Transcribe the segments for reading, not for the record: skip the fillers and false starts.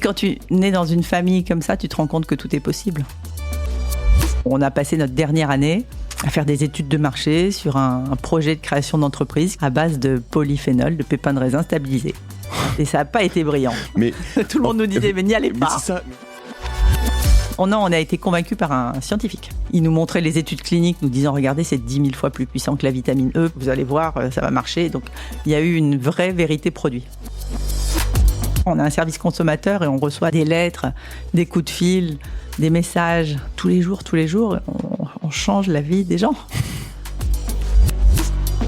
quand tu nais dans une famille comme ça, tu te rends compte que tout est possible. On a passé notre dernière année à faire des études de marché sur un projet de création d'entreprise à base de polyphénol, de pépins de raisin stabilisés. Et ça n'a pas été brillant. Mais tout le monde nous disait, mais n'y allez pas. Mais c'est ça. On a été convaincus par un scientifique. Il nous montrait les études cliniques, nous disant, regardez, c'est 10 000 fois plus puissant que la vitamine E. Vous allez voir, ça va marcher. Donc, il y a eu une vraie vérité produit. On a un service consommateur et on reçoit des lettres, des coups de fil, des messages. Tous les jours, on change la vie des gens.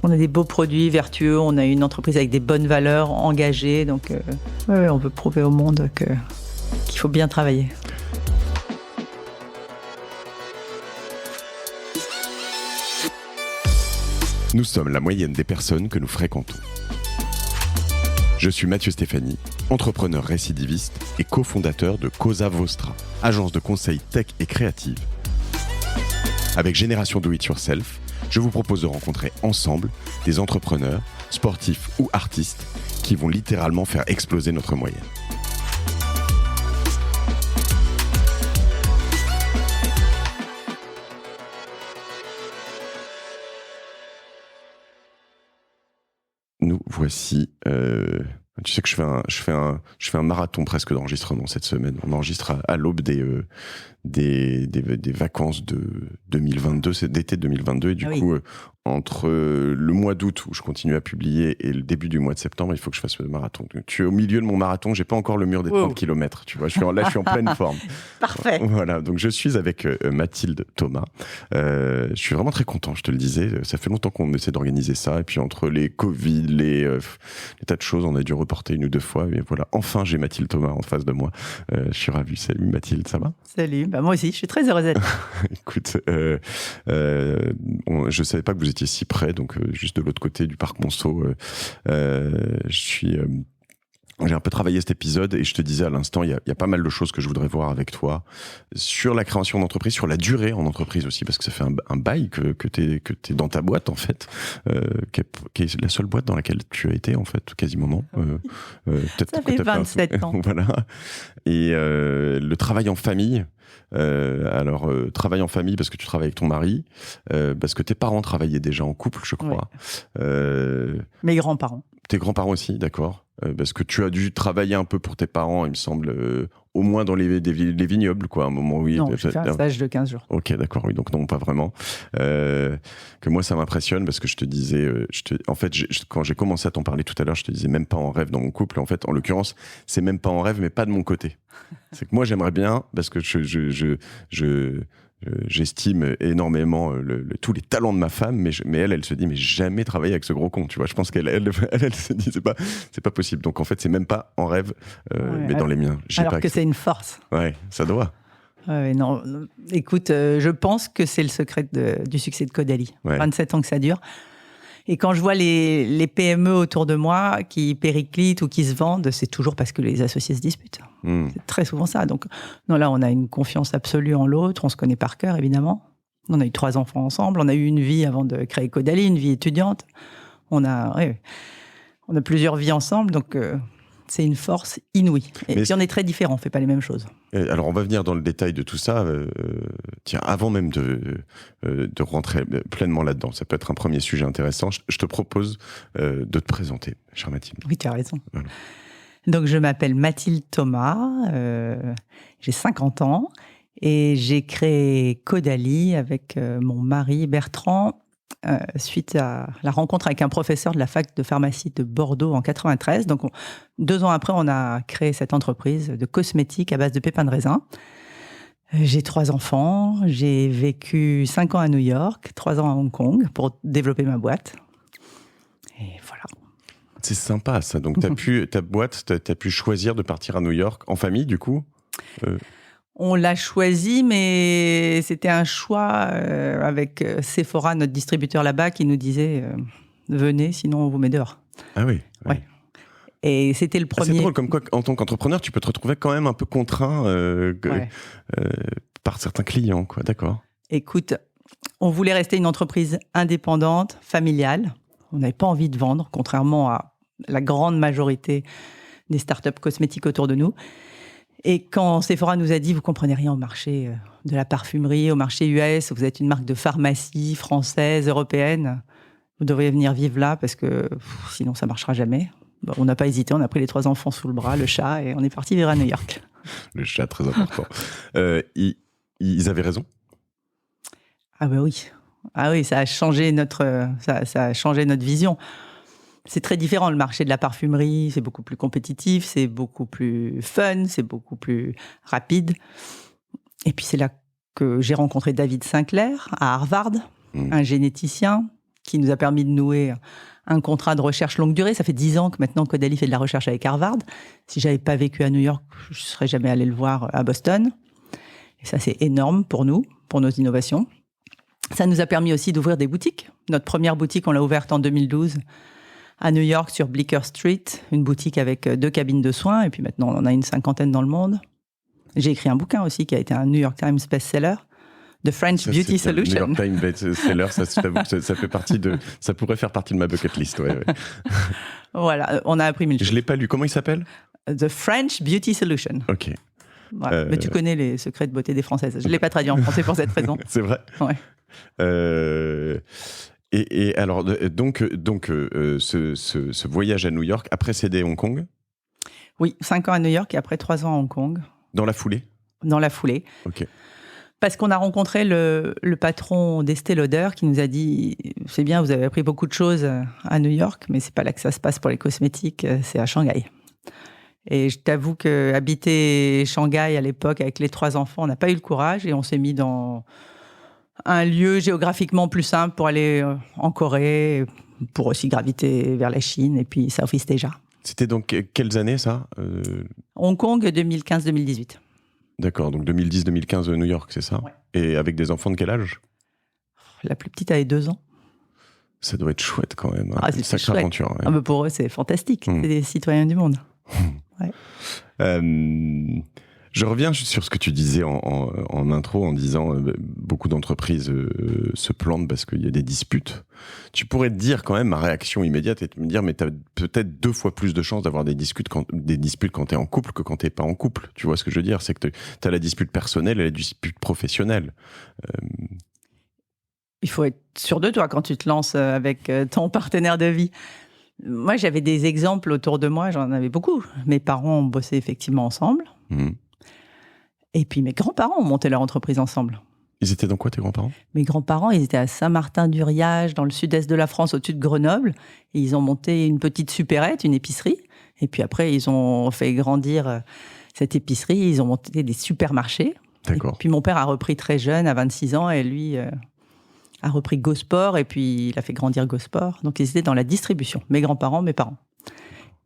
On a des beaux produits vertueux, on a une entreprise avec des bonnes valeurs, engagée. Donc, on veut prouver au monde qu'il faut bien travailler. Nous sommes la moyenne des personnes que nous fréquentons. Je suis Mathieu Stéphanie, entrepreneur récidiviste et cofondateur de Cosa Vostra, agence de conseil tech et créative. Avec Génération Do It Yourself, je vous propose de rencontrer ensemble des entrepreneurs, sportifs ou artistes qui vont littéralement faire exploser notre moyenne. Nous voici. Tu sais que je fais un marathon presque d'enregistrement cette semaine. On enregistre à l'aube des vacances de 2022, c'est d'été 2022, et du coup, entre le mois d'août où je continue à publier et le début du mois de septembre, il faut que je fasse le marathon. Donc, tu es au milieu de mon marathon, j'ai pas encore le mur des 30 km, tu vois, je suis en pleine forme. Parfait. Voilà, donc je suis avec Mathilde Thomas. Je suis vraiment très content, je te le disais, ça fait longtemps qu'on essaie d'organiser ça, et puis entre les Covid, les tas de choses, on a dû reporter 1 ou 2 fois, mais voilà, enfin j'ai Mathilde Thomas en face de moi. Je suis ravi. Salut Mathilde, ça va ? Salut, moi aussi, je suis très heureuse d'être là. Écoute, je savais pas que vous étiez si près, donc juste de l'autre côté du parc Monceau. J'ai un peu travaillé cet épisode et je te disais à l'instant, il y a pas mal de choses que je voudrais voir avec toi sur la création d'entreprise, sur la durée en entreprise aussi, parce que ça fait un bail que t'es dans ta boîte en fait, qui est la seule boîte dans laquelle tu as été en fait, quasiment non. Peut-être ça fait 27 ans. Voilà. Et le travail en famille. Travail en famille parce que tu travailles avec ton mari, parce que tes parents travaillaient déjà en couple, je crois. Oui. Mes grands-parents. Tes grands-parents aussi, d'accord. Parce que tu as dû travailler un peu pour tes parents, il me semble, au moins dans les vignobles, quoi, à un moment où... Non, j'ai fait un stage de 15 jours. Ok, d'accord, oui, donc non, pas vraiment. Que moi, ça m'impressionne parce que je te disais... en fait, quand j'ai commencé à t'en parler tout à l'heure, je te disais même pas en rêve dans mon couple. En fait, en l'occurrence, c'est même pas en rêve, mais pas de mon côté. C'est que moi, j'aimerais bien, parce que j'estime énormément tous les talents de ma femme, mais elle se dit, mais jamais travailler avec ce gros con, tu vois. Je pense qu'elle se dit, c'est pas possible. Donc en fait, c'est même pas en rêve, mais dans les miens. Alors que c'est une force. Ouais, ça doit. Non, écoute, je pense que c'est le secret du succès de Caudalie. 27 ans que ça dure. Et quand je vois les PME autour de moi qui périclitent ou qui se vendent, c'est toujours parce que les associés se disputent. C'est très souvent ça. Donc, non, là, on a une confiance absolue en l'autre. On se connaît par cœur, évidemment. On a eu 3 enfants ensemble. On a eu une vie avant de créer Caudalie, une vie étudiante. On a plusieurs vies ensemble. Donc, c'est une force inouïe. Et puis, on est très différents. On ne fait pas les mêmes choses. Alors, on va venir dans le détail de tout ça. Tiens, avant même de rentrer pleinement là-dedans, ça peut être un premier sujet intéressant. Je te propose de te présenter, chère Mathilde. Oui, tu as raison. Voilà. Donc, je m'appelle Mathilde Thomas. J'ai 50 ans. Et j'ai créé Caudalie avec mon mari Bertrand suite à la rencontre avec un professeur de la fac de pharmacie de Bordeaux en 93. Donc, 2 ans après, on a créé cette entreprise de cosmétiques à base de pépins de raisin. J'ai 3 enfants. J'ai vécu 5 ans à New York, 3 ans à Hong Kong pour développer ma boîte. Et voilà. C'est sympa, ça. Donc, ta boîte, t'as pu choisir de partir à New York en famille, du coup On l'a choisi, mais c'était un choix avec Sephora, notre distributeur là-bas, qui nous disait venez, sinon on vous met dehors. Ah oui. Ouais. Et c'était le premier. C'est drôle, comme quoi, en tant qu'entrepreneur, tu peux te retrouver quand même un peu contraint par certains clients, quoi. D'accord. Écoute, on voulait rester une entreprise indépendante, familiale. On n'avait pas envie de vendre, contrairement à la grande majorité des startups cosmétiques autour de nous. Et quand Sephora nous a dit, vous comprenez rien au marché de la parfumerie, au marché US, vous êtes une marque de pharmacie française, européenne, vous devriez venir vivre là parce que sinon ça marchera jamais. Bon, on n'a pas hésité, on a pris les 3 enfants sous le bras, le chat, et on est parti vivre à New York. Le chat, très important. Ils avaient raison? Ah bah oui. Ah oui, ça a changé notre vision. C'est très différent, le marché de la parfumerie, c'est beaucoup plus compétitif, c'est beaucoup plus fun, c'est beaucoup plus rapide. Et puis c'est là que j'ai rencontré David Sinclair à Harvard, un généticien qui nous a permis de nouer un contrat de recherche longue durée. Ça fait 10 ans que maintenant Caudalie fait de la recherche avec Harvard. Si j'avais pas vécu à New York, je serais jamais allée le voir à Boston. Et ça, c'est énorme pour nous, pour nos innovations. Ça nous a permis aussi d'ouvrir des boutiques. Notre première boutique, on l'a ouverte en 2012 à New York, sur Bleecker Street, une boutique avec 2 cabines de soins. Et puis maintenant, on en a une 50aine dans le monde. J'ai écrit un bouquin aussi qui a été un New York Times best-seller, The French Beauty Solution. New York Times best-seller, ça fait partie ça pourrait faire partie de ma bucket list. Ouais. Voilà, on a appris 1000 choses. Je l'ai pas lu. Comment il s'appelle? The French Beauty Solution. Ok. Voilà. Mais tu connais les secrets de beauté des Françaises. Je l'ai pas traduit en français pour cette raison. C'est vrai. Ouais. Et alors, donc ce voyage à New York a précédé Hong Kong? Oui, 5 ans à New York et après 3 ans à Hong Kong. Dans la foulée? Dans la foulée. Ok. Parce qu'on a rencontré le patron d'Estée Lauder qui nous a dit « C'est bien, vous avez appris beaucoup de choses à New York, mais c'est pas là que ça se passe pour les cosmétiques, c'est à Shanghai. » Et je t'avoue qu'habiter Shanghai à l'époque avec les 3 enfants, on n'a pas eu le courage et on s'est mis dans un lieu géographiquement plus simple pour aller en Corée, pour aussi graviter vers la Chine et puis Southeast Asia. C'était donc quelles années ça? Hong Kong, 2015-2018. D'accord, donc 2010-2015 New York, c'est ça? Ouais. Et avec des enfants de quel âge? La plus petite avait 2 ans. Ça doit être chouette quand même. Ah, c'est une sacrée aventure. Ouais. Ah, mais pour eux, c'est fantastique. C'est des citoyens du monde. Ouais. Je reviens sur ce que tu disais en intro, en disant beaucoup d'entreprises se plantent parce qu'il y a des disputes. Tu pourrais te dire quand même, ma réaction immédiate est de me dire, mais tu as peut-être 2 fois plus de chances d'avoir des disputes quand tu es en couple que quand tu n'es pas en couple. Tu vois ce que je veux dire? C'est que tu as la dispute personnelle et la dispute professionnelle. Il faut être sûr de toi quand tu te lances avec ton partenaire de vie. Moi, j'avais des exemples autour de moi, j'en avais beaucoup. Mes parents ont bossé effectivement ensemble. Et puis mes grands-parents ont monté leur entreprise ensemble. Ils étaient dans quoi, tes grands-parents? Mes grands-parents, ils étaient à Saint-Martin-du-Riage, dans le sud-est de la France, au-dessus de Grenoble. Et ils ont monté une petite supérette, une épicerie. Et puis après, ils ont fait grandir cette épicerie. Ils ont monté des supermarchés. D'accord. Et puis mon père a repris très jeune, à 26 ans, et lui a repris Gosport. Et puis il a fait grandir Gosport. Donc ils étaient dans la distribution. Mes grands-parents, mes parents.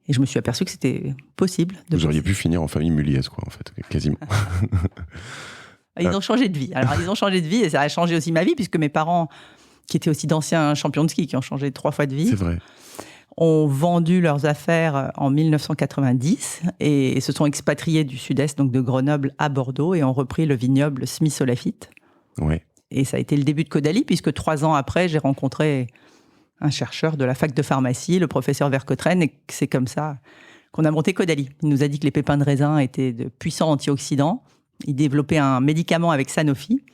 Et je me suis aperçu que c'était possible. Vous auriez pu finir en famille Muliez, quoi, en fait, quasiment. Ils ont changé de vie. Alors, ils ont changé de vie et ça a changé aussi ma vie, puisque mes parents, qui étaient aussi d'anciens champions de ski, qui ont changé 3 fois de vie, c'est vrai, ont vendu leurs affaires en 1990 et se sont expatriés du sud-est, donc de Grenoble à Bordeaux, et ont repris le vignoble Smith-Olafite. Ouais. Et ça a été le début de Caudalie, puisque 3 ans après, j'ai rencontré un chercheur de la fac de pharmacie, le professeur Vercottren, et c'est comme ça qu'on a monté Caudalie. Il nous a dit que les pépins de raisin étaient de puissants antioxydants. Il développait un médicament avec Sanofi.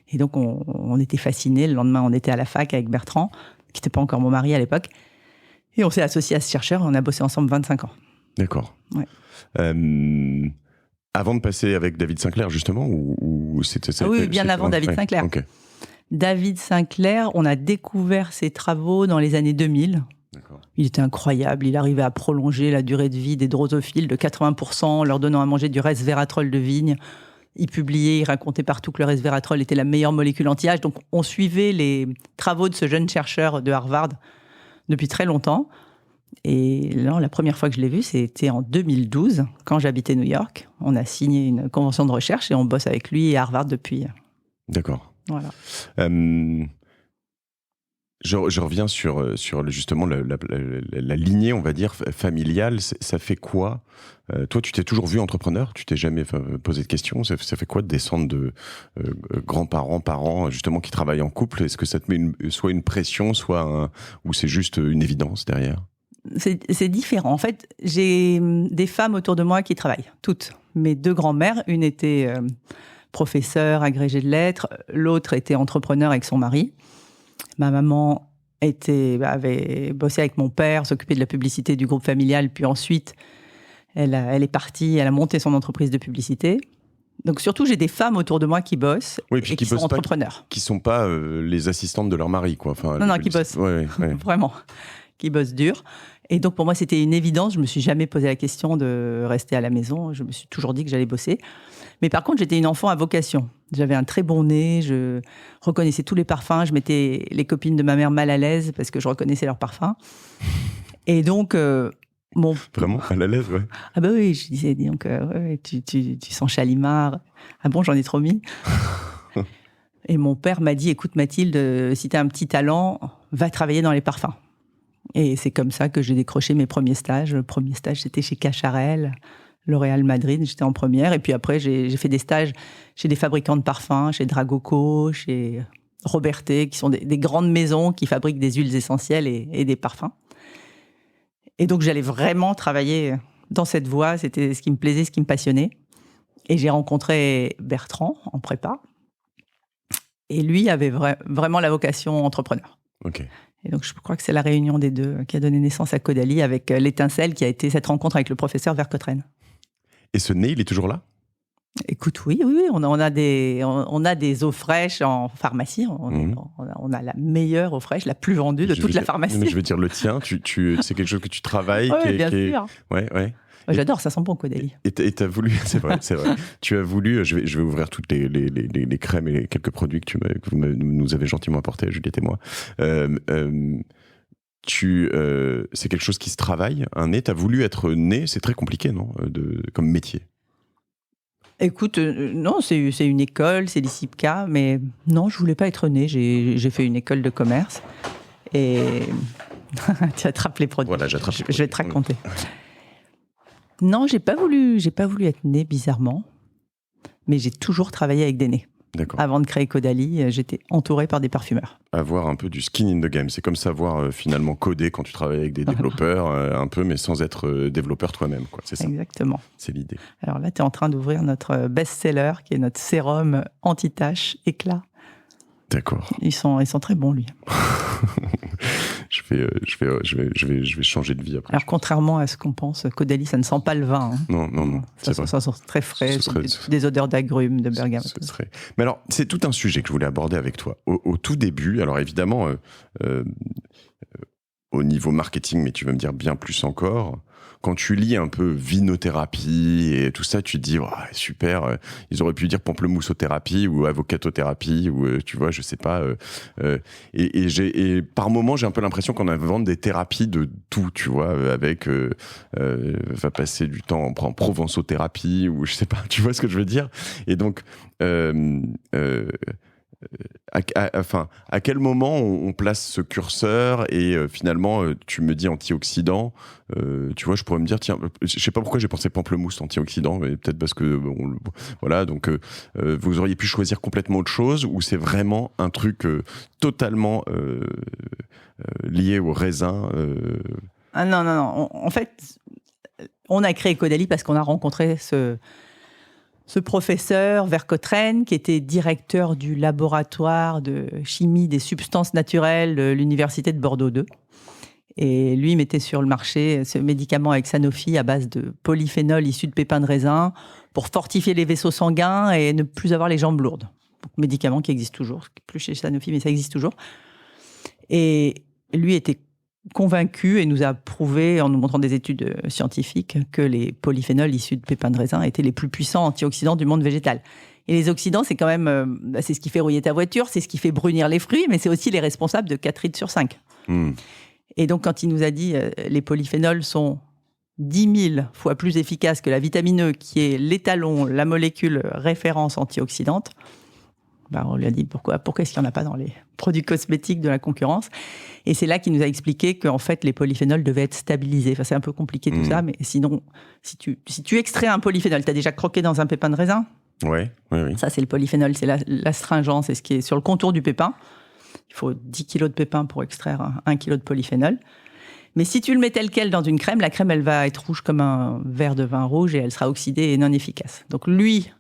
Et donc, on était fascinés. Le lendemain, on était à la fac avec Bertrand, qui n'était pas encore mon mari à l'époque. Et on s'est associés à ce chercheur et on a bossé ensemble 25 ans. D'accord. Ouais. Avant de passer avec David Sinclair, justement, ou c'était... Oui, bien avant David Sinclair. Okay. David Sinclair, on a découvert ses travaux dans les années 2000. D'accord. Il était incroyable. Il arrivait à prolonger la durée de vie des drosophiles de 80%, en leur donnant à manger du resveratrol de vigne. Il publiait, il racontait partout que le resveratrol était la meilleure molécule anti-âge. Donc, on suivait les travaux de ce jeune chercheur de Harvard depuis très longtemps. Et là, la première fois que je l'ai vu, c'était en 2012, quand j'habitais New York. On a signé une convention de recherche et on bosse avec lui et Harvard depuis. D'accord. Voilà. Je reviens sur justement la lignée, on va dire, familiale. Ça fait quoi? Toi, tu t'es toujours vu entrepreneur? Tu t'es jamais posé de questions? Ça fait quoi de descendre de grands-parents, parents, justement, qui travaillent en couple? Est-ce que ça te met soit une pression, ou c'est juste une évidence derrière? C'est différent. En fait, j'ai des femmes autour de moi qui travaillent, toutes. mes 2 grands-mères. Une était professeure, agrégée de lettres. L'autre était entrepreneur avec son mari. Ma maman avait bossé avec mon père, s'occupait de la publicité du groupe familial. Puis ensuite, elle est partie, elle a monté son entreprise de publicité. Donc surtout, j'ai des femmes autour de moi qui bossent et qui sont entrepreneurs. Qui ne sont pas les assistantes de leur mari, quoi. Enfin, non, qui bossent. Ouais. Vraiment, qui bossent dur. Et donc pour moi, c'était une évidence. Je ne me suis jamais posé la question de rester à la maison. Je me suis toujours dit que j'allais bosser. Mais par contre, j'étais une enfant à vocation. J'avais un très bon nez, je reconnaissais tous les parfums. Je mettais les copines de ma mère mal à l'aise parce que je reconnaissais leurs parfums. Et donc... Vraiment mal à l'aise, ouais. Ah bah oui, je disais, donc, tu sens Chalimard. Ah bon, j'en ai trop mis. Et mon père m'a dit, écoute Mathilde, si tu as un petit talent, va travailler dans les parfums. Et c'est comme ça que j'ai décroché mes premiers stages. Le premier stage, c'était chez Cacharel, L'Oréal Madrid, j'étais en première. Et puis après, j'ai fait des stages chez des fabricants de parfums, chez Dragoco, chez Robertet, qui sont des grandes maisons qui fabriquent des huiles essentielles et des parfums. Et donc, j'allais vraiment travailler dans cette voie. C'était ce qui me plaisait, ce qui me passionnait. Et j'ai rencontré Bertrand en prépa. Et lui avait vraiment la vocation entrepreneur. Ok. Et donc, je crois que c'est la réunion des deux qui a donné naissance à Caudalie, avec l'étincelle qui a été cette rencontre avec le professeur Vercottren. Et ce nez, il est toujours là ? Écoute, oui. On a des eaux fraîches en pharmacie. On a la meilleure eau fraîche, la plus vendue de toute la pharmacie. Mais je veux dire, le tien, c'est quelque chose que tu travailles. Oui, bien sûr. Ouais. J'adore, ça sent bon, Caudalie. Et t'as voulu, c'est vrai. Tu as voulu, je vais ouvrir toutes les crèmes et quelques produits que vous nous avez gentiment apportés, Juliette et moi. C'est quelque chose qui se travaille, un nez. T'as voulu être nez, c'est très compliqué, non, comme métier. Écoute, non, c'est une école, c'est l'ICIPCA, mais non, je voulais pas être nez. J'ai fait une école de commerce et tu attrapes les produits. Voilà, j'attrape les produits. Je vais te raconter. Non, j'ai pas voulu être nez, bizarrement, mais j'ai toujours travaillé avec des nez. D'accord. Avant de créer Caudalie, j'étais entourée par des parfumeurs. Avoir un peu du skin in the game, c'est comme savoir finalement coder quand tu travailles avec des développeurs, un peu, mais sans être développeur toi-même, quoi. C'est ça. Exactement. C'est l'idée. Alors là, tu es en train d'ouvrir notre best-seller, qui est notre sérum anti-tache éclat. D'accord. Ils sont très bons, lui. Je vais changer de vie après. Alors, contrairement à ce qu'on pense, Caudalie, ça ne sent pas le vin. Hein. Non. Ça sent très frais, des odeurs d'agrumes, de bergamote. Mais alors, c'est tout un sujet que je voulais aborder avec toi. Au tout début, alors évidemment, au niveau marketing, mais tu vas me dire bien plus encore, quand tu lis un peu vinothérapie et tout ça, tu te dis, oh, super, ils auraient pu dire pamplemoussothérapie ou avocatothérapie ou, tu vois, je sais pas. Et par moments, j'ai un peu l'impression qu'on invente des thérapies de tout, tu vois, avec, va passer du temps en provençothérapie ou je sais pas, tu vois ce que je veux dire? Et donc, à quel moment on place ce curseur et finalement tu me dis antioxydant, tu vois, je pourrais me dire tiens, je sais pas pourquoi j'ai pensé pamplemousse antioxydant, mais peut-être parce que voilà, donc vous auriez pu choisir complètement autre chose ou c'est vraiment un truc totalement lié au raisin. Ah non, en fait on a créé Caudalie parce qu'on a rencontré ce professeur Vercottren, qui était directeur du laboratoire de chimie des substances naturelles de l'université de Bordeaux 2. Et lui mettait sur le marché ce médicament avec Sanofi à base de polyphénol issu de pépins de raisin pour fortifier les vaisseaux sanguins et ne plus avoir les jambes lourdes. Donc, médicament qui existe toujours, plus chez Sanofi, mais ça existe toujours. Et lui était convaincu et nous a prouvé, en nous montrant des études scientifiques, que les polyphénols issus de pépins de raisin étaient les plus puissants antioxydants du monde végétal. Et les oxydants, c'est quand même, c'est ce qui fait rouiller ta voiture, c'est ce qui fait brunir les fruits, mais c'est aussi les responsables de 4 litres sur 5. Et donc, quand il nous a dit les polyphénols sont 10 000 fois plus efficaces que la vitamine E, qui est l'étalon, la molécule référence antioxydante, on lui a dit pourquoi est-ce qu'il n'y en a pas dans les produits cosmétiques de la concurrence. Et c'est là qu'il nous a expliqué qu'en fait, les polyphénols devaient être stabilisés. Enfin, c'est un peu compliqué tout ça, mais sinon, si tu extrais un polyphénol, tu as déjà croqué dans un pépin de raisin ? Oui. Ça, c'est le polyphénol, c'est l'astringent, c'est ce qui est sur le contour du pépin. Il faut 10 kilos de pépins pour extraire 1 kilo de polyphénol. Mais si tu le mets tel quel dans une crème, la crème, elle va être rouge comme un verre de vin rouge et elle sera oxydée et non efficace. Donc lui,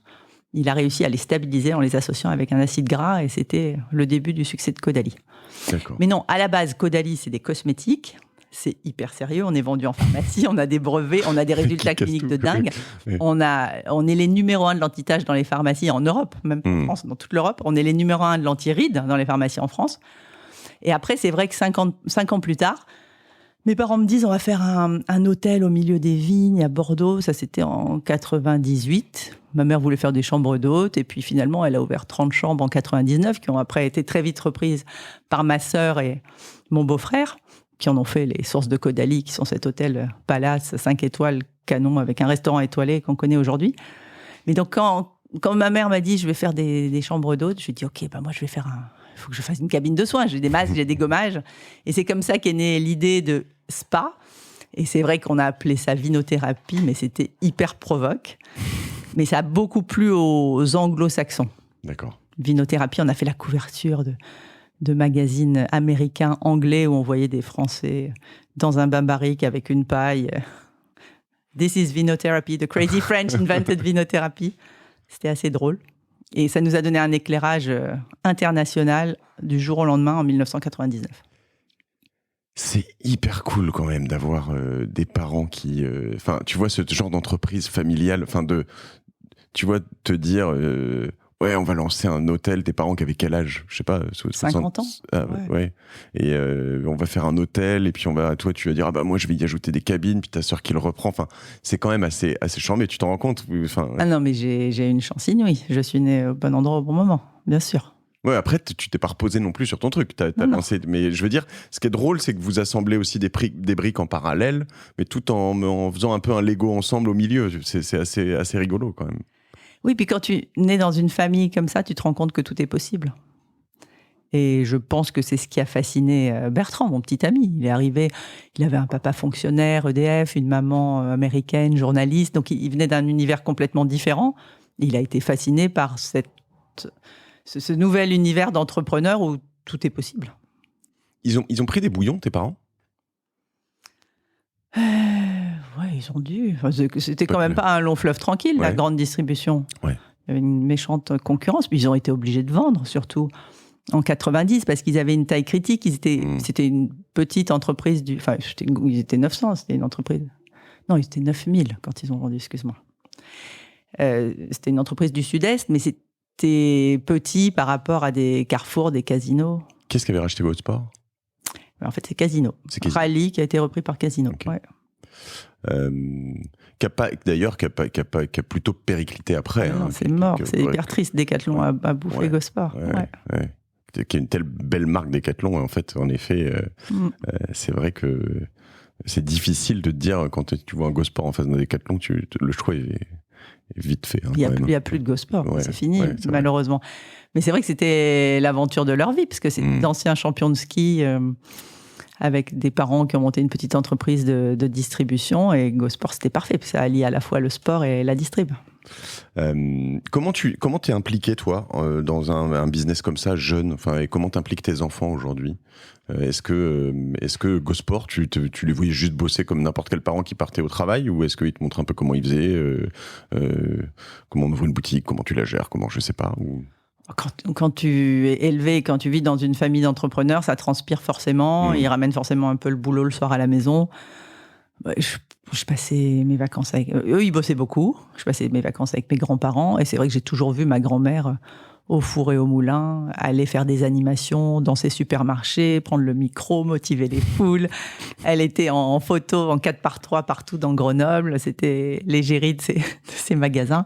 il a réussi à les stabiliser en les associant avec un acide gras et c'était le début du succès de Caudalie. D'accord. Mais non, à la base, Caudalie, c'est des cosmétiques. C'est hyper sérieux. On est vendu en pharmacie, on a des brevets, on a des résultats cliniques de dingue. Oui. On est les numéros 1 de l'anti-tache dans les pharmacies en Europe, même en France, dans toute l'Europe. On est les numéros 1 de l'anti-rides dans les pharmacies en France. Et après, c'est vrai que 5 ans plus tard, mes parents me disent on va faire un hôtel au milieu des vignes à Bordeaux. Ça, c'était en 98. Ma mère voulait faire des chambres d'hôtes. Et puis finalement, elle a ouvert 30 chambres en 99 qui ont après été très vite reprises par ma sœur et mon beau-frère, qui en ont fait les sources de Caudalie, qui sont cet hôtel palace 5 étoiles canon avec un restaurant étoilé qu'on connaît aujourd'hui. Mais donc, quand ma mère m'a dit je vais faire des chambres d'hôtes, je lui ai dit ok, moi je vais faire il faut que je fasse une cabine de soins. J'ai des masques, j'ai des gommages. Et c'est comme ça qu'est née l'idée de spa. Et c'est vrai qu'on a appelé ça vinothérapie, mais c'était hyper provoque. Mais ça a beaucoup plu aux anglo-saxons. D'accord. Vinothérapie, on a fait la couverture de magazines américains, anglais, où on voyait des Français dans un bain-barrique avec une paille. This is vinotherapy. The crazy French invented vinotherapy. C'était assez drôle. Et ça nous a donné un éclairage international du jour au lendemain en 1999. C'est hyper cool quand même d'avoir des parents qui... tu vois, ce genre d'entreprise familiale, tu vois, te dire... ouais, on va lancer un hôtel. Tes parents qui avaient quel âge? Je sais pas. 50 ans. Ah, ouais. Et on va faire un hôtel. Et puis toi, tu vas dire, moi, je vais y ajouter des cabines. Puis ta sœur qui le reprend. Enfin, c'est quand même assez charmé. Tu t'en rends compte? Ah non, mais j'ai une chance inouïe. Je suis née au bon endroit au bon moment, bien sûr. Ouais, après, tu t'es pas reposé non plus sur ton truc. T'as lancé. Mais je veux dire, ce qui est drôle, c'est que vous assemblez aussi des briques en parallèle, mais tout en faisant un peu un Lego ensemble au milieu. C'est assez rigolo quand même. Oui, puis quand tu nais dans une famille comme ça, tu te rends compte que tout est possible. Et je pense que c'est ce qui a fasciné Bertrand, mon petit ami. Il est arrivé, il avait un papa fonctionnaire, EDF, une maman américaine, journaliste. Donc, il venait d'un univers complètement différent. Il a été fasciné par ce nouvel univers d'entrepreneur où tout est possible. Ils ont pris des bouillons, tes parents ? Ouais, ils ont dû. C'était quand même pas un long fleuve tranquille, la grande distribution. Ouais. Il y avait une méchante concurrence, puis ils ont été obligés de vendre, surtout en 90, parce qu'ils avaient une taille critique. C'était une petite entreprise ils étaient 900, c'était une entreprise. Non, ils étaient 9000 quand ils ont vendu, excuse-moi. C'était une entreprise du Sud-Est, mais c'était petit par rapport à des carrefours, des casinos. Qu'est-ce qu'avait racheté Gosport ? En fait, c'est Casino. Rally qui a été repris par Casino. Okay. Ouais. Qui a plutôt périclité après. Non, c'est mort, c'est hyper triste. Decathlon a bouffé Gosport. Qui est une telle belle marque Decathlon, en fait, en effet, c'est vrai que c'est difficile de te dire, quand tu vois un Gosport en face d'un Decathlon, le choix est vite fait. Hein, il n'y a plus de Gosport, c'est fini, malheureusement. Vrai. Mais c'est vrai que c'était l'aventure de leur vie, parce que c'est d'anciens champions de ski avec des parents qui ont monté une petite entreprise de distribution, et Gosport, c'était parfait, parce que ça allie à la fois le sport et la distrib. Comment t'es impliqué, toi, dans un business comme ça, jeune, et comment t'impliques tes enfants aujourd'hui ? Est-ce que Gosport, tu les voyais juste bosser comme n'importe quel parent qui partait au travail, ou est-ce qu'ils te montrent un peu comment ils faisaient, comment on ouvre une boutique, comment tu la gères, comment, je sais pas, ou... Quand tu es élevé, quand tu vis dans une famille d'entrepreneurs, ça transpire forcément. Ils ramènent forcément un peu le boulot le soir à la maison. Je passais mes vacances avec... Eux, ils bossaient beaucoup. Je passais mes vacances avec mes grands-parents. Et c'est vrai que j'ai toujours vu ma grand-mère au four et au moulin, aller faire des animations dans ses supermarchés, prendre le micro, motiver les foules. Elle était en photo en 4x3 partout dans Grenoble. C'était l'égérie de ces magasins.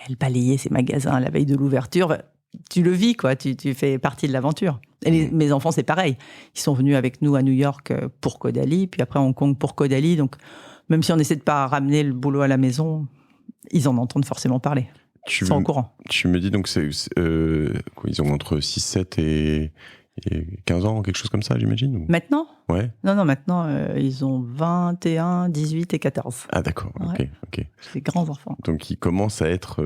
Elle balayait ces magasins à la veille de l'ouverture. Tu le vis, quoi. Tu fais partie de l'aventure. Et mes enfants, c'est pareil. Ils sont venus avec nous à New York pour Caudalie, puis après à Hong Kong pour Caudalie. Donc, même si on essaie de pas ramener le boulot à la maison, ils en entendent forcément parler. Ils sont au courant. Tu me dis donc, ils ont entre 6, 7 et 15 ans, quelque chose comme ça, j'imagine, ou... Maintenant ? Ouais. Non, maintenant, ils ont 21, 18 et 14. Ah, d'accord, ok. C'est des grands enfants. Donc, ils commencent à être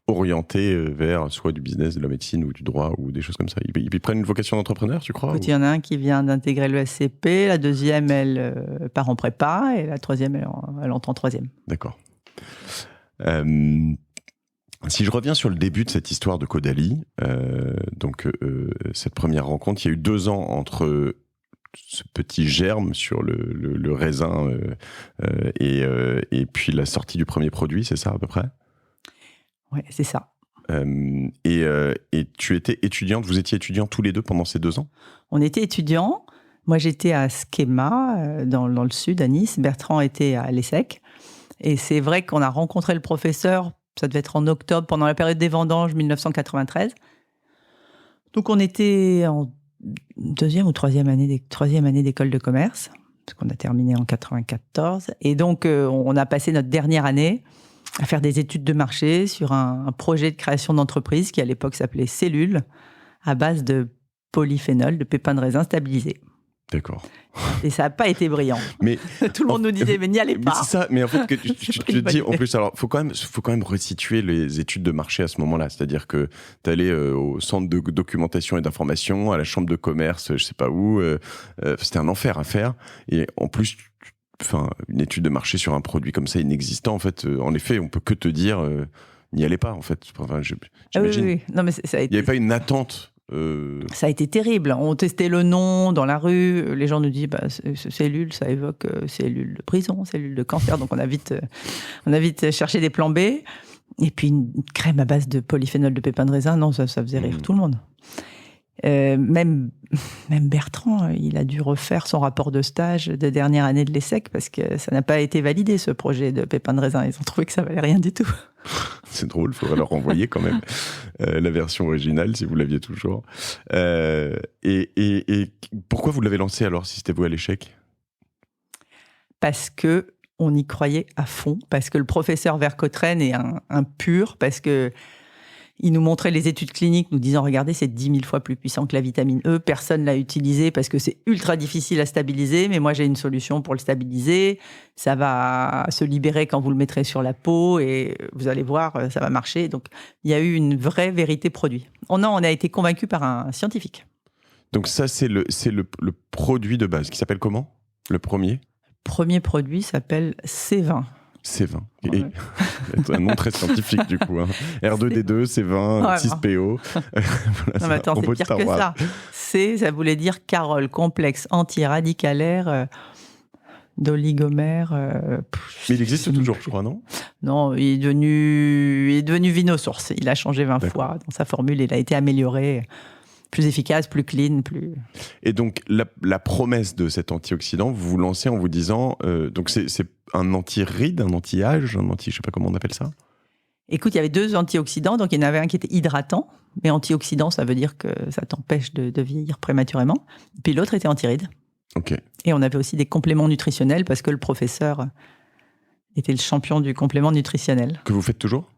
orientés vers soit du business, de la médecine ou du droit ou des choses comme ça. Ils prennent une vocation d'entrepreneur, tu crois? Il y en a un qui vient d'intégrer le SCP, la deuxième, elle part en prépa, et la troisième, elle entre en troisième. D'accord. Si je reviens sur le début de cette histoire de Caudalie, cette première rencontre, il y a eu 2 ans entre ce petit germe sur le raisin et puis la sortie du premier produit, c'est ça à peu près? Oui, c'est ça. Et tu étais étudiante, vous étiez étudiants tous les deux pendant ces 2 ans? On était étudiants. Moi, j'étais à Schema, dans le sud, à Nice. Bertrand était à l'ESSEC. Et c'est vrai qu'on a rencontré le professeur, ça devait être en octobre, pendant la période des vendanges, 1993. Donc, on était en deuxième ou troisième année d'école de commerce, parce qu'on a terminé en 94. Et donc, on a passé notre dernière année à faire des études de marché sur un projet de création d'entreprise qui, à l'époque, s'appelait Cellule, à base de polyphénol, de pépins de raisin stabilisés. D'accord. Et ça n'a pas été brillant. Mais tout le monde nous disait, mais n'y allez pas. C'est ça, mais en fait, tu te dis, en plus, alors, faut quand même resituer les études de marché à ce moment-là. C'est-à-dire que tu allais au centre de documentation et d'information, à la chambre de commerce, je sais pas où. C'était un enfer à faire. Et en plus, une étude de marché sur un produit comme ça inexistant, en fait, en effet, on peut que te dire, n'y allez pas, en fait. J'imagine. Oui. Non, mais ça a été... Il n'y avait pas une attente. Ça a été terrible. On testait le nom dans la rue. Les gens nous disent cellule, ça évoque cellule de prison, cellule de cancer. Donc on a vite cherché des plans B. Et puis une crème à base de polyphénol de pépins de raisin, non, ça faisait rire tout le monde. Même Bertrand, il a dû refaire son rapport de stage de dernière année de l'ESSEC parce que ça n'a pas été validé, ce projet de pépins de raisin. Ils ont trouvé que ça valait rien du tout. C'est drôle, il faudrait leur renvoyer quand même la version originale si vous l'aviez toujours. Et pourquoi vous l'avez lancé alors si c'était voué à l'échec? Parce que on y croyait à fond, parce que le professeur Vercotrène est un pur, parce que il nous montrait les études cliniques, nous disant, regardez, c'est 10 000 fois plus puissant que la vitamine E. Personne ne l'a utilisé parce que c'est ultra difficile à stabiliser, mais moi, j'ai une solution pour le stabiliser. Ça va se libérer quand vous le mettrez sur la peau et vous allez voir, ça va marcher. Donc, il y a eu une vraie vérité produit. On a été convaincus par un scientifique. Donc ça, c'est le produit de base qui s'appelle comment? Le premier? Le premier produit s'appelle C20. C20. Ouais. Un nom très scientifique, du coup. Hein. R2D2, C20, ouais, 6PO. Voilà, non, mais attends, c'est pire que ça. C, ça voulait dire Carole, complexe antiradicalaire d'oligomère. Mais il existe toujours, je crois, non? Non, il est devenu Vinosource. Il a changé 20 fois dans sa formule. Il a été amélioré. Plus efficace, plus clean, plus... Et donc, la promesse de cet antioxydant, vous vous lancez en vous disant... donc, c'est un anti-ride, un anti-âge, je ne sais pas comment on appelle ça. Écoute, il y avait 2 antioxydants. Donc, il y en avait un qui était hydratant. Mais antioxydant, ça veut dire que ça t'empêche de vieillir prématurément. Puis l'autre était anti-ride. OK. Et on avait aussi des compléments nutritionnels parce que le professeur était le champion du complément nutritionnel. Que vous faites toujours?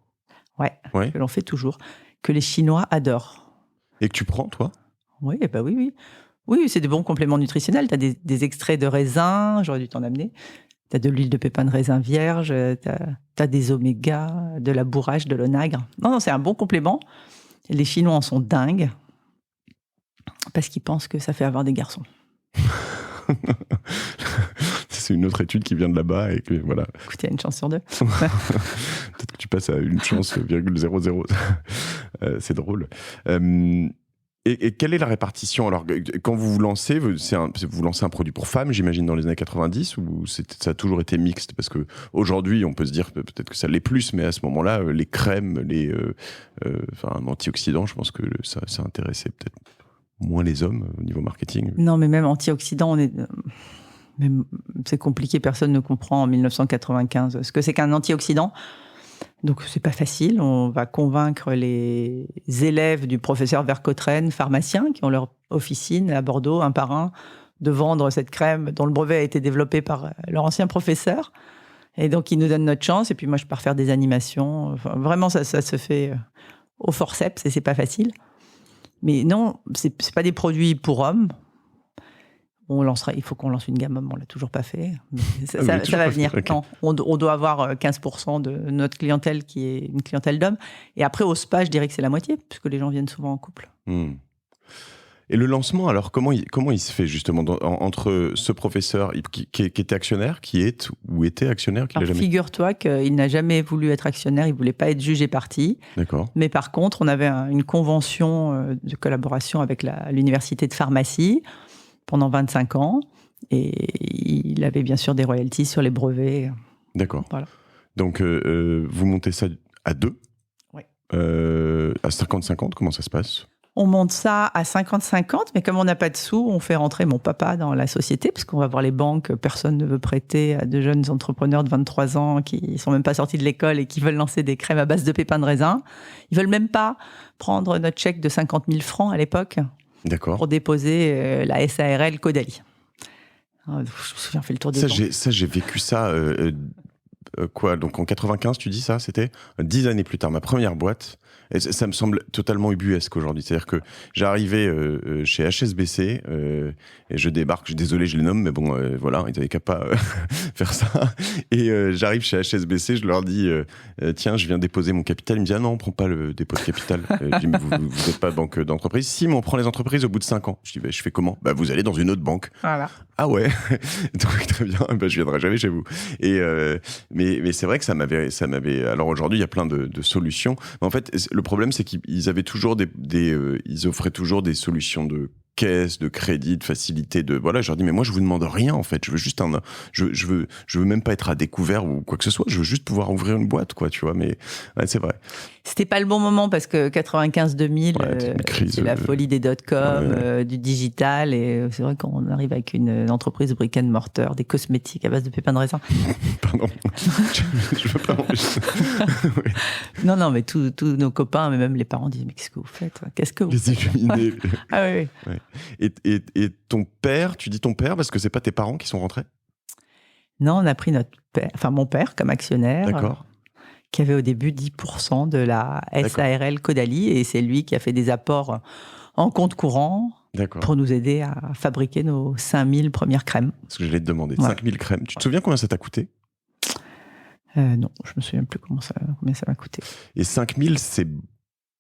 Ouais, que l'on fait toujours. Que les Chinois adorent. Et que tu prends, toi? Oui, bah oui. Oui, c'est des bons compléments nutritionnels. Tu as des extraits de raisin, j'aurais dû t'en amener. Tu as de l'huile de pépins de raisin vierge, tu as des omégas, de la bourrache, de l'onagre. Non, c'est un bon complément. Les Chinois en sont dingues parce qu'ils pensent que ça fait avoir des garçons. C'est une autre étude qui vient de là-bas et que voilà. Écoute, il y a une chance sur 2. Peut-être que tu passes à une chance 0,00. C'est drôle. Et quelle est la répartition? Alors, quand vous vous lancez, vous lancez un produit pour femmes, j'imagine, dans les années 90, ou ça a toujours été mixte? Parce qu'aujourd'hui, on peut se dire peut-être que ça l'est plus, mais à ce moment-là, les crèmes, un antioxydant, je pense que ça intéressait peut-être moins les hommes au niveau marketing. Non, mais même antioxydant, c'est compliqué, personne ne comprend en 1995 ce que c'est qu'un antioxydant. Donc, c'est pas facile. On va convaincre les élèves du professeur Vercotrène, pharmaciens, qui ont leur officine à Bordeaux, un par un, de vendre cette crème dont le brevet a été développé par leur ancien professeur. Et donc, ils nous donnent notre chance. Et puis, moi, je pars faire des animations. Enfin, vraiment, ça se fait au forceps et c'est pas facile. Mais non, c'est pas des produits pour hommes. il faut qu'on lance une gamme homme, on l'a toujours pas fait. Ça va venir. Okay. Non, on doit avoir 15% de notre clientèle qui est une clientèle d'hommes. Et après, au spa, je dirais que c'est la moitié, puisque les gens viennent souvent en couple. Et le lancement, alors, comment il se fait justement entre ce professeur qui était actionnaire, qui est ou était actionnaire, qui l'a jamais... Figure-toi qu'il n'a jamais voulu être actionnaire, il ne voulait pas être juge et partie. D'accord. Mais par contre, on avait une convention de collaboration avec l'université de pharmacie pendant 25 ans. Et il avait bien sûr des royalties sur les brevets. D'accord. Voilà. Donc, vous montez ça à 2 ? Oui. À 50-50, comment ça se passe ? On monte ça à 50-50, mais comme on n'a pas de sous, on fait rentrer mon papa dans la société, parce qu'on va voir les banques, personne ne veut prêter à de jeunes entrepreneurs de 23 ans qui ne sont même pas sortis de l'école et qui veulent lancer des crèmes à base de pépins de raisin. Ils ne veulent même pas prendre notre chèque de 50 000 francs à l'époque. D'accord. Pour déposer la SARL Caudalie. Je me souviens, on fait le tour des banques. J'ai vécu ça, donc en 95, tu dis ça, c'était 10 années plus tard, ma première boîte. Et ça me semble totalement ubuesque aujourd'hui. C'est-à-dire que j'arrivais chez HSBC et je débarque, désolé, je les nomme, mais bon, voilà, ils n'avaient qu'à pas faire ça. Et j'arrive chez HSBC, je leur dis tiens, je viens déposer mon capital. Ils me disent ah non, on prend pas le dépôt de capital. Je dis mais vous n'êtes pas banque d'entreprise. Si, mais on prend les entreprises au bout de 5 ans. Je dis je fais comment ? Vous allez dans une autre banque. Voilà. Ah ouais, donc très bien. Je viendrai jamais chez vous. Et mais c'est vrai que ça m'avait. Alors aujourd'hui, il y a plein de solutions. Mais en fait, le problème, c'est qu'ils avaient toujours ils offraient toujours des solutions de caisse, de crédit, de facilité, voilà. Je leur dis mais moi je vous demande rien en fait. Je veux juste je veux même pas être à découvert ou quoi que ce soit. Je veux juste pouvoir ouvrir une boîte, quoi, tu vois. Mais ouais, c'est vrai. C'était pas le bon moment parce que 95-2000, c'est la folie des .com, du digital, et c'est vrai qu'on arrive avec une entreprise brick and mortar, des cosmétiques à base de pépins de raisin. Pardon, je veux pas ouais. Non, mais tous nos copains, mais même les parents disent mais qu'est-ce que vous faites ? Qu'est-ce que vous les illuminés. Ah oui. Ouais. Et ton père, tu dis ton père parce que c'est pas tes parents qui sont rentrés ? Non, on a pris mon père comme actionnaire. D'accord. Qui avait au début 10% de la SARL Caudalie, et c'est lui qui a fait des apports en compte courant pour nous aider à fabriquer nos 5000 premières crèmes. Ce que je l'ai demandé, 5000 crèmes. Tu te souviens combien ça t'a coûté ? Non, je me souviens plus combien ça m'a coûté. Et 5000,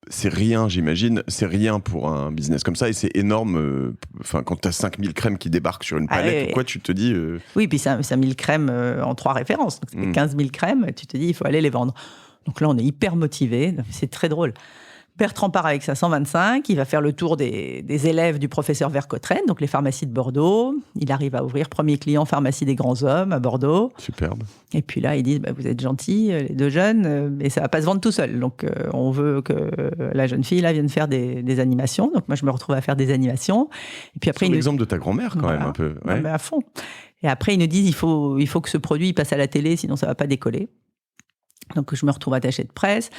c'est rien, j'imagine. C'est rien pour un business comme ça, et c'est énorme. Quand tu as 5000 crèmes qui débarquent sur une palette, tu te dis... Oui, puis 5000 crèmes en 3 références. Donc, c'est 15 000 crèmes, tu te dis, il faut aller les vendre. Donc là, on est hyper motivés. C'est très drôle. Bertrand part avec sa 125, il va faire le tour des élèves du professeur Vercotrène, donc les pharmacies de Bordeaux. Il arrive à ouvrir premier client pharmacie des grands hommes à Bordeaux. Superbe. Et puis là, ils disent vous êtes gentils, les deux jeunes, mais ça va pas se vendre tout seul. Donc on veut que la jeune fille là vienne faire des animations. Donc moi, je me retrouve à faire des animations. Et puis après, c'est l'exemple de ta grand-mère quand même un peu. Ouais. Mais à fond. Et après, ils nous disent il faut que ce produit passe à la télé, sinon ça va pas décoller. Donc, je me retrouve attachée de presse.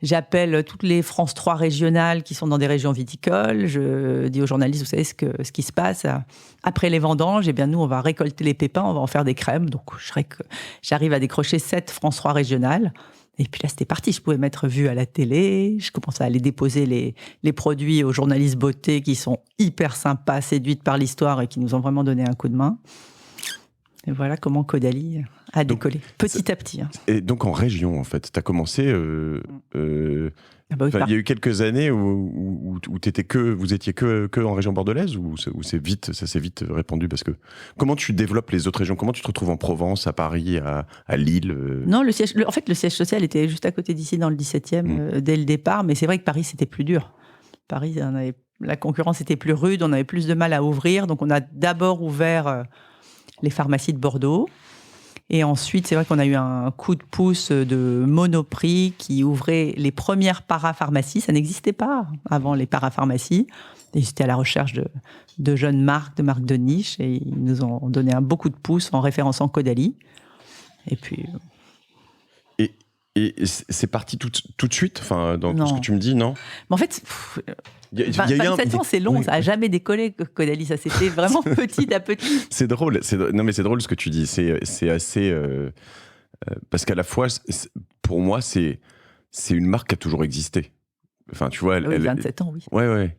J'appelle toutes les France 3 régionales qui sont dans des régions viticoles. Je dis aux journalistes, vous savez ce qui se passe après les vendanges. Eh bien, nous, on va récolter les pépins, on va en faire des crèmes. Donc, j'arrive à décrocher 7 France 3 régionales. Et puis là, c'était parti. Je pouvais m'être vue à la télé. Je commençais à aller déposer les produits aux journalistes beauté qui sont hyper sympas, séduites par l'histoire et qui nous ont vraiment donné un coup de main. Et voilà comment Caudalie a décollé, petit à petit. Et donc en région, en fait, tu as commencé... il y a eu quelques années où vous étiez que en région bordelaise, ou ça s'est vite répandu parce que... Comment tu développes les autres régions ? Comment tu te retrouves en Provence, à Paris, à Lille Non, le siège social était juste à côté d'ici, dans le 17e, dès le départ. Mais c'est vrai que Paris, c'était plus dur. Paris, la concurrence était plus rude, on avait plus de mal à ouvrir. Donc on a d'abord ouvert... les pharmacies de Bordeaux. Et ensuite, c'est vrai qu'on a eu un coup de pouce de Monoprix qui ouvrait les premières parapharmacies. Ça n'existait pas avant, les parapharmacies. Et ils étaient à la recherche de jeunes marques, de marques de niche. Et ils nous ont donné un beau coup de pouce en référençant Caudalie. Et puis... Et c'est parti tout de suite, dans tout ce que tu me dis, non ? Mais en fait... 27 ans, c'est long, ça n'a jamais décollé, Caudalie, ça c'était vraiment petit à petit. C'est drôle, non mais c'est drôle ce que tu dis, c'est assez... parce qu'à la fois, pour moi, c'est une marque qui a toujours existé. Enfin, tu vois, 27 ans, oui. Ouais.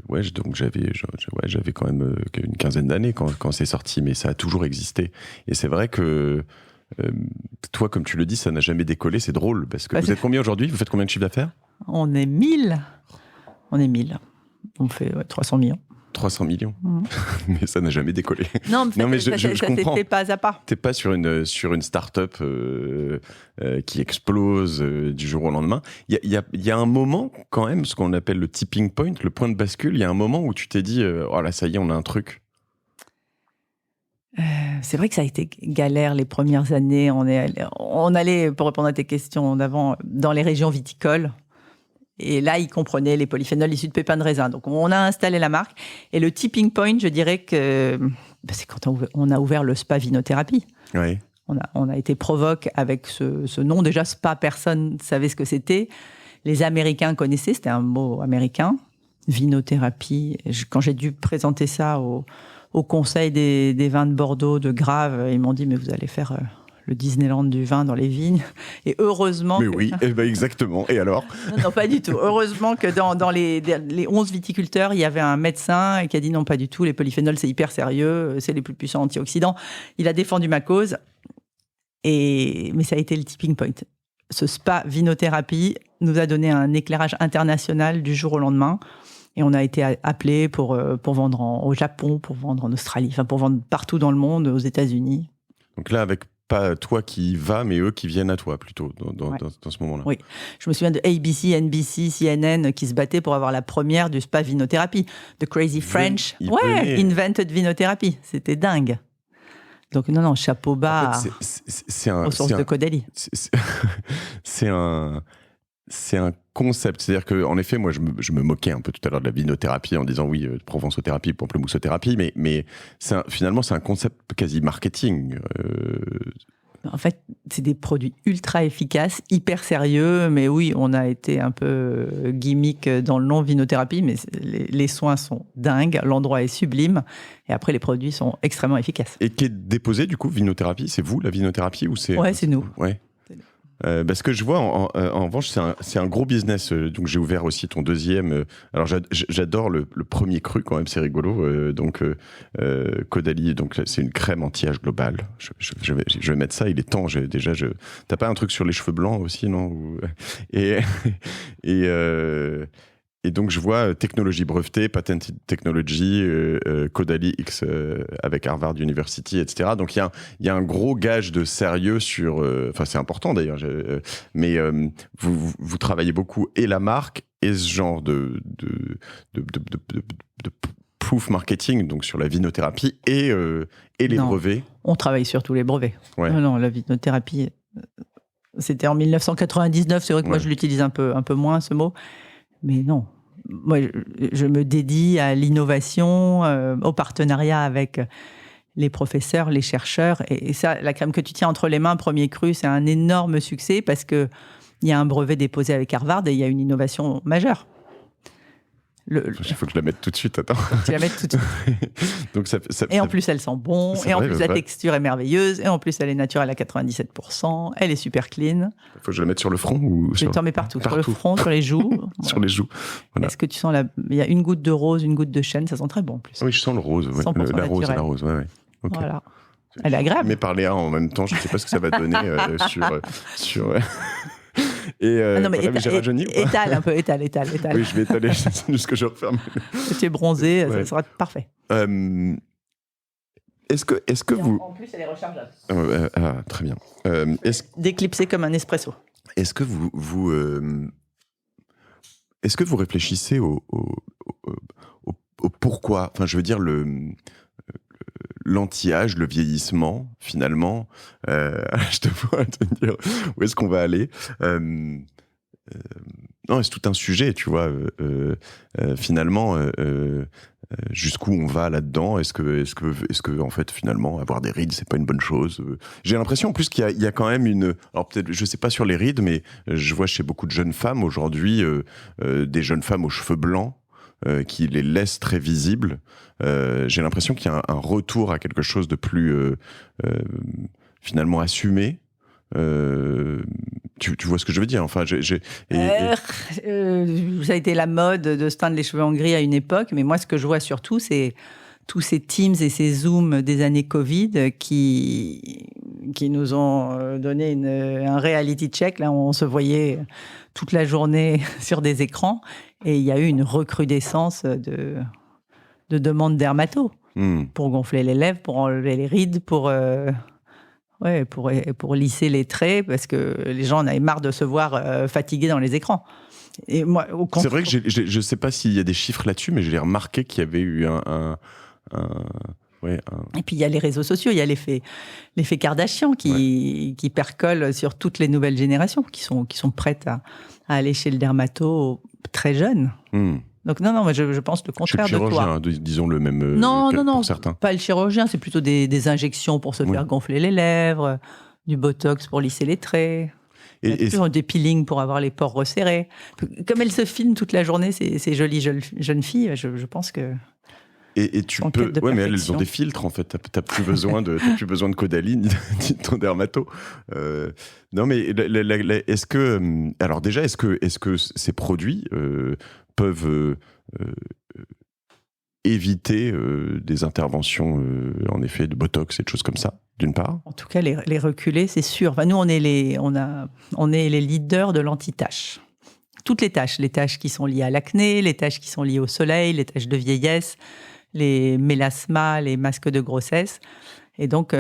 ouais, donc j'avais quand même une quinzaine d'années quand c'est sorti, mais ça a toujours existé. Et c'est vrai que toi, comme tu le dis, ça n'a jamais décollé. C'est drôle parce que vous êtes combien aujourd'hui ? Vous faites combien de chiffre d'affaires ? On est 1000. On fait 300 millions. 300 millions. Mais ça n'a jamais décollé. Non, mais je comprends. Ça s'est fait pas à pas. T'es pas sur une start-up qui explose du jour au lendemain. Il y a un moment quand même, ce qu'on appelle le tipping point, le point de bascule. Il y a un moment où tu t'es dit, oh là, ça y est, on a un truc. C'est vrai que ça a été galère les premières années. On allait, pour répondre à tes questions d'avant, dans les régions viticoles. Et là, ils comprenaient les polyphénols issus de pépins de raisin. Donc, on a installé la marque. Et le tipping point, je dirais que c'est quand on a ouvert le spa vinothérapie. Oui. On a été provoque avec ce nom. Déjà, spa, personne ne savait ce que c'était. Les Américains connaissaient, c'était un mot américain. Vinothérapie. Quand j'ai dû présenter ça au conseil des vins de Bordeaux, de Graves, ils m'ont dit, mais vous allez faire le Disneyland du vin dans les vignes. Et heureusement... Mais oui, exactement. Et alors ? Non, pas du tout. Heureusement que dans les 11 viticulteurs, il y avait un médecin qui a dit non, pas du tout, les polyphénols, c'est hyper sérieux, c'est les plus puissants antioxydants. Il a défendu ma cause, mais ça a été le tipping point. Ce spa vinothérapie nous a donné un éclairage international du jour au lendemain. Et on a été appelés pour vendre au Japon, pour vendre en Australie, enfin pour vendre partout dans le monde, aux États-Unis. Donc là, avec pas toi qui y vas, mais eux qui viennent à toi plutôt dans ce moment-là. Oui, je me souviens de ABC, NBC, CNN qui se battaient pour avoir la première du spa vinothérapie, The Crazy French. Invented Vinothérapie, c'était dingue. Donc non, chapeau bas aux sources de Caudalie. C'est un concept, c'est-à-dire qu'en effet, moi, je me moquais un peu tout à l'heure de la vinothérapie en disant oui, provençothérapie, pamplemoussothérapie, mais finalement, c'est un concept quasi marketing. En fait, c'est des produits ultra efficaces, hyper sérieux, mais oui, on a été un peu gimmick dans le nom vinothérapie, mais les soins sont dingues, l'endroit est sublime, et après, les produits sont extrêmement efficaces. Et qui est déposé, du coup, vinothérapie ? C'est vous, la vinothérapie, ou c'est... Ouais, c'est nous. Ouais. Parce que je vois, en revanche, c'est un gros business. Donc, j'ai ouvert aussi ton deuxième. Alors, j'adore le premier cru, quand même, c'est rigolo. Donc, Caudalie, donc, c'est une crème anti-âge global. Je vais mettre ça, il est temps. T'as pas un truc sur les cheveux blancs aussi, non ? Et donc, je vois technologie brevetée, patented technology, Caudalie X avec Harvard University, etc. Donc, il y a un gros gage de sérieux sur... Enfin, c'est important d'ailleurs. Mais vous travaillez beaucoup et la marque et ce genre de proof marketing, donc sur la vinothérapie et les brevets. On travaille sur tous les brevets. Ouais. Non, la vinothérapie, c'était en 1999. C'est vrai que moi, je l'utilise un peu moins, ce mot. Mais non, moi, je me dédie à l'innovation, au partenariat avec les professeurs, les chercheurs. Et ça, la crème que tu tiens entre les mains, premier cru, c'est un énorme succès parce qu'il y a un brevet déposé avec Harvard et il y a une innovation majeure. Il faut que je la mette tout de suite, attends. Tu la mets tout de suite. Donc et en plus, elle sent bon, et en plus, la texture est merveilleuse, et en plus, elle est naturelle à 97%, elle est super clean. Il faut que je la mette sur le front ou tu t'en mets partout, sur le front, sur les joues. Sur les joues. Voilà. Est-ce que tu sens il y a une goutte de rose, une goutte de chêne, ça sent très bon en plus. Oui, je sens le rose, la rose, ouais. Okay. Voilà. Elle est agréable. Mais parler en même temps, je ne sais pas ce que ça va donner sur... Et non, mais j'ai rajeuni ou pas ? Étale un peu, étale. Oui, je vais étaler, c'est juste que je referme. Tu es bronzé, ça sera parfait. Est-ce que vous... En plus, elle est rechargeable. Très bien. Déclipsée comme un espresso. Est-ce que vous réfléchissez au pourquoi ? Enfin, je veux dire, l'anti-âge, le vieillissement, finalement. Je te vois te dire où est-ce qu'on va aller. Non, c'est tout un sujet, tu vois. Finalement, jusqu'où on va là-dedans ? Est-ce que en fait, finalement, avoir des rides, c'est pas une bonne chose ? J'ai l'impression, en plus, qu'il y a quand même une... Alors peut-être, je sais pas sur les rides, mais je vois chez beaucoup de jeunes femmes aujourd'hui, des jeunes femmes aux cheveux blancs, qui les laisse très visibles. J'ai l'impression qu'il y a un retour à quelque chose de plus finalement assumé. Tu vois ce que je veux dire? Enfin, ça a été la mode de se teindre les cheveux en gris à une époque, mais moi, ce que je vois surtout, c'est tous ces Teams et ces Zooms des années Covid qui nous ont donné un reality check. Là, on se voyait toute la journée sur des écrans et il y a eu une recrudescence de demandes dermato pour gonfler les lèvres, pour enlever les rides, pour lisser les traits parce que les gens en avaient marre de se voir fatigués dans les écrans. Et moi, c'est vrai que je ne sais pas s'il y a des chiffres là-dessus, mais j'ai remarqué qu'il y avait eu Et puis il y a les réseaux sociaux, il y a l'effet Kardashian qui percole sur toutes les nouvelles générations qui sont prêtes à aller chez le dermato très jeunes. Donc non, moi je pense le contraire de toi. Chirurgien, disons le même non, pour certains. Pas le chirurgien, c'est plutôt des injections pour se faire gonfler les lèvres, du botox pour lisser les traits. Et des peelings pour avoir les pores resserrés. Comme elles se filment toute la journée, ces jolies jeunes filles, je pense que... Et tu peux... Ouais, mais elles ont des filtres, en fait. T'as plus besoin de Caudalie ni de ton dermato. Non, mais est-ce que... Alors déjà, est-ce que ces produits peuvent éviter des interventions, en effet, de botox et de choses comme ça, d'une part? En tout cas, les reculer, c'est sûr. Enfin, nous, on est les leaders de l'anti-taches. Toutes les taches qui sont liées à l'acné, les taches qui sont liées au soleil, les taches de vieillesse, les mélasmas, les masques de grossesse. Et donc,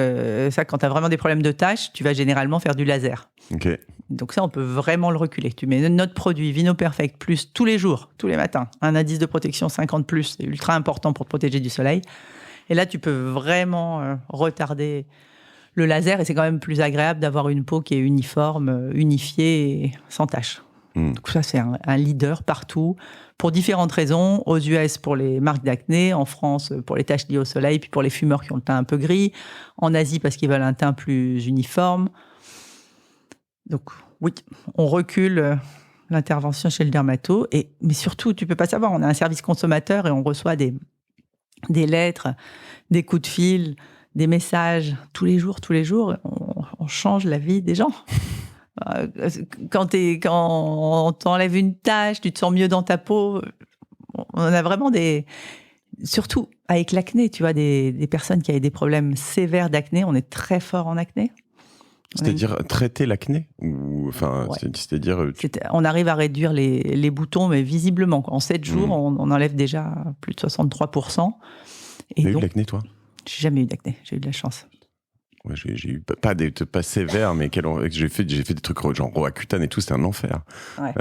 ça, quand tu as vraiment des problèmes de taches, tu vas généralement faire du laser. Okay. Donc ça, on peut vraiment le reculer. Tu mets notre produit Vino Perfect Plus tous les jours, tous les matins. Un indice de protection 50+, c'est ultra important pour te protéger du soleil. Et là, tu peux vraiment retarder le laser. Et c'est quand même plus agréable d'avoir une peau qui est uniforme, unifiée et sans taches. Donc ça, c'est un leader partout, pour différentes raisons. Aux US, pour les marques d'acné. En France, pour les taches liées au soleil. Puis pour les fumeurs qui ont le teint un peu gris. En Asie, parce qu'ils veulent un teint plus uniforme. Donc oui, on recule l'intervention chez le dermato. Mais surtout, tu ne peux pas savoir, on a un service consommateur et on reçoit des lettres, des coups de fil, des messages tous les jours. On change la vie des gens. Quand on t'enlève une tache, tu te sens mieux dans ta peau. On a vraiment surtout avec l'acné, tu vois, des personnes qui avaient des problèmes sévères d'acné. On est très fort en acné. C'est-à-dire traiter l'acné c'est-à-dire... On arrive à réduire les boutons, mais visiblement. En 7 jours, on enlève déjà plus de 63%. Tu as eu de l'acné, toi? J'ai jamais eu d'acné, j'ai eu de la chance. Ouais, j'ai eu pas sévère, mais j'ai fait des trucs genre Roaccutane et tout, c'était un enfer. Ouais.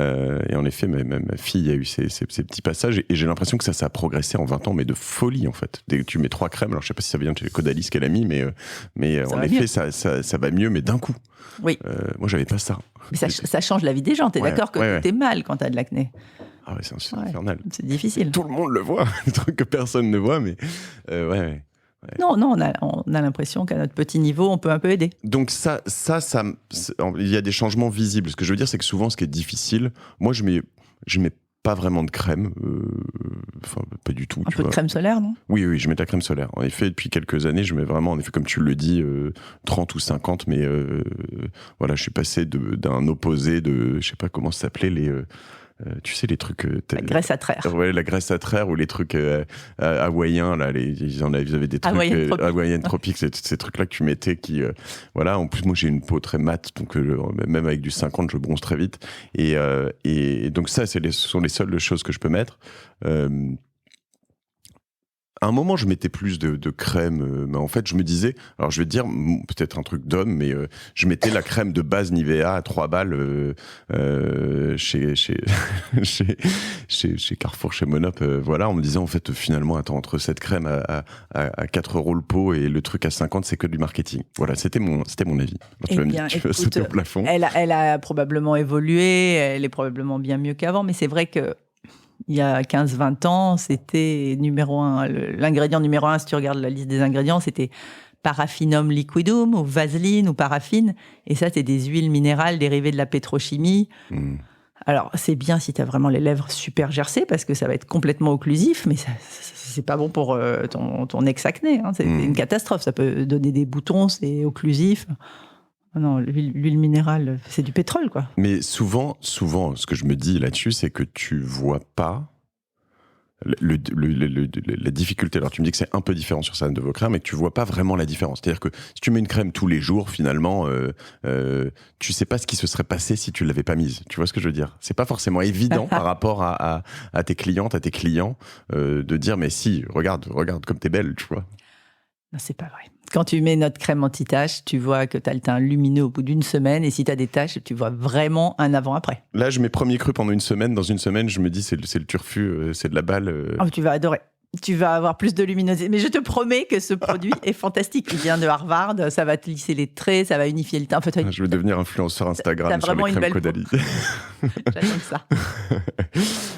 Et en effet, ma fille a eu ces petits passages et j'ai l'impression que ça a progressé en 20 ans, mais de folie en fait. Tu mets 3 crèmes, alors je sais pas si ça vient de Caudalie ce qu'elle a mis, mais en effet, ça va mieux, mais d'un coup. Oui. Moi, j'avais pas ça. Mais ça change la vie des gens, t'es d'accord que t'es mal quand t'as de l'acné? Ah ouais, c'est infernal. C'est difficile. Tout le monde le voit, des trucs que personne ne voit, mais ouais. Non, on a l'impression qu'à notre petit niveau, on peut un peu aider. Donc ça, il y a des changements visibles. Ce que je veux dire, c'est que souvent, ce qui est difficile, moi, je mets pas vraiment de crème, pas du tout. Un peu de crème solaire, non? Oui, je mets de la crème solaire. En effet, depuis quelques années, je mets vraiment, en effet, comme tu le dis, 30 ou 50, mais voilà, je suis passé d'un opposé de, je sais pas comment ça s'appelait, tu sais, les trucs... la graisse à traire. Ouais, la graisse à traire ou les trucs hawaïens, là, ils avaient des trucs hawaïennes tropiques, ces trucs-là que tu mettais qui... voilà, en plus, moi, j'ai une peau très mate, donc même avec du 50, je bronze très vite. Et donc ça, ce sont les seules choses que je peux mettre. À un moment, je mettais plus de crème, mais en fait, je me disais, alors je vais te dire, peut-être un truc d'homme, mais je mettais la crème de base Nivea à 3 balles chez Carrefour, chez Monop, voilà, en me disant, en fait, finalement, attends, entre cette crème à 4 € le pot et le truc à 50, c'est que du marketing. Voilà, c'était mon avis. Alors, tu vas sauter au plafond. Elle a probablement évolué, elle est probablement bien mieux qu'avant, mais c'est vrai que il y a 15-20 ans, c'était l'ingrédient numéro 1, si tu regardes la liste des ingrédients, c'était Paraffinum liquidum ou Vaseline ou paraffine. Et ça, c'est des huiles minérales dérivées de la pétrochimie. Alors, c'est bien si tu as vraiment les lèvres super gercées parce que ça va être complètement occlusif, mais c'est pas bon pour ton ex-acné. Hein. C'est une catastrophe. Ça peut donner des boutons, c'est occlusif. Non, l'huile minérale, c'est du pétrole, quoi. Mais souvent, ce que je me dis là-dessus, c'est que tu vois pas la difficulté. Alors, tu me dis que c'est un peu différent sur certaines de vos crèmes, mais que tu vois pas vraiment la différence. C'est-à-dire que si tu mets une crème tous les jours, finalement, tu sais pas ce qui se serait passé si tu l'avais pas mise. Tu vois ce que je veux dire? C'est pas forcément évident par rapport à tes clientes, à tes clients, de dire, mais si, regarde comme t'es belle, tu vois. Non, c'est pas vrai. Quand tu mets notre crème anti-taches, tu vois que tu as le teint lumineux au bout d'une semaine. Et si tu as des taches, tu vois vraiment un avant-après. Là, je mets premier cru pendant une semaine. Dans une semaine, je me dis, c'est le turfu, c'est de la balle. Oh, tu vas adorer. Tu vas avoir plus de luminosité. Mais je te promets que ce produit est fantastique. Il vient de Harvard. Ça va te lisser les traits, ça va unifier le teint. Je vais devenir influenceur Instagram sur les crèmes Caudalie. J'attends ça.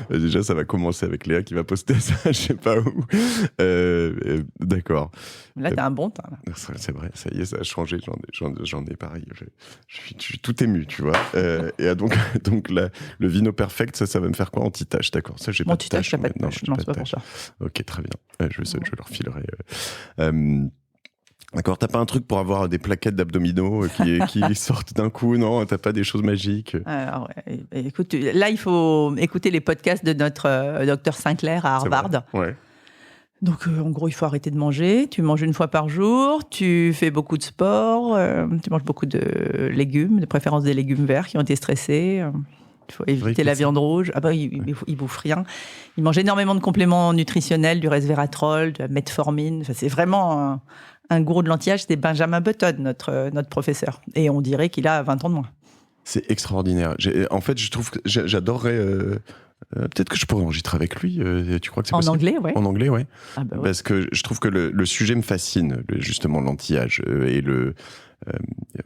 Déjà, ça va commencer avec Léa qui va poster ça, je sais pas où. D'accord. Là, t'as un bon teint. Là. C'est vrai, ça y est, ça a changé. J'en ai pareil. Je suis tout ému, tu vois. Et donc là, le Vino Perfect, ça va me faire quoi? Anti-tache, d'accord. Ça, j'ai pas de tache. T'as pas de tache. Non, c'est pas pour ça. Ok, très bien. Je leur filerai. D'accord, t'as pas un truc pour avoir des plaquettes d'abdominaux qui sortent d'un coup, non? T'as pas des choses magiques? Alors, écoute, là, il faut écouter les podcasts de notre docteur Sinclair à Harvard. Ouais. Donc, en gros, il faut arrêter de manger. Tu manges une fois par jour, tu fais beaucoup de sport, tu manges beaucoup de légumes, de préférence des légumes verts qui ont été stressés. Il faut éviter la viande rouge. Ah bah, il bouffe rien. Il mange énormément de compléments nutritionnels, du resveratrol, de la metformine. Enfin, c'est vraiment un gourou de l'anti-âge. C'était Benjamin Button, notre professeur. Et on dirait qu'il a 20 ans de moins. C'est extraordinaire. En fait, je trouve que j'adorerais... peut-être que je pourrais enregistrer avec lui. Tu crois que c'est possible? En anglais, ouais. En anglais, ouais. Ah bah ouais. Parce que je trouve que le sujet me fascine, justement, l'anti-âge. Et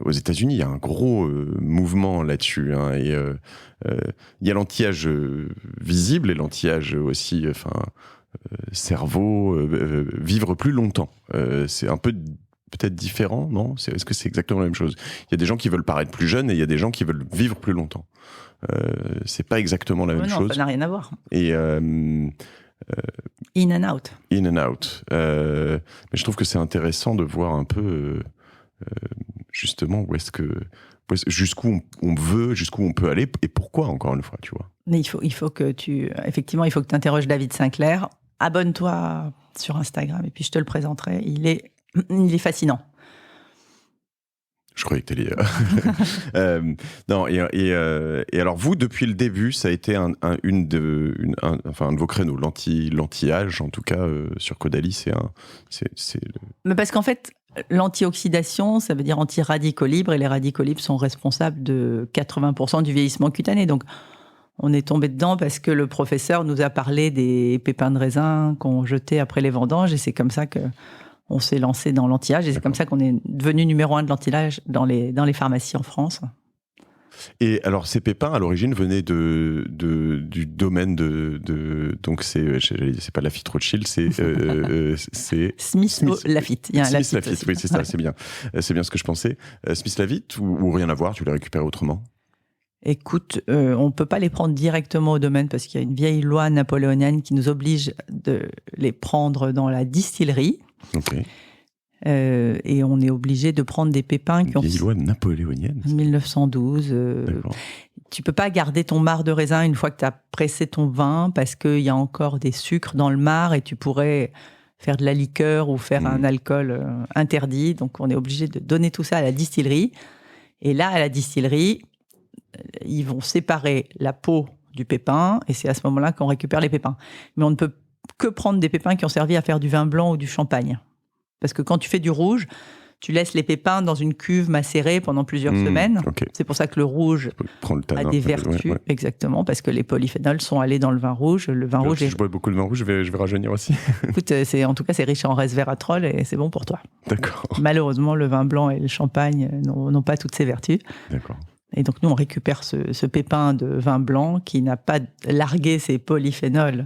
aux États-Unis, il y a un gros mouvement là-dessus. Hein, et il y a l'anti-âge visible et l'anti-âge aussi, cerveau, vivre plus longtemps. C'est un peu peut-être différent, non? Est-ce que c'est exactement la même chose? Il y a des gens qui veulent paraître plus jeunes et il y a des gens qui veulent vivre plus longtemps. C'est pas exactement la même chose. Ça n'a rien à voir. Et in and out. In and out. Mais je trouve que c'est intéressant de voir un peu justement jusqu'où on veut, jusqu'où on peut aller et pourquoi, encore une fois, tu vois. Mais il faut que tu interroges David Sinclair. Abonne-toi sur Instagram et puis je te le présenterai. Il est fascinant. Je croyais que t'allais... non, et alors vous, depuis le début, ça a été un de vos créneaux, l'anti-âge, en tout cas, sur Caudalie, Mais parce qu'en fait, l'antioxydation, ça veut dire anti-radicaux libres, et les radicaux libres sont responsables de 80% du vieillissement cutané. Donc, on est tombé dedans parce que le professeur nous a parlé des pépins de raisin qu'on jetait après les vendanges, et c'est comme ça que on s'est lancé dans l'anti-âge, et c'est comme ça qu'on est devenu numéro 1 de l'anti-âge dans les pharmacies en France. Et alors, ces pépins, à l'origine, venaient du domaine donc c'est pas Lafite Rothschild, c'est Smith Lafite. Il y a un Smith Lafite, oui, c'est ça, c'est bien. C'est bien ce que je pensais. Smith Lafite ou rien à voir, tu les récupères autrement? Écoute, on ne peut pas les prendre directement au domaine parce qu'il y a une vieille loi napoléonienne qui nous oblige de les prendre dans la distillerie. Ok. Et on est obligé de prendre des pépins qui ont... Une vieille loi napoléonienne 1912. Tu peux pas garder ton marc de raisin une fois que tu as pressé ton vin parce qu'il y a encore des sucres dans le marc et tu pourrais faire de la liqueur ou faire un alcool interdit. Donc on est obligé de donner tout ça à la distillerie. Et là, à la distillerie, ils vont séparer la peau du pépin et c'est à ce moment-là qu'on récupère les pépins. Mais on ne peut que prendre des pépins qui ont servi à faire du vin blanc ou du champagne. Parce que quand tu fais du rouge, tu laisses les pépins dans une cuve macérée pendant plusieurs semaines. Okay. C'est pour ça que le rouge a des vertus, exactement, parce que les polyphénols sont allés dans le vin rouge. Le vin rouge. Si je bois beaucoup de vin rouge, je vais rajeunir aussi. Écoute, en tout cas, c'est riche en resveratrol et c'est bon pour toi. D'accord. Malheureusement, le vin blanc et le champagne n'ont pas toutes ces vertus. D'accord. Et donc, nous, on récupère ce pépin de vin blanc qui n'a pas largué ses polyphénols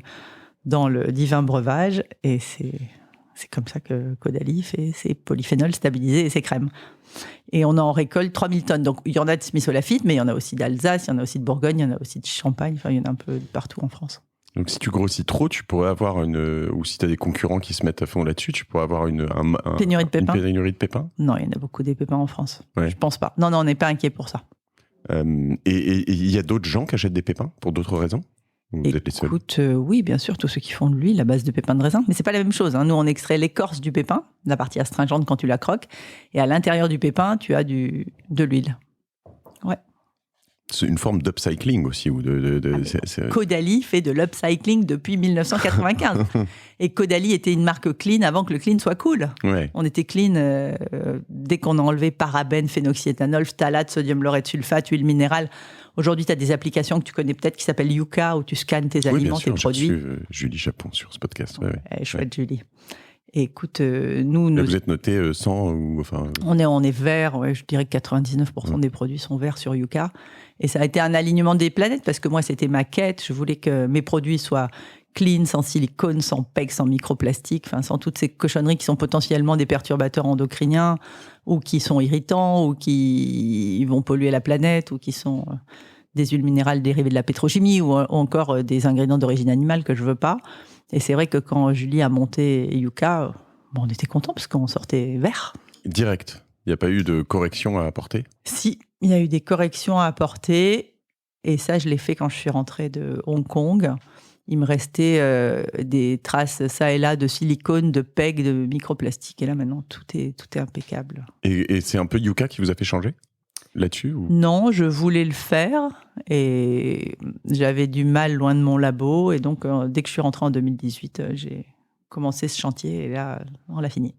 dans le divin breuvage. Et c'est comme ça que Caudalie fait ses polyphénols stabilisés et ses crèmes. Et on en récolte 3000 tonnes. Donc, il y en a de Smith Lafite, mais il y en a aussi d'Alsace, il y en a aussi de Bourgogne, il y en a aussi de Champagne. Enfin, il y en a un peu partout en France. Donc si tu grossis trop, tu pourrais avoir ou si tu as des concurrents qui se mettent à fond là-dessus, tu pourrais avoir pénurie de pépins. Une pénurie de pépins. Non, il y en a beaucoup des pépins en France. Ouais. Je pense pas. Non, on n'est pas inquiet pour ça. Et il y a d'autres gens qui achètent des pépins pour d'autres raisons? Écoute, oui, bien sûr, tous ceux qui font de l'huile à base de pépins de raisin. Mais c'est pas la même chose. Nous, on extrait l'écorce du pépin, la partie astringente quand tu la croques, et à l'intérieur du pépin, tu as de l'huile. Ouais. C'est une forme d'upcycling aussi. Caudalie fait de l'upcycling depuis 1995. Et Caudalie était une marque clean avant que le clean soit cool. Ouais. On était clean dès qu'on a enlevé parabènes, phénoxyéthanol, phtalate, sodium laureth sulfate, huile minérale. Aujourd'hui, tu as des applications que tu connais peut-être qui s'appellent Yuka, où tu scannes tes aliments, tes produits. J'ai reçu Julie Chapon sur ce podcast. Chouette, Julie. Et écoute, nous... Là, vous êtes noté 100 ou... Enfin... On est vert, je dirais que 99% des produits sont verts sur Yuka. Et ça a été un alignement des planètes, parce que moi, c'était ma quête. Je voulais que mes produits soient clean, sans silicone, sans PEG, sans microplastique, sans toutes ces cochonneries qui sont potentiellement des perturbateurs endocriniens, ou qui sont irritants, ou qui vont polluer la planète, ou qui sont des huiles minérales dérivées de la pétrochimie, ou encore des ingrédients d'origine animale que je veux pas. Et c'est vrai que quand Julie a monté Yuka, on était contents parce qu'on sortait vert. Direct. Il n'y a pas eu de correction à apporter? Si, il y a eu des corrections à apporter. Et ça, je l'ai fait quand je suis rentrée de Hong Kong. Il me restait des traces ça et là de silicone, de PEG, de microplastique. Et là, maintenant, tout est impeccable. Et c'est un peu Yuka qui vous a fait changer là-dessus ou... Non, je voulais le faire et j'avais du mal loin de mon labo. Et donc, dès que je suis rentrée en 2018, j'ai commencé ce chantier et là, on l'a fini.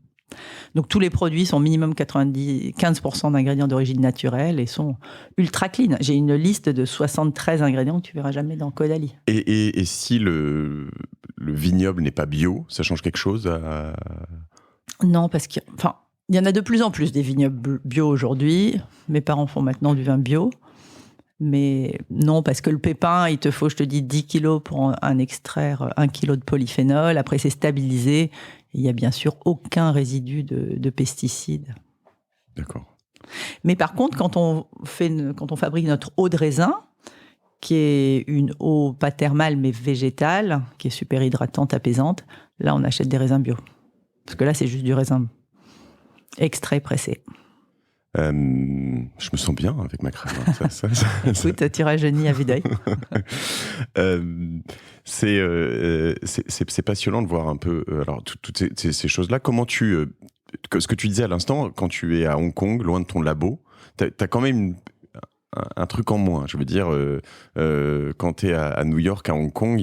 Donc, tous les produits sont minimum 15% d'ingrédients d'origine naturelle et sont ultra clean. J'ai une liste de 73 ingrédients que tu verras jamais dans Caudalie. Et si le vignoble n'est pas bio, ça change quelque chose Non, parce que... il y en a de plus en plus des vignobles bio aujourd'hui. Mes parents font maintenant du vin bio. Mais non, parce que le pépin, il te faut, je te dis, 10 kilos pour en extraire 1 kilo de polyphénol. Après, c'est stabilisé. Il n'y a bien sûr aucun résidu de pesticides. D'accord. Mais par contre, quand on fabrique notre eau de raisin, qui est une eau pas thermale mais végétale, qui est super hydratante, apaisante, là, on achète des raisins bio. Parce que là, c'est juste du raisin extrait pressé. Je me sens bien avec ma crème. Écoute, tu rajeunis à vue d'œil. C'est passionnant de voir un peu alors toutes ces choses-là. Comment ce que tu disais à l'instant, quand tu es à Hong Kong, loin de ton labo, t'as quand même un truc en moins. Je veux dire, quand tu es à New York, à Hong Kong,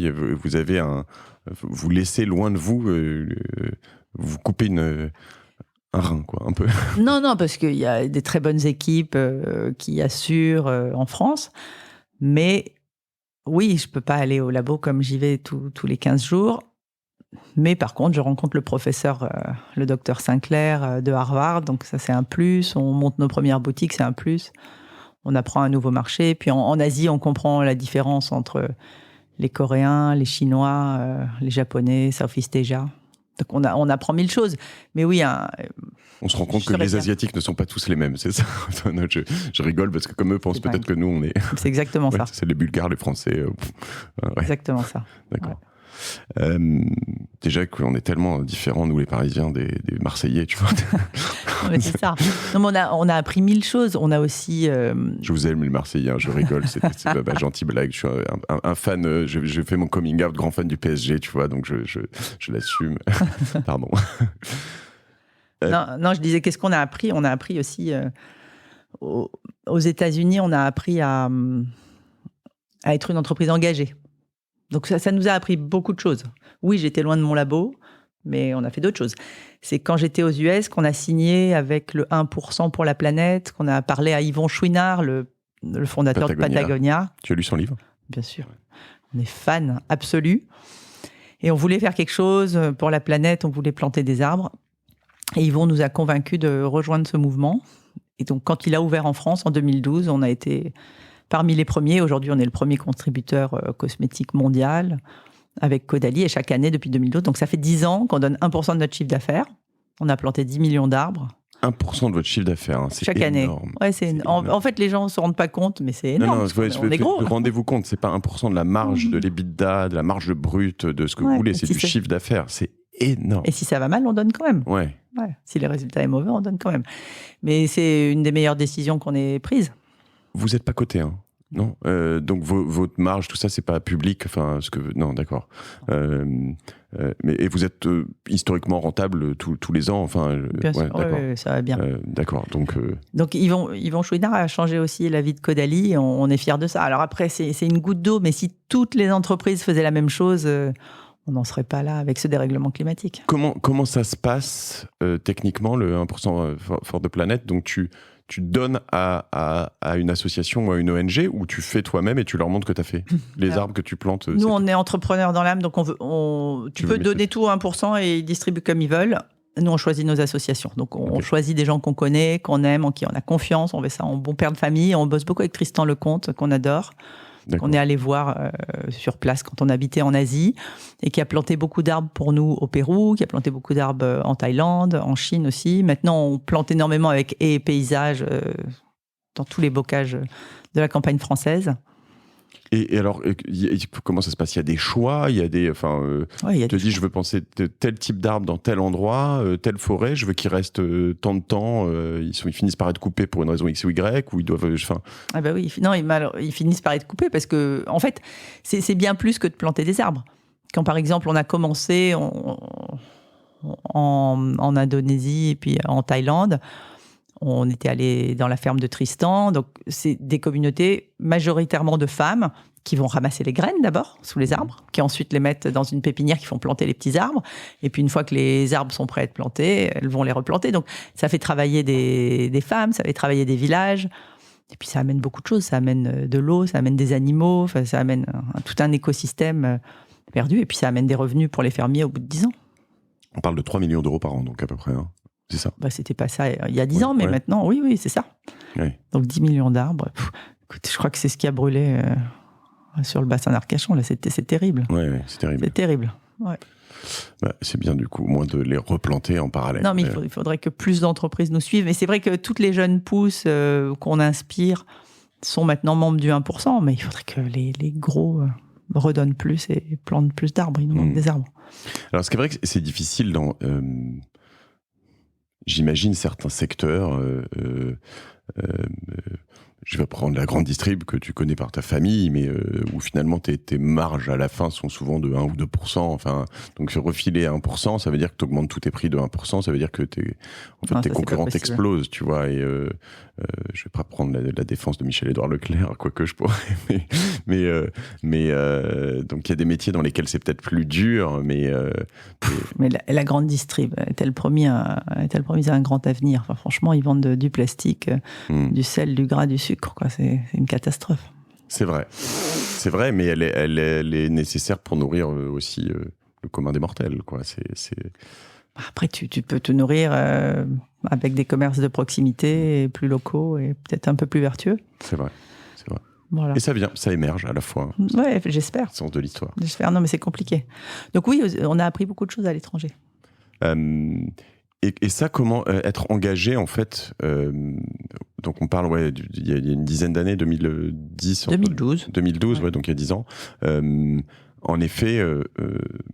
vous laissez loin de vous, vous coupez un rein, quoi, un peu. Non, parce qu'il y a des très bonnes équipes qui assurent en France. Mais oui, je ne peux pas aller au labo comme j'y vais tous les 15 jours. Mais par contre, je rencontre le professeur, le docteur Sinclair de Harvard. Donc ça, c'est un plus. On monte nos premières boutiques, c'est un plus. On apprend un nouveau marché. Puis en Asie, on comprend la différence entre les Coréens, les Chinois, les Japonais, Southeast Asia. Donc on apprend mille choses. Mais oui, on se rend compte que les Asiatiques ne sont pas tous les mêmes, c'est ça? Non, je rigole parce que comme eux pensent peut-être que nous, on est... C'est exactement ça. C'est les Bulgares, les Français. Exactement ça. D'accord. Ouais. Déjà qu'on est tellement différents, nous les Parisiens, des Marseillais, tu vois. Ouais, c'est ça. Non, mais on a appris mille choses. On a aussi... Je vous aime les Marseillais, je rigole. C'est gentil blague. Je suis un fan, je fais mon coming out, grand fan du PSG, tu vois, donc je l'assume. Pardon. Non, je disais, qu'est-ce qu'on a appris? On a appris aussi... aux États-Unis, on a appris à être une entreprise engagée. Donc ça nous a appris beaucoup de choses. Oui, j'étais loin de mon labo, mais on a fait d'autres choses. C'est quand j'étais aux US qu'on a signé avec le 1% pour la planète, qu'on a parlé à Yvon Chouinard, le fondateur de Patagonia. Tu as lu son livre? Bien sûr. On est fan absolu. Et on voulait faire quelque chose pour la planète, on voulait planter des arbres. Et Yvon nous a convaincus de rejoindre ce mouvement. Et donc, quand il a ouvert en France, en 2012, on a été... parmi les premiers. Aujourd'hui, on est le premier contributeur cosmétique mondial avec Caudalie, et chaque année depuis 2012. Donc, ça fait 10 ans qu'on donne 1% de notre chiffre d'affaires. On a planté 10 millions d'arbres. 1% de votre chiffre d'affaires, hein, c'est chaque énorme. année. Ouais, c'est énorme. En fait, les gens ne se rendent pas compte, mais c'est énorme. On est gros. Rendez-vous compte, c'est pas 1% de la marge de l'EBITDA, de la marge brute, de ce que vous voulez, c'est du chiffre d'affaires. C'est énorme. Et si ça va mal, on donne quand même. Ouais. Si le résultat est mauvais, on donne quand même. Mais c'est une des meilleures décisions qu'on ait prises. Vous n'êtes pas coté, hein? Non, donc votre marge, tout ça, c'est pas public. Enfin, non, d'accord. Et vous êtes historiquement rentable tous les ans. Enfin, bien sûr, ouais, ça va bien. D'accord. Donc Yvon Chouinard a changé aussi la vie de Caudalie. On est fiers de ça. Alors après, c'est une goutte d'eau, mais si toutes les entreprises faisaient la même chose, on n'en serait pas là avec ce dérèglement climatique. Comment ça se passe techniquement, le 1% for the Planet? Donc tu donnes à une association ou à une ONG, ou tu fais toi-même et tu leur montres que tu as fait les arbres que tu plantes? Nous, on est entrepreneurs dans l'âme, donc tu peux donner tout à 1% et ils distribuent comme ils veulent. Nous, on choisit nos associations. Donc, on choisit des gens qu'on connaît, qu'on aime, en qui on a confiance. On fait ça en bon père de famille. On bosse beaucoup avec Tristan Lecomte, qu'on adore. Qu'on est allé voir sur place quand on habitait en Asie, et qui a planté beaucoup d'arbres pour nous au Pérou, qui a planté beaucoup d'arbres en Thaïlande, en Chine aussi. Maintenant, on plante énormément avec haies et paysages dans tous les bocages de la campagne française. Et alors, comment ça se passe? Il y a des choix, il y a des... tu te dis, je veux penser tel type d'arbre dans tel endroit, telle forêt, je veux qu'il reste tant de temps, ils finissent par être coupés pour une raison X ou Y, ou ils doivent... Ah bah oui, non, ils finissent par être coupés parce que, en fait, c'est bien plus que de planter des arbres. Quand, par exemple, on a commencé en Indonésie et puis en Thaïlande, on était allé dans la ferme de Tristan. Donc, c'est des communautés majoritairement de femmes qui vont ramasser les graines d'abord sous les arbres, qui ensuite les mettent dans une pépinière, qui font planter les petits arbres. Et puis, une fois que les arbres sont prêts à être plantés, elles vont les replanter. Donc, ça fait travailler des femmes, ça fait travailler des villages. Et puis, ça amène beaucoup de choses. Ça amène de l'eau, ça amène des animaux, ça amène tout un écosystème perdu. Et puis, ça amène des revenus pour les fermiers au bout de 10 ans. On parle de 3 millions d'euros par an, donc à peu près, hein. C'est ça. C'était pas ça il y a 10 ans, mais maintenant, oui, c'est ça. Oui. Donc 10 millions d'arbres. Écoute, je crois que c'est ce qui a brûlé sur le bassin d'Arcachon. Là, c'est terrible. Oui, c'est terrible. C'est terrible. Ouais. C'est bien du coup, au moins de les replanter en parallèle. Non, mais il faudrait que plus d'entreprises nous suivent. Et c'est vrai que toutes les jeunes pousses qu'on inspire sont maintenant membres du 1%, mais il faudrait que les gros redonnent plus et plantent plus d'arbres. Il nous manque des arbres. Alors, c'est vrai que c'est difficile dans... J'imagine certains secteurs, je vais prendre la grande distrib que tu connais par ta famille, mais où finalement tes marges à la fin sont souvent de 1 ou 2%. Enfin, donc refiler à 1%, ça veut dire que tu augmentes tous tes prix de 1%, ça veut dire que tes concurrents explosent, tu vois. Et je vais pas prendre la défense de Michel-Édouard Leclerc, quoique je pourrais. Mais donc il y a des métiers dans lesquels c'est peut-être plus dur, mais la grande distrib est-elle promise à un grand avenir? Enfin, franchement, ils vendent du plastique, du sel, du gras, du sucre, quoi. C'est une catastrophe. C'est vrai, mais elle est nécessaire pour nourrir aussi le commun des mortels, quoi. Après, tu peux te nourrir avec des commerces de proximité, plus locaux et peut-être un peu plus vertueux. C'est vrai. Voilà. Et ça émerge à la fois. Ouais, j'espère. Le sens de l'histoire. J'espère, non, mais c'est compliqué. Donc oui, on a appris beaucoup de choses à l'étranger. Et ça, comment être engagé, en fait donc on parle, il y a une dizaine d'années, 2010. 2012. 2012, ouais, donc il y a 10 ans. En effet,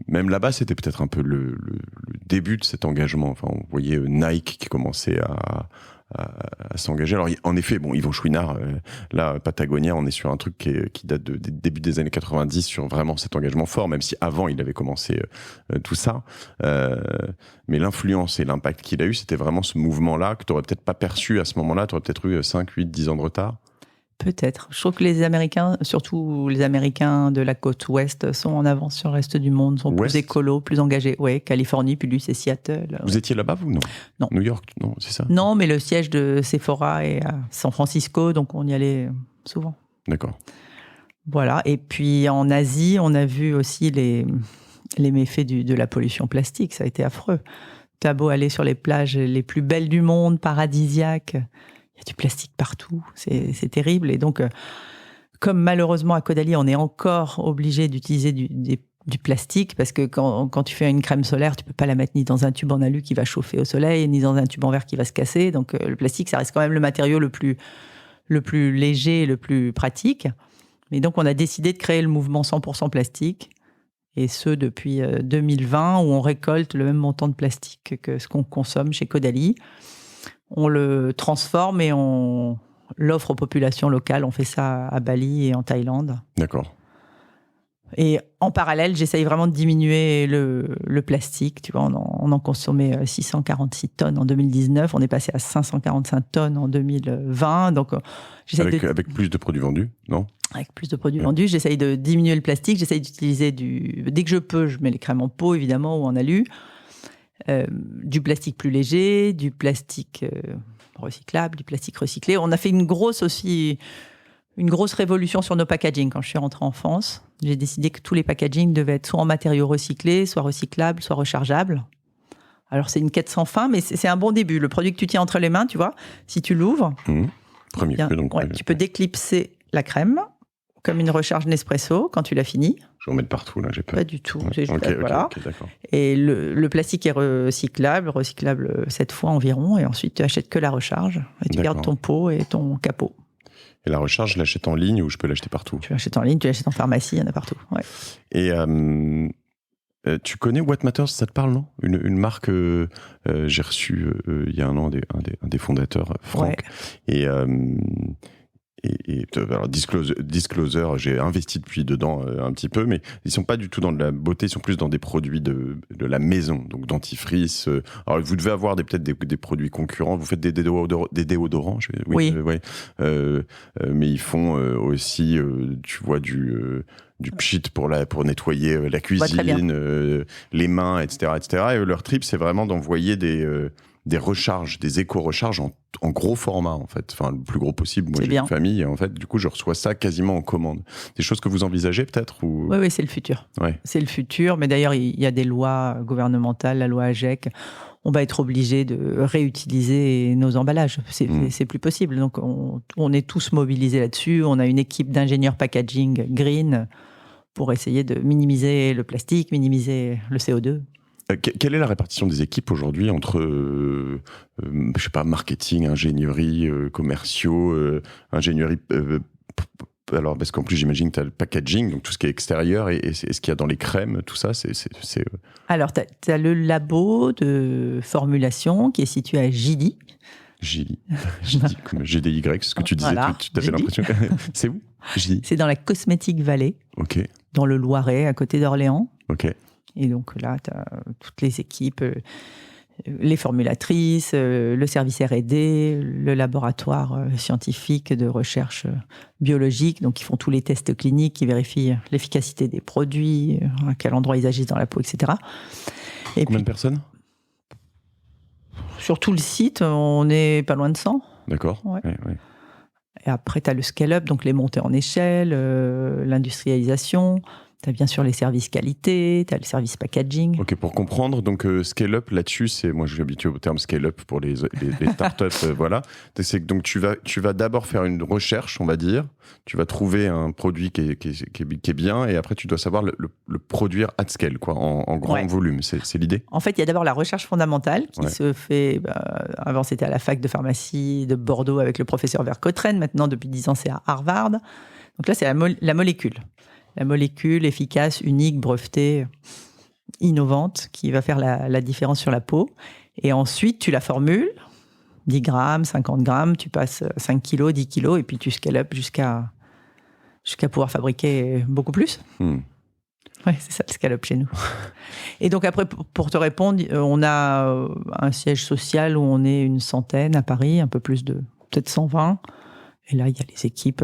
même là-bas, c'était peut-être un peu le début de cet engagement. Enfin, on voyait Nike qui commençait à s'engager. Alors, en effet, Yvon Chouinard, là, Patagonia, on est sur un truc qui date des début des années 90 sur vraiment cet engagement fort, même si avant, il avait commencé tout ça. Mais l'influence et l'impact qu'il a eu, c'était vraiment ce mouvement-là que tu n'aurais peut-être pas perçu à ce moment-là. Tu aurais peut-être eu 5, 8, 10 ans de retard. Peut-être. Je trouve que les Américains, surtout les Américains de la côte ouest, sont en avance sur le reste du monde, sont plus écolos, plus engagés. Oui, Californie, puis lui, c'est Seattle. Vous étiez là-bas, vous? Non. New York, non, c'est ça? Non, mais le siège de Sephora est à San Francisco, donc on y allait souvent. D'accord. Voilà. Et puis en Asie, on a vu aussi les méfaits de la pollution plastique. Ça a été affreux. T'as beau aller sur les plages les plus belles du monde, paradisiaques, il y a du plastique partout, c'est terrible. Et donc, comme malheureusement à Caudalie, on est encore obligé d'utiliser du plastique, parce que quand tu fais une crème solaire, tu peux pas la mettre ni dans un tube en alu qui va chauffer au soleil, ni dans un tube en verre qui va se casser. Donc le plastique, ça reste quand même le matériau le plus léger, le plus pratique. Et donc on a décidé de créer le mouvement 100% plastique, et ce depuis 2020, où on récolte le même montant de plastique que ce qu'on consomme chez Caudalie. On le transforme et on l'offre aux populations locales. On fait ça à Bali et en Thaïlande. D'accord. Et en parallèle, j'essaye vraiment de diminuer le plastique. Tu vois, on en consommait 646 tonnes en 2019. On est passé à 545 tonnes en 2020. Donc, avec plus de produits vendus, non ? Avec plus de produits vendus. J'essaye de diminuer le plastique. J'essaye d'utiliser dès que je peux, je mets les crèmes en pot, évidemment, ou en alu. Du plastique plus léger, du plastique recyclable, du plastique recyclé. On a fait une grosse révolution sur nos packaging. Quand je suis rentrée en France, j'ai décidé que tous les packaging devaient être soit en matériaux recyclés, soit recyclables, soit rechargeables. Alors c'est une quête sans fin, mais c'est un bon début. Le produit que tu tiens entre les mains, tu vois, si tu l'ouvres, tu peux déclipser la crème comme une recharge Nespresso quand tu l'as fini. Je vais en mettre partout, là, j'ai peur. Pas du tout. Ouais. Voilà. D'accord. Et le plastique est recyclable 7 fois environ, et ensuite tu achètes que la recharge, et tu gardes ton pot et ton capot. Et la recharge, je l'achète en ligne ou je peux l'acheter partout ? Tu l'achètes en ligne, tu l'achètes en pharmacie, il y en a partout. Ouais. Et tu connais What Matters, ça te parle, non ? Une marque, j'ai reçu il y a un an un des fondateurs, Franck. Ouais. Et alors Disclosure, j'ai investi depuis dedans un petit peu, mais ils sont pas du tout dans de la beauté, ils sont plus dans des produits de la maison, donc dentifrice. Alors vous devez avoir peut-être des produits concurrents. Vous faites des déodorants, oui. Mais ils font aussi, tu vois, du pchit pour nettoyer la cuisine, les mains, etc., etc. Et leur trip, c'est vraiment d'envoyer des recharges, des éco-recharges en gros format, en fait. Enfin, le plus gros possible. Moi, j'ai une famille, et en fait, du coup, je reçois ça quasiment en commande. Des choses que vous envisagez, peut-être ou... Oui, c'est le futur. Ouais. C'est le futur, mais d'ailleurs, il y a des lois gouvernementales, la loi AGEC. On va être obligé de réutiliser nos emballages. C'est plus possible. Donc, on est tous mobilisés là-dessus. On a une équipe d'ingénieurs packaging green pour essayer de minimiser le plastique, minimiser le CO2. Quelle est la répartition des équipes aujourd'hui entre, je sais pas, marketing, ingénierie, commerciaux, ingénierie... alors, parce qu'en plus, j'imagine que tu as le packaging, donc tout ce qui est extérieur, et ce qu'il y a dans les crèmes, tout ça, c'est... Alors, tu as le labo de formulation qui est situé à Gilly. Gilly, comme GDY, c'est ce que tu disais, voilà, tu avais l'impression que... C'est où, Gilly ? C'est dans la Cosmétique Valley, dans le Loiret, à côté d'Orléans. Et donc là, tu as toutes les équipes, les formulatrices, le service R&D, le laboratoire scientifique de recherche biologique, donc qui font tous les tests cliniques, qui vérifient l'efficacité des produits, à quel endroit ils agissent dans la peau, etc. Et combien de personnes ? Sur tout le site, on est pas loin de 100. D'accord. Ouais. Et après, tu as le scale-up, donc les montées en échelle, l'industrialisation. Tu as bien sûr les services qualité, tu as le service packaging. Ok, pour comprendre, donc scale-up là-dessus, moi je suis habitué au terme scale-up pour les startups, voilà. C'est que donc tu vas d'abord faire une recherche, on va dire, tu vas trouver un produit qui est bien, et après tu dois savoir le produire at scale, quoi, en grand volume, c'est l'idée. En fait, il y a d'abord la recherche fondamentale qui se fait, avant c'était à la fac de pharmacie de Bordeaux avec le professeur Vercottren, maintenant depuis 10 ans c'est à Harvard. Donc là c'est la molécule. La molécule efficace, unique, brevetée, innovante, qui va faire la différence sur la peau. Et ensuite, tu la formules, 10 grammes, 50 grammes, tu passes 5 kilos, 10 kilos, et puis tu scale up jusqu'à pouvoir fabriquer beaucoup plus. Oui, c'est ça le scale up chez nous. Et donc après, pour te répondre, on a un siège social où on est une centaine à Paris, un peu plus de peut-être 120. Et là, il y a les équipes...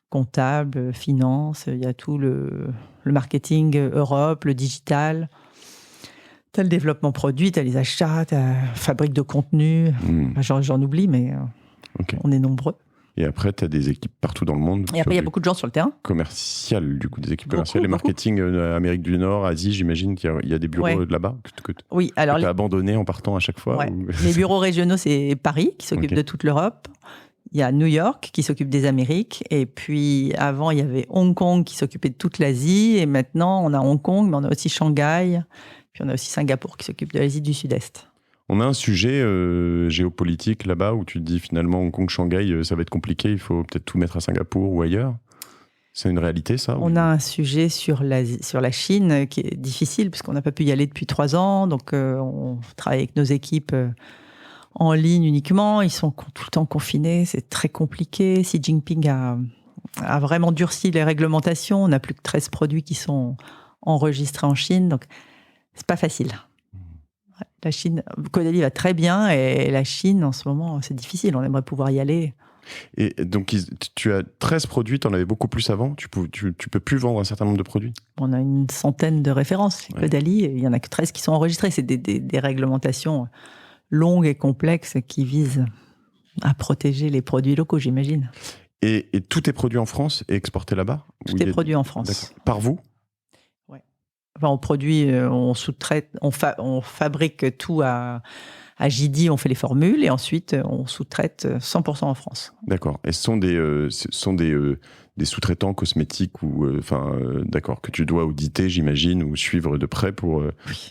comptable, finance, il y a tout le marketing Europe, le digital. Tu as le développement produit, tu as les achats, tu as la fabrique de contenu. J'en oublie, mais on est nombreux. Et après, tu as des équipes partout dans le monde. Et après, il y a beaucoup de gens sur le terrain. Commercial, du coup, des équipes commerciales. Les marketing Amérique du Nord, Asie, j'imagine qu'il y a des bureaux de là-bas que tu as abandonnés en partant à chaque fois. Les bureaux régionaux, c'est Paris qui s'occupe de toute l'Europe. Il y a New York qui s'occupe des Amériques, et puis avant, il y avait Hong Kong qui s'occupait de toute l'Asie, et maintenant, on a Hong Kong, mais on a aussi Shanghai, puis on a aussi Singapour qui s'occupe de l'Asie du Sud-Est. On a un sujet géopolitique là-bas où tu te dis finalement Hong Kong, Shanghai, ça va être compliqué, il faut peut-être tout mettre à Singapour ou ailleurs. C'est une réalité, ça? On a un sujet sur la Chine qui est difficile, parce qu'on n'a pas pu y aller depuis 3 ans, donc on travaille avec nos équipes en ligne uniquement, ils sont tout le temps confinés, c'est très compliqué. Xi Jinping a vraiment durci les réglementations, on n'a plus que 13 produits qui sont enregistrés en Chine, donc c'est pas facile. La Chine, Caudalie va très bien, et la Chine, en ce moment, c'est difficile, on aimerait pouvoir y aller. Et donc, tu as 13 produits, tu en avais beaucoup plus avant, tu peux plus vendre un certain nombre de produits? On a une centaine de références, Caudalie, il y en a que 13 qui sont enregistrées, c'est des réglementations longues et complexes qui visent à protéger les produits locaux, j'imagine. Et tout est produit en France et exporté là-bas? Tout est produit en France. Par vous? Oui. Enfin, on produit, on sous-traite, on fabrique tout à JD, on fait les formules, et ensuite on sous-traite 100% en France. D'accord. Et ce sont des sous-traitants cosmétiques ou, d'accord, que tu dois auditer, j'imagine, ou suivre de près pour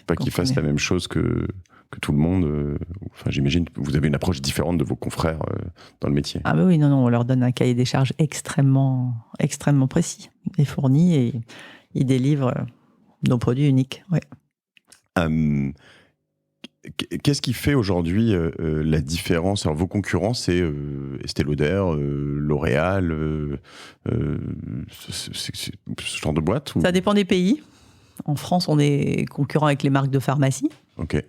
pas qu'ils fassent la même chose que tout le monde. Enfin, j'imagine que vous avez une approche différente de vos confrères dans le métier. Ah bah oui, non, on leur donne un cahier des charges extrêmement précis et fourni, et ils délivrent nos produits uniques. Ouais. Qu'est-ce qui fait aujourd'hui la différence? Alors, vos concurrents, c'est Estée Lauder, L'Oréal, ce genre de boîte? Ça dépend des pays. En France, on est concurrent avec les marques de pharmacie. Ok.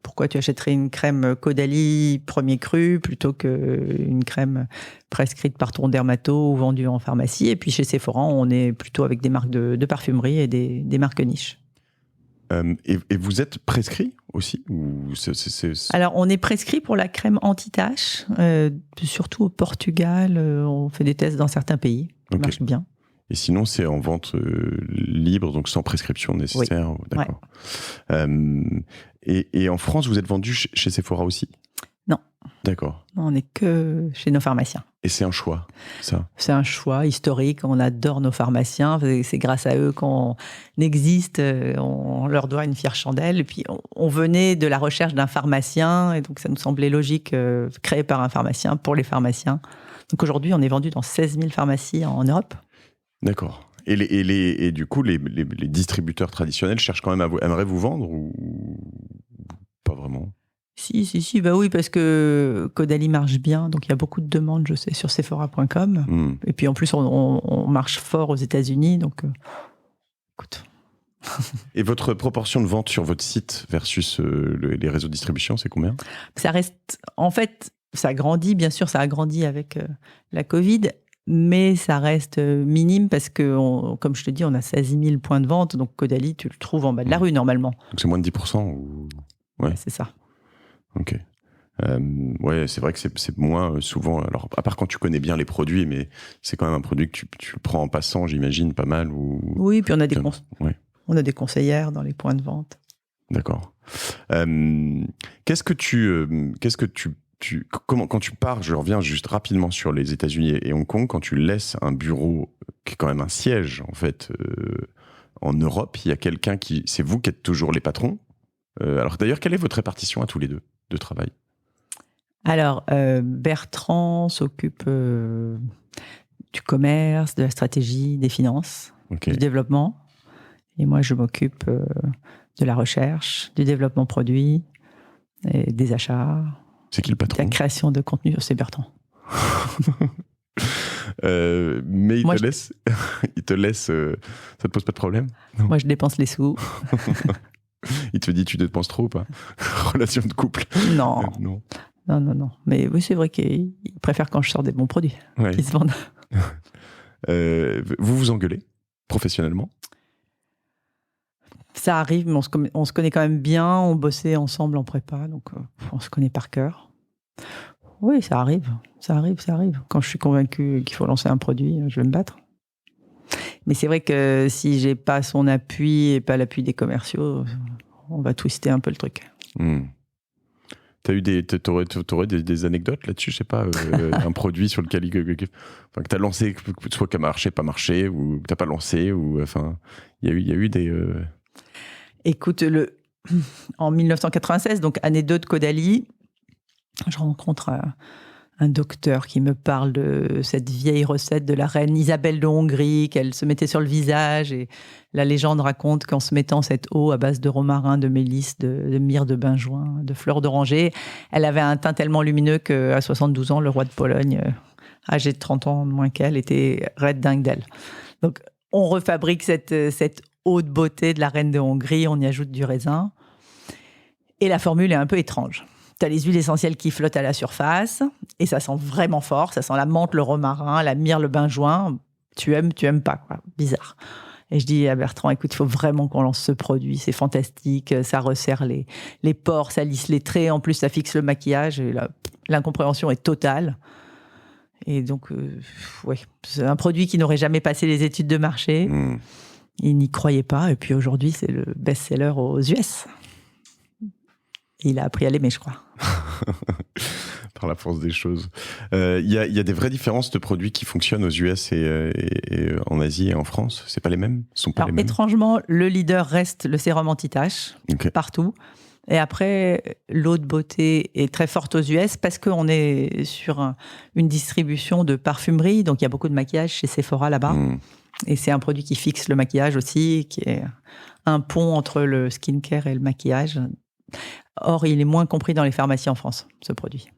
Pourquoi tu achèterais une crème Caudalie premier cru plutôt qu'une crème prescrite par ton dermato ou vendue en pharmacie? Et puis chez Sephora, on est plutôt avec des marques de parfumerie et des marques niches. Et vous êtes prescrit aussi ou Alors, on est prescrit pour la crème anti-tache, surtout au Portugal. On fait des tests dans certains pays. Ça marche bien. Et sinon, c'est en vente libre, donc sans prescription nécessaire. Oui. D'accord. Ouais. Et en France, vous êtes vendu chez Sephora aussi? Non. D'accord. On n'est que chez nos pharmaciens. Et c'est un choix, ça? C'est un choix historique. On adore nos pharmaciens. C'est grâce à eux qu'on existe. On leur doit une fière chandelle. Et puis, on venait de la recherche d'un pharmacien. Et donc, ça nous semblait logique, créé par un pharmacien, pour les pharmaciens. Donc, aujourd'hui, on est vendu dans 16 000 pharmacies en Europe. D'accord. Et du coup, les distributeurs traditionnels cherchent quand même aimeraient vous vendre ou pas vraiment? Si, bah oui, parce que Caudalie marche bien, donc il y a beaucoup de demandes, je sais, sur Sephora.com. Et puis en plus, on marche fort aux États-Unis, donc écoute. Et votre proportion de vente sur votre site versus les réseaux de distribution, c'est combien? Ça reste, en fait, ça grandit, bien sûr, ça a grandi avec la Covid, mais ça reste minime parce que, comme je te dis, on a 16 000 points de vente, donc Caudalie, tu le trouves en bas de la rue normalement. Donc c'est moins de 10% ou... Ouais, c'est ça. Ok. Ouais, c'est vrai que c'est moins souvent. Alors, à part quand tu connais bien les produits, mais c'est quand même un produit que tu prends en passant, j'imagine, pas mal. Oui, puis on a des conseillères dans les points de vente. D'accord. Qu'est-ce que quand tu pars, je reviens juste rapidement sur les États-Unis et Hong Kong, quand tu laisses un bureau qui est quand même un siège en fait en Europe, il y a quelqu'un c'est vous qui êtes toujours les patrons. Alors d'ailleurs, quelle est votre répartition à tous les deux de travail? Alors, Bertrand s'occupe du commerce, de la stratégie, des finances, du développement. Et moi, je m'occupe de la recherche, du développement produit, et des achats. C'est qui le patron? De la création de contenu, c'est Bertrand. Mais il te laisse, ça te pose pas de problème? Non. Moi, je dépense les sous. Il te dit tu dépenses trop ou pas? Relation de couple? Non. Non. Mais oui, c'est vrai qu'il préfère quand je sors des bons produits qui se vendent. Vous vous engueulez professionnellement? Ça arrive, mais on se connaît quand même bien. On bossait ensemble en prépa, donc on se connaît par cœur. Oui, ça arrive. Quand je suis convaincue qu'il faut lancer un produit, je vais me battre. Mais c'est vrai que si j'ai pas son appui et pas l'appui des commerciaux, on va twister un peu le truc. T'aurais des anecdotes là-dessus, je sais pas, un produit sur lequel que t'as lancé, soit qui a marché, pas marché, ou que t'as pas lancé, ou enfin, il y a eu des. Écoute, en 1996, donc année 2 de Caudalie, je rencontre un docteur qui me parle de cette vieille recette de la reine Isabelle de Hongrie, qu'elle se mettait sur le visage. Et la légende raconte qu'en se mettant cette eau à base de romarin, de mélisse, de myrrhe, de benjoin, de fleurs d'oranger, elle avait un teint tellement lumineux qu'à 72 ans, le roi de Pologne, âgé de 30 ans de moins qu'elle, était raide dingue d'elle. Donc, on refabrique cette eau de beauté de la reine de Hongrie, on y ajoute du raisin. Et la formule est un peu étrange. Tu as les huiles essentielles qui flottent à la surface, et ça sent vraiment fort. Ça sent la menthe, le romarin, la myrrhe, le benjoin. Tu aimes pas, quoi. Bizarre. Et je dis à Bertrand, écoute, il faut vraiment qu'on lance ce produit. C'est fantastique, ça resserre les pores, ça lisse les traits. En plus, ça fixe le maquillage. Et l'incompréhension est totale. Et donc, ouais, c'est un produit qui n'aurait jamais passé les études de marché. Il n'y croyait pas. Et puis aujourd'hui, c'est le best-seller aux US. Il a appris à l'aimer, je crois. Par la force des choses. Il y a des vraies différences de produits qui fonctionnent aux US et en Asie et en France. C'est pas les mêmes? Alors, étrangement, le leader reste le sérum anti-taches, partout. Et après, l'eau de beauté est très forte aux US parce qu'on est sur une distribution de parfumerie. Donc, il y a beaucoup de maquillage chez Sephora là-bas. Et c'est un produit qui fixe le maquillage aussi, qui est un pont entre le skincare et le maquillage. Or, il est moins compris dans les pharmacies en France, ce produit.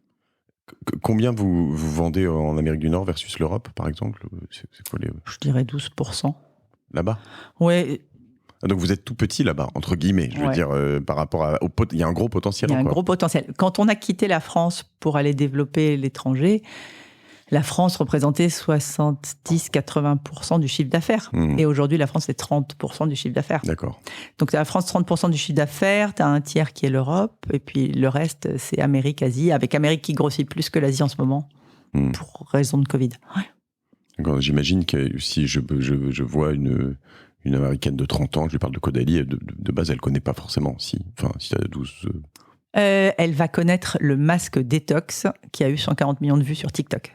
Combien vous vendez en Amérique du Nord versus l'Europe, par exemple? C'est quoi Je dirais 12%. Là-bas? Oui. Donc vous êtes tout petit là-bas, entre guillemets. Je veux dire, par rapport il y a un gros potentiel. Il y a un gros potentiel. Quand on a quitté la France pour aller développer l'étranger, la France représentait 70-80% du chiffre d'affaires. Et aujourd'hui, la France, c'est 30% du chiffre d'affaires. D'accord. Donc, tu as la France, 30% du chiffre d'affaires, tu as un tiers qui est l'Europe, et puis le reste, c'est Amérique, Asie, avec Amérique qui grossit plus que l'Asie en ce moment, pour raison de Covid. Ouais. D'accord. J'imagine que si je vois une Américaine de 30 ans, je lui parle de Caudalie, de base, elle ne connaît pas forcément. Si tu as 12... elle va connaître le masque détox qui a eu 140 millions de vues sur TikTok.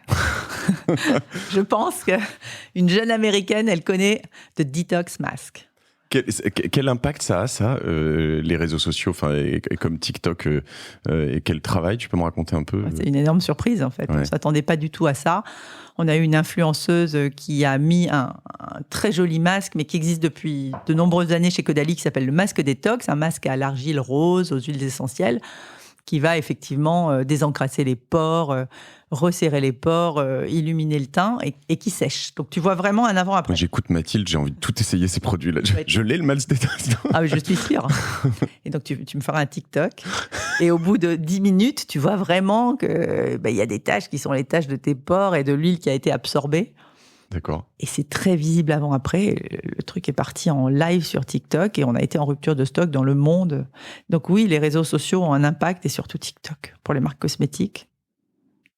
Je pense qu'une jeune américaine, elle connaît The Detox Mask. Quel impact ça a, les réseaux sociaux, comme TikTok, et quel travail? Tu peux me raconter un peu? C'est une énorme surprise, en fait. Ouais. On ne s'attendait pas du tout à ça. On a eu une influenceuse qui a mis un très joli masque, mais qui existe depuis de nombreuses années chez Caudalie, qui s'appelle le masque détox, un masque à l'argile rose, aux huiles essentielles, qui va effectivement désencrasser les pores, resserrer les pores, illuminer le teint et qui sèche. Donc tu vois vraiment un avant-après. Moi, j'écoute Mathilde, j'ai envie de tout essayer ces produits-là. Je l'ai le masque détox. Ah, mais je suis sûre. Et donc tu me feras un TikTok. Et au bout de 10 minutes, tu vois vraiment qu'il y a des taches qui sont les taches de tes pores et de l'huile qui a été absorbée. D'accord. Et c'est très visible avant-après. Le truc est parti en live sur TikTok et on a été en rupture de stock dans le monde. Donc oui, les réseaux sociaux ont un impact et surtout TikTok pour les marques cosmétiques.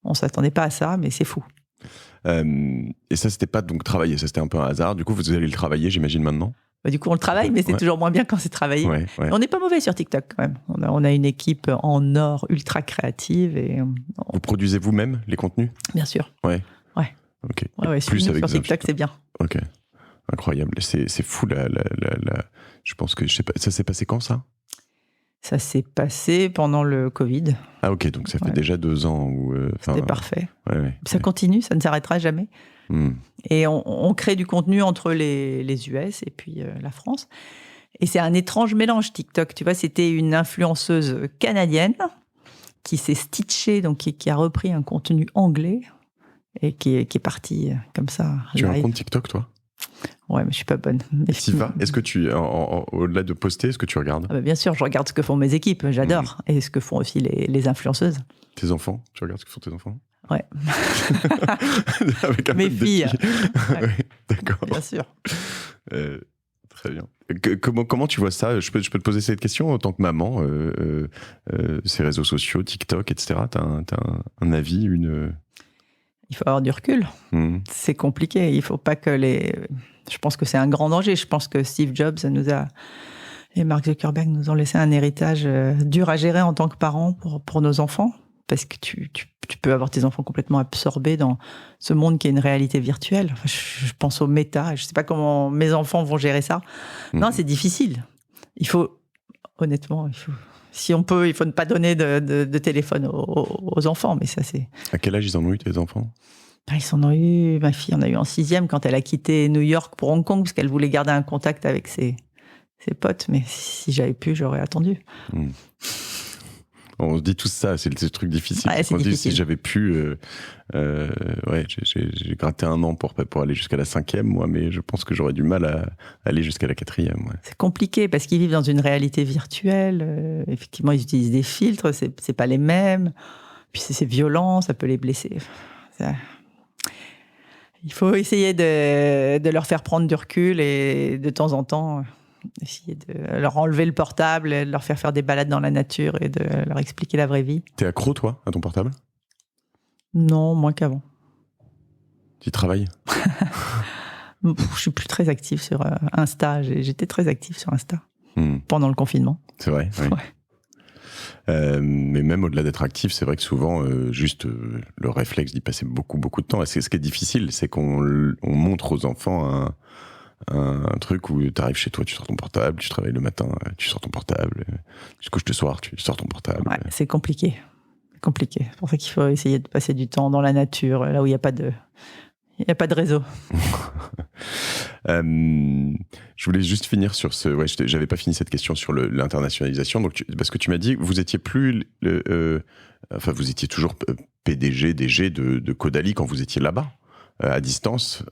On ne s'attendait pas à ça, mais c'est fou. Et ça, c'était pas donc travailler, ça c'était un peu un hasard. Du coup, vous allez le travailler, j'imagine, maintenant? Du coup, on le travaille, mais c'est toujours moins bien quand c'est travaillé. Ouais. On n'est pas mauvais sur TikTok quand même. On a une équipe en or ultra créative. Vous produisez vous-même les contenus? Bien sûr. Ouais. Okay. Ouais, plus avec sur TikTok, c'est bien. Ok, incroyable. C'est fou. Je pense que, je sais pas, ça s'est passé quand, ça? Ça s'est passé pendant le Covid. Ah ok, donc ça fait déjà 2 ans où... C'était parfait. Ça continue, ça ne s'arrêtera jamais. Et on crée du contenu entre les US et puis la France. Et c'est un étrange mélange, TikTok. Tu vois, c'était une influenceuse canadienne qui s'est stitchée, donc qui a repris un contenu anglais et qui est partie comme ça. Tu as un compte TikTok, toi? Ouais, mais je suis pas bonne. Tu vas? Est-ce que au-delà de poster, est-ce que tu regardes? Bien sûr, je regarde ce que font mes équipes, j'adore. Et ce que font aussi les influenceuses. Tes enfants? Tu regardes ce que font tes enfants? Ouais. Avec mes filles. Ouais, d'accord. Bien sûr. Très bien. Comment tu vois ça? Je peux te poser cette question en tant que maman, ces réseaux sociaux, TikTok, etc. T'as un avis, Il faut avoir du recul. C'est compliqué. Il faut pas que Je pense que c'est un grand danger. Je pense que Steve Jobs nous a Et Mark Zuckerberg nous ont laissé un héritage dur à gérer en tant que parents pour nos enfants, parce que tu peux avoir tes enfants complètement absorbés dans ce monde qui est une réalité virtuelle. Enfin, je pense au méta, je ne sais pas comment mes enfants vont gérer ça. Non, c'est difficile. Honnêtement, si on peut, il faut ne pas donner de téléphone aux enfants, mais ça c'est... À quel âge ils en ont eu, tes enfants ? Ma fille en a eu en 6e quand elle a quitté New York pour Hong Kong, parce qu'elle voulait garder un contact avec ses potes, mais si j'avais pu, j'aurais attendu. On se dit tout ça, c'est le truc difficile. Ouais, on se dit, si j'avais pu... j'ai gratté un an pour aller jusqu'à la 5e, moi, mais je pense que j'aurais du mal à aller jusqu'à la 4e. Ouais. C'est compliqué, parce qu'ils vivent dans une réalité virtuelle. Effectivement, ils utilisent des filtres, c'est pas les mêmes. Puis c'est violent, ça peut les blesser. Il faut essayer de leur faire prendre du recul et de temps en temps essayer de leur enlever le portable, de leur faire des balades dans la nature et de leur expliquer la vraie vie. T'es accro, toi, à ton portable ? Non, moins qu'avant. Tu travailles ? Je suis plus très active sur Insta. J'étais très active sur Insta pendant le confinement. C'est vrai, oui. Ouais. Mais même au-delà d'être actif, c'est vrai que souvent, le réflexe d'y passer beaucoup, beaucoup de temps. Et ce qui est difficile, c'est qu'on montre aux enfants un truc où tu arrives chez toi, tu sors ton portable, tu travailles le matin, tu sors ton portable, tu te couches le soir, tu sors ton portable. Ouais, c'est compliqué. C'est pour ça qu'il faut essayer de passer du temps dans la nature, là où il n'y a pas de réseau. Je voulais juste finir sur ce... Ouais, j'avais pas fini cette question sur l'internationalisation. Donc parce que tu m'as dit que vous étiez plus... vous étiez toujours PDG, DG de Caudalie quand vous étiez là-bas, à distance.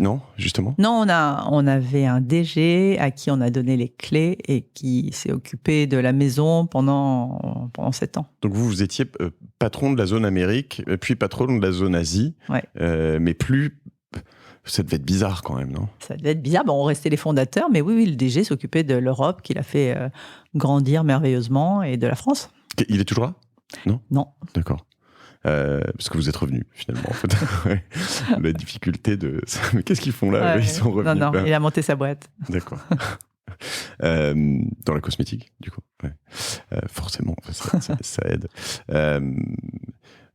Non, justement ? Non, on avait un DG à qui on a donné les clés et qui s'est occupé de la maison pendant 7 ans. Donc vous étiez patron de la zone Amérique, puis patron de la zone Asie, ouais. Mais plus... Ça devait être bizarre quand même, non ? Ça devait être bizarre. Bon, on restait les fondateurs, mais oui, le DG s'occupait de l'Europe, qu'il a fait grandir merveilleusement, et de la France. Il est toujours là ? Non ? Non. D'accord. Parce que vous êtes revenu finalement, en fait. La difficulté de... Mais qu'est-ce qu'ils font là ? Ils sont revenus. Non, il a monté sa boîte. D'accord. Dans la cosmétique, du coup. Ouais. Forcément, ça aide.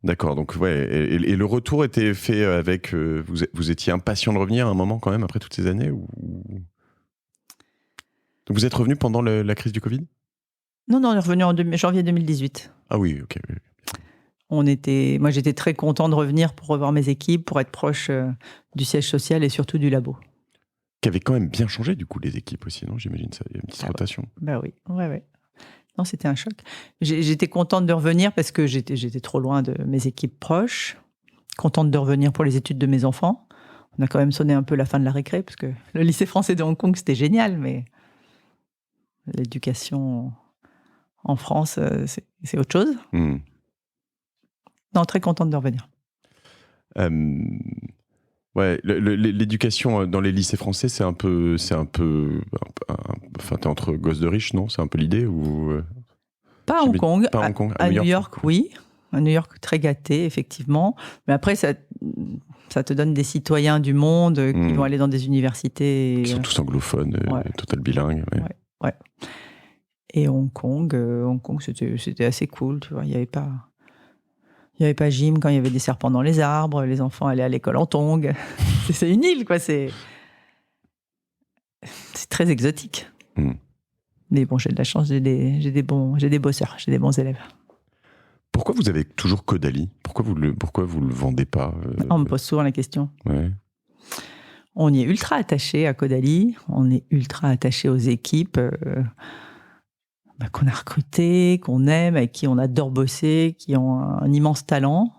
D'accord, donc ouais. Et le retour était fait avec... vous étiez impatient de revenir à un moment quand même, après toutes ces années ou... Donc vous êtes revenu pendant la crise du Covid ? Non, on est revenu en janvier 2018. Ah oui, ok. Moi, j'étais très content de revenir pour revoir mes équipes, pour être proche du siège social et surtout du labo. Qui avait quand même bien changé, du coup, les équipes aussi, non ? J'imagine ça, il y a une petite rotation. Bah oui, ouais. Non, c'était un choc. J'étais contente de revenir parce que j'étais trop loin de mes équipes proches. Contente de revenir pour les études de mes enfants. On a quand même sonné un peu la fin de la récré, parce que le lycée français de Hong Kong, c'était génial, mais l'éducation en France, c'est autre chose. Non, très contente de revenir. Ouais, l'éducation dans les lycées français, c'est un peu, enfin, t'es entre gosses de riches, non ? C'est un peu l'idée ou Pas à Hong Kong. Pas à Hong Kong. À New York, oui. À New York, très gâté, effectivement. Mais après, ça te donne des citoyens du monde qui vont aller dans des universités. Qui sont tous anglophones, total bilingues. Ouais. Et Hong Kong, c'était assez cool, tu vois. Il n'y avait pas gym quand il y avait des serpents dans les arbres. Les enfants allaient à l'école en tongs. C'est une île, quoi. C'est très exotique. Mais bon, j'ai de la chance. J'ai des bosseurs, j'ai des bons élèves. Pourquoi vous avez toujours Caudalie ? Pourquoi vous le vendez pas On me pose souvent la question. Ouais. On y est ultra attaché à Caudalie. On est ultra attaché aux équipes qu'on a recrutées, qu'on aime, avec qui on adore bosser, qui ont un immense talent.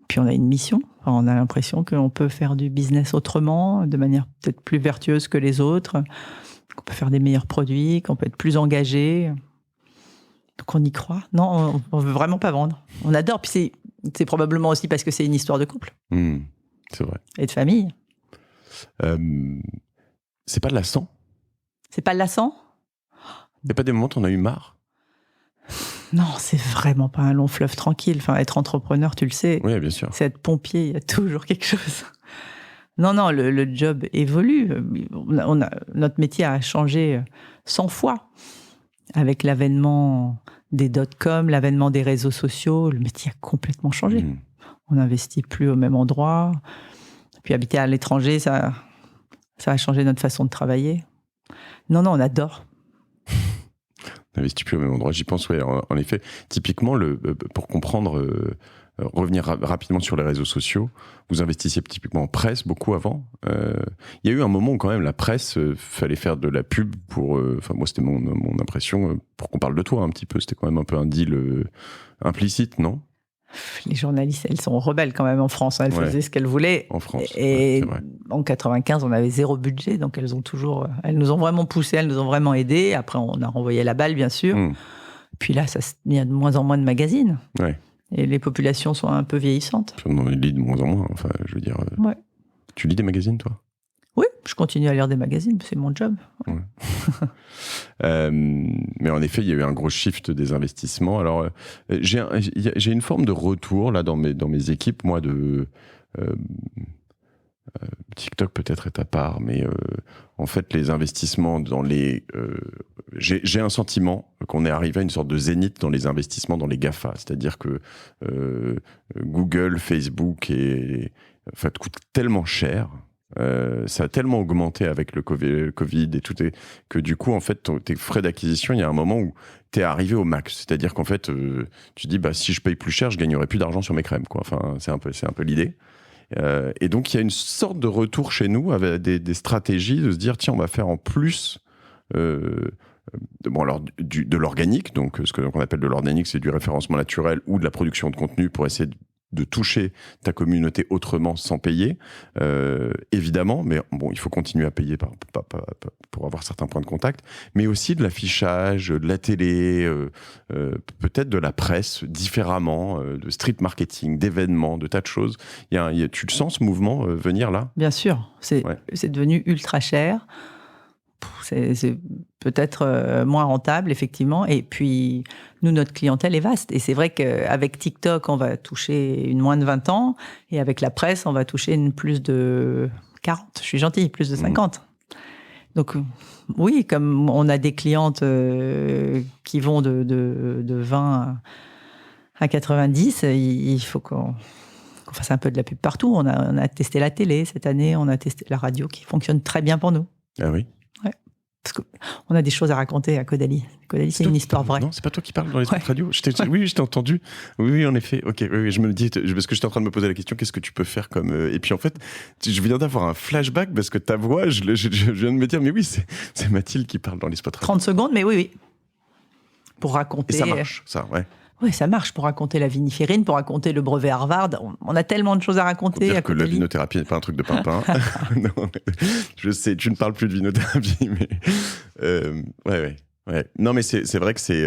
Puis on a une mission. Enfin, on a l'impression qu'on peut faire du business autrement, de manière peut-être plus vertueuse que les autres, qu'on peut faire des meilleurs produits, qu'on peut être plus engagé. Donc on y croit. Non, on veut vraiment pas vendre. On adore. Puis c'est probablement aussi parce que c'est une histoire de couple. C'est vrai. Et de famille. C'est pas lassant ? C'est pas lassant ? Il n'y a pas des moments où t'en as eu marre ? Non, c'est vraiment pas un long fleuve tranquille. Enfin, être entrepreneur, tu le sais. Oui, bien sûr. C'est être pompier, il y a toujours quelque chose. Non, le job évolue. Notre métier a changé 100 fois. Avec l'avènement des .com, l'avènement des réseaux sociaux, le métier a complètement changé. On n'investit plus au même endroit. Puis habiter à l'étranger, ça a changé notre façon de travailler. Non, on adore. On n'investit plus au même endroit. J'y pense, oui, en effet. Typiquement, pour comprendre... revenir rapidement sur les réseaux sociaux, vous investissiez typiquement en presse beaucoup avant. Il y a eu un moment où quand même la presse, fallait faire de la pub pour... moi, c'était mon impression, pour qu'on parle de toi un petit peu. C'était quand même un peu un deal implicite, non ? Les journalistes, elles sont rebelles quand même en France. Elles faisaient ce qu'elles voulaient. En France, et c'est vrai. En 95, on avait 0 budget, donc elles nous ont vraiment poussés, elles nous ont vraiment aidés. Après, on a renvoyé la balle, bien sûr. Puis là, il y a de moins en moins de magazines. Ouais. Et les populations sont un peu vieillissantes. On en lit de moins en moins, enfin, je veux dire... Ouais. Tu lis des magazines, toi ? Oui, je continue à lire des magazines, c'est mon job. Ouais. Mais en effet, il y a eu un gros shift des investissements. Alors, j'ai une forme de retour, là, dans mes équipes, moi, de... TikTok peut-être est à part, mais en fait, les investissements dans les... j'ai un sentiment qu'on est arrivé à une sorte de zénith dans les investissements dans les GAFA. C'est-à-dire que Google, Facebook en fait, coûtent tellement cher, ça a tellement augmenté avec le Covid et tout, que du coup, en fait, tes frais d'acquisition, il y a un moment où tu es arrivé au max. C'est-à-dire qu'en fait, tu te dis, si je paye plus cher, je gagnerai plus d'argent sur mes crèmes, quoi. Enfin, c'est un peu l'idée. Et donc, il y a une sorte de retour chez nous avec des stratégies de se dire, tiens, on va faire en plus... alors de l'organique, donc ce qu'on appelle de l'organique, c'est du référencement naturel ou de la production de contenu pour essayer de toucher ta communauté autrement sans payer, évidemment, mais bon, il faut continuer à payer pour avoir certains points de contact, mais aussi de l'affichage, de la télé, peut-être de la presse différemment, de street marketing, d'événements, de tas de choses. Tu le sens ce mouvement venir là ? Bien sûr, c'est devenu ultra cher. C'est peut-être moins rentable, effectivement. Et puis, nous, notre clientèle est vaste. Et c'est vrai qu'avec TikTok, on va toucher une moins de 20 ans. Et avec la presse, on va toucher une plus de 40. Je suis gentille, plus de 50. Donc, oui, comme on a des clientes qui vont de 20 à 90, il faut qu'on fasse un peu de la pub partout. On a testé la télé cette année, on a testé la radio qui fonctionne très bien pour nous. Ah oui ? Parce qu'on a des choses à raconter à Caudalie. Caudalie, c'est une histoire vraie. Non, c'est pas toi qui parles dans les spots radio. Oui, je t'ai entendu. Oui, en effet. Ok, oui, je me dis, parce que j'étais en train de me poser la question, qu'est-ce que tu peux faire comme... Et puis en fait, je viens d'avoir un flashback parce que ta voix, je viens de me dire, mais oui, c'est Mathilde qui parle dans les spots radio. 30 secondes, mais oui. Pour raconter... Et ça marche, ça, ouais. Oui, ça marche pour raconter la viniférine, pour raconter le brevet Harvard. On a tellement de choses à raconter. Faut dire que la vinothérapie n'est pas un truc de pimpin. Non, je sais, tu ne parles plus de vinothérapie, mais ouais. Non, mais c'est vrai que c'est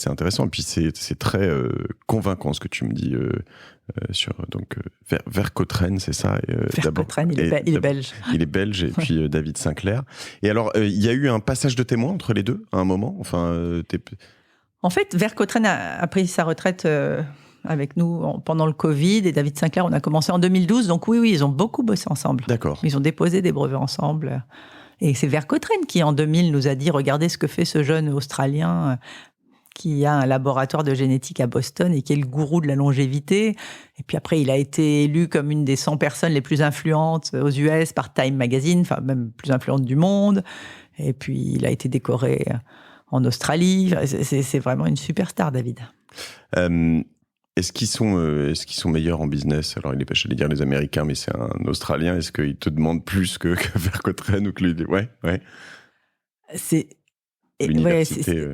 intéressant. Et puis c'est très convaincant ce que tu me dis sur vers Cautraine, c'est ça. Vers Cautraine, il est belge. Il est belge et puis David Sinclair. Et alors, il y a eu un passage de témoin entre les deux à un moment. Enfin, En fait, Vers Cautraine a pris sa retraite avec nous pendant le Covid et David Sinclair, on a commencé en 2012. Donc oui, ils ont beaucoup bossé ensemble. D'accord. Ils ont déposé des brevets ensemble. Et c'est Vers Cautraine qui, en 2000, nous a dit « Regardez ce que fait ce jeune Australien qui a un laboratoire de génétique à Boston et qui est le gourou de la longévité. » Et puis après, il a été élu comme une des 100 personnes les plus influentes aux US par Time Magazine, enfin même plus influente du monde. Et puis, il a été décoré... en Australie, c'est vraiment une superstar, David. Est-ce qu'ils sont meilleurs en business ? Alors, j'allais dire les Américains, mais c'est un Australien. Est-ce qu'ils te demandent plus que Vers Cautraine ou que lui ? Ouais.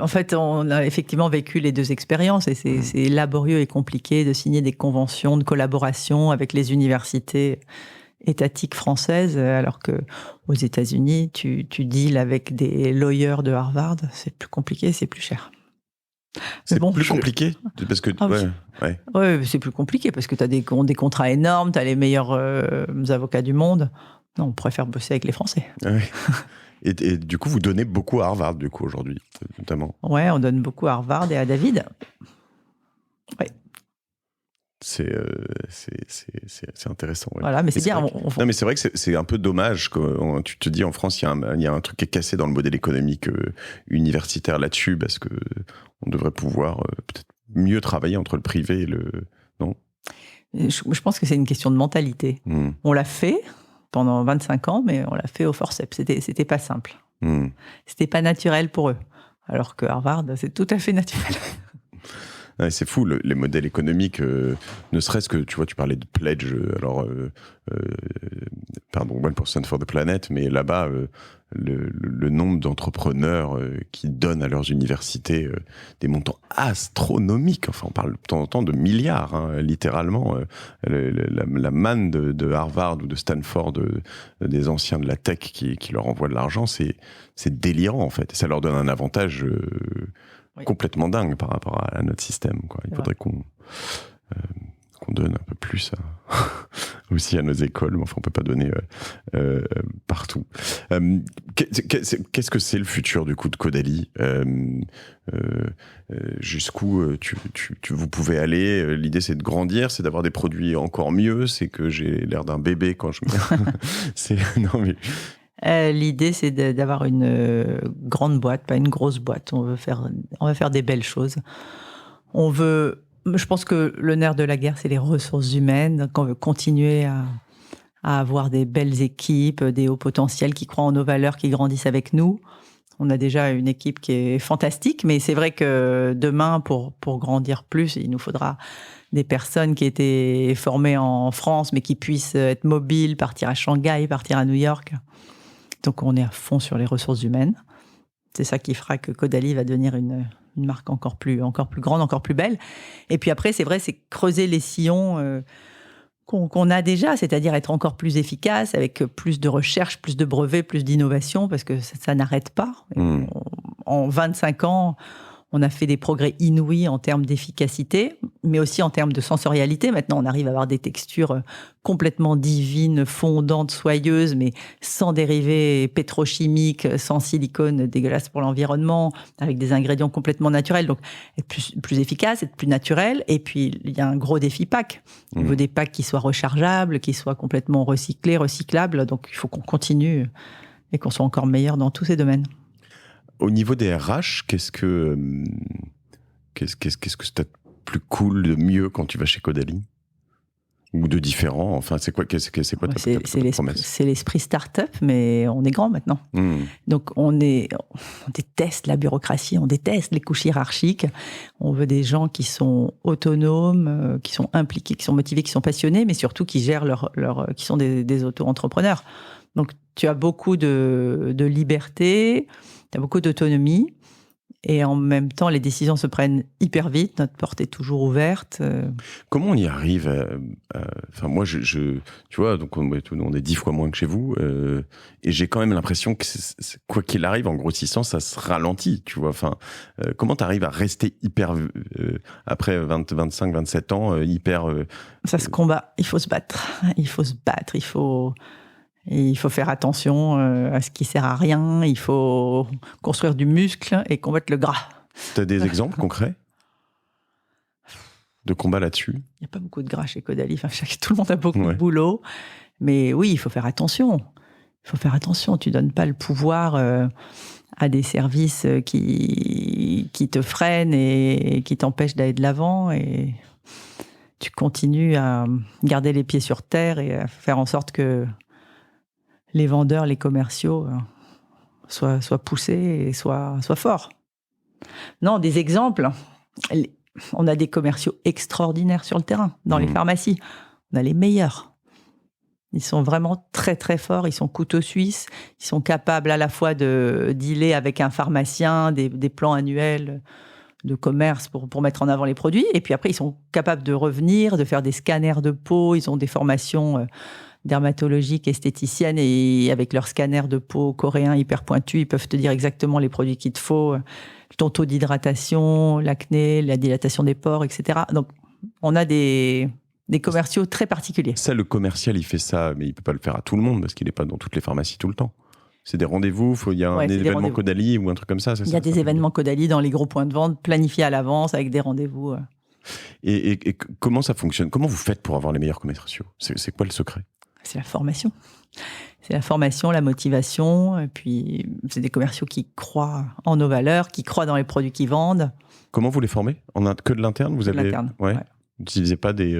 En fait, on a effectivement vécu les deux expériences et c'est laborieux et compliqué de signer des conventions de collaboration avec les universités étatique française, alors que aux États-Unis, tu deals avec des lawyers de Harvard, c'est plus compliqué, c'est plus cher. C'est plus compliqué parce que ouais, c'est plus compliqué parce que tu as des contrats énormes, tu as les meilleurs avocats du monde. Non, on préfère bosser avec les Français. Ouais. Et du coup, vous donnez beaucoup à Harvard, du coup, aujourd'hui, notamment. Ouais, on donne beaucoup à Harvard et à David. Ouais. C'est intéressant. Ouais. Voilà, mais c'est bien. Non, mais c'est vrai que c'est un peu dommage. Tu te dis, en France, il y a un truc qui est cassé dans le modèle économique universitaire là-dessus, parce que on devrait pouvoir peut-être mieux travailler entre le privé et le... Non ? Je pense que c'est une question de mentalité. On l'a fait pendant 25 ans, mais on l'a fait au forceps. C'était pas simple. C'était pas naturel pour eux. Alors que Harvard, c'est tout à fait naturel. Ouais, c'est fou, les modèles économiques, ne serait-ce que, tu vois, tu parlais de pledge, pardon, 1% for the planet, mais là-bas, le nombre d'entrepreneurs qui donnent à leurs universités des montants astronomiques, enfin on parle de temps en temps de milliards, hein, littéralement, la manne de Harvard ou de Stanford, des anciens de la tech qui leur envoient de l'argent, c'est délirant en fait, et ça leur donne un avantage complètement dingue par rapport à notre système, quoi. Il faudrait qu'on donne un peu plus aussi à nos écoles, mais enfin on peut pas donner partout. Qu'est-ce que c'est le futur du coup de Caudalie, jusqu'où vous pouvez aller? L'idée c'est de grandir, c'est d'avoir des produits encore mieux, c'est que j'ai l'air d'un bébé quand je non mais l'idée, c'est d'avoir une grande boîte, pas une grosse boîte. On va faire des belles choses. Je pense que le nerf de la guerre, c'est les ressources humaines. Donc on veut continuer à avoir des belles équipes, des hauts potentiels qui croient en nos valeurs, qui grandissent avec nous. On a déjà une équipe qui est fantastique, mais c'est vrai que demain, pour grandir plus, il nous faudra des personnes qui étaient formées en France, mais qui puissent être mobiles, partir à Shanghai, partir à New York. Donc, on est à fond sur les ressources humaines. C'est ça qui fera que Caudalie va devenir une marque encore plus grande, encore plus belle. Et puis après, c'est vrai, c'est creuser les sillons qu'on a déjà, c'est-à-dire être encore plus efficace, avec plus de recherche, plus de brevets, plus d'innovation, parce que ça n'arrête pas. En 25 ans, on a fait des progrès inouïs en termes d'efficacité, mais aussi en termes de sensorialité. Maintenant, on arrive à avoir des textures complètement divines, fondantes, soyeuses, mais sans dérivés pétrochimiques, sans silicone dégueulasse pour l'environnement, avec des ingrédients complètement naturels. Donc, être plus efficace, être plus naturel. Et puis, il y a un gros défi pack. Il faut des packs qui soient rechargeables, qui soient complètement recyclés, recyclables. Donc, il faut qu'on continue et qu'on soit encore meilleur dans tous ces domaines. Au niveau des RH, qu'est-ce que c'est de plus cool, de mieux quand tu vas chez Caudalie? Ou de différent? Enfin, c'est quoi ta promesse? C'est l'esprit start-up, mais on est grand maintenant. Donc, on déteste la bureaucratie, on déteste les couches hiérarchiques. On veut des gens qui sont autonomes, qui sont impliqués, qui sont motivés, qui sont passionnés, mais surtout qui gèrent qui sont des auto-entrepreneurs. Donc, tu as beaucoup de liberté, tu as beaucoup d'autonomie, et en même temps, les décisions se prennent hyper vite, notre porte est toujours ouverte. Comment on y arrive Enfin, moi, tu vois, donc on est 10 fois moins que chez vous, et j'ai quand même l'impression que quoi qu'il arrive, en grossissant, ça se ralentit, tu vois. Enfin, comment tu arrives à rester hyper, après 25, 27 ans, hyper... Ça se combat, il faut se battre, il faut faire attention à ce qui sert à rien. Il faut construire du muscle et combattre le gras. Tu as des exemples concrets de combat là-dessus? Il n'y a pas beaucoup de gras chez Caudalie. Enfin, tout le monde a beaucoup de boulot. Mais oui, il faut faire attention. Tu ne donnes pas le pouvoir à des services qui te freinent et qui t'empêchent d'aller de l'avant. Et tu continues à garder les pieds sur terre et à faire en sorte que les vendeurs, les commerciaux soient poussés et soient forts. Non, des exemples. On a des commerciaux extraordinaires sur le terrain, dans les pharmacies. On a les meilleurs. Ils sont vraiment très, très forts. Ils sont couteaux suisses. Ils sont capables à la fois de dealer avec un pharmacien, des plans annuels de commerce pour mettre en avant les produits. Et puis après, ils sont capables de revenir, de faire des scanners de peau. Ils ont des formations dermatologiques, esthéticiennes, et avec leur scanner de peau coréen hyper pointu, ils peuvent te dire exactement les produits qu'il te faut, ton taux d'hydratation, l'acné, la dilatation des pores, etc. Donc, on a des commerciaux très particuliers. Ça, le commercial, il fait ça, mais il peut pas le faire à tout le monde parce qu'il n'est pas dans toutes les pharmacies tout le temps. C'est des rendez-vous, il y a un événement Caudalie ou un truc comme ça, c'est ça? Il y a des événements Caudalie dans les gros points de vente, planifiés à l'avance, avec des rendez-vous. Et comment ça fonctionne? Comment vous faites pour avoir les meilleurs commerciaux? C'est quoi le secret? C'est la formation. C'est la formation, la motivation. Et puis, c'est des commerciaux qui croient en nos valeurs, qui croient dans les produits qu'ils vendent. Comment vous les formez? Que de l'interne? Vous avez... l'interne, ouais. ouais. Vous n'utilisez pas des...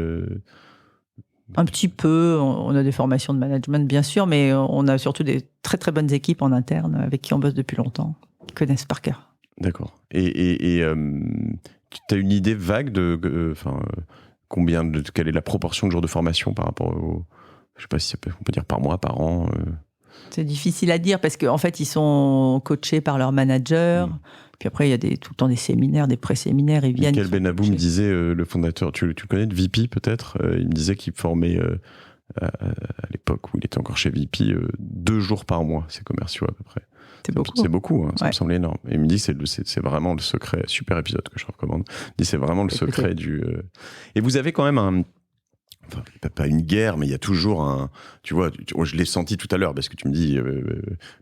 Un petit peu. On a des formations de management, bien sûr, mais on a surtout des très, très bonnes équipes en interne avec qui on bosse depuis longtemps, qui connaissent par cœur. D'accord. Et tu as une idée vague de quelle est la proportion de jours de formation par rapport au... Je sais pas si on peut dire par mois, par an. C'est difficile à dire parce qu'en fait, ils sont coachés par leur manager. Puis après, il y a tout le temps des séminaires, des pré-séminaires. Ils viennent. Michael Benabou me disait, le fondateur, tu le connais, de VP peut-être, il me disait qu'il formait à l'époque où il était encore chez VP 2 jours par mois, ses commerciaux à peu près. C'est beaucoup. C'est beaucoup, hein, ça me semble énorme. Et il me dit c'est vraiment le secret, super épisode que je recommande. Il dit c'est vraiment le secret du... Et vous avez quand même enfin, pas une guerre, mais il y a toujours tu vois, je l'ai senti tout à l'heure, parce que tu me dis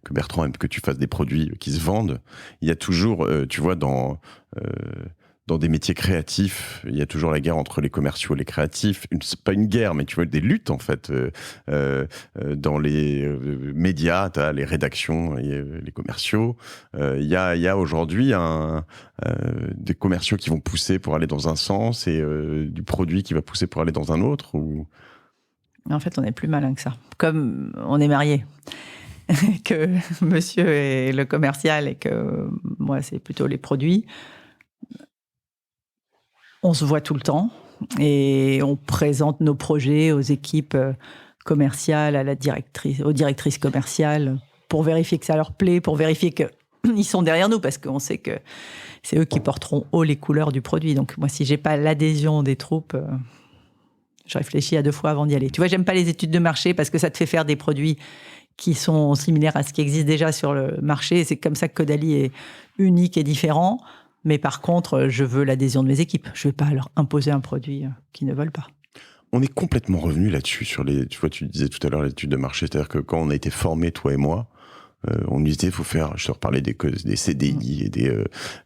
que Bertrand aime que tu fasses des produits qui se vendent. Il y a toujours, tu vois, dans des métiers créatifs, il y a toujours la guerre entre les commerciaux et les créatifs. C'est pas une guerre, mais tu vois, des luttes, en fait. Dans les médias, tu as les rédactions et les commerciaux. Il y a aujourd'hui des commerciaux qui vont pousser pour aller dans un sens et du produit qui va pousser pour aller dans un autre. En fait, on est plus malin que ça. Comme on est mariés, que monsieur est le commercial et que moi, c'est plutôt les produits. On se voit tout le temps et on présente nos projets aux équipes commerciales, aux directrices commerciales pour vérifier que ça leur plaît, pour vérifier qu'ils sont derrière nous parce qu'on sait que c'est eux qui porteront haut les couleurs du produit. Donc moi, si j'ai pas l'adhésion des troupes, je réfléchis à 2 fois avant d'y aller. Tu vois, j'aime pas les études de marché parce que ça te fait faire des produits qui sont similaires à ce qui existe déjà sur le marché. Et c'est comme ça que Caudalie est unique et différent. Mais par contre, je veux l'adhésion de mes équipes. Je ne vais pas leur imposer un produit qu'ils ne veulent pas. On est complètement revenu là-dessus. Tu vois, tu disais tout à l'heure l'étude de marché. C'est-à-dire que quand on a été formés, toi et moi, on nous disait, faut faire, je te reparlais des CDI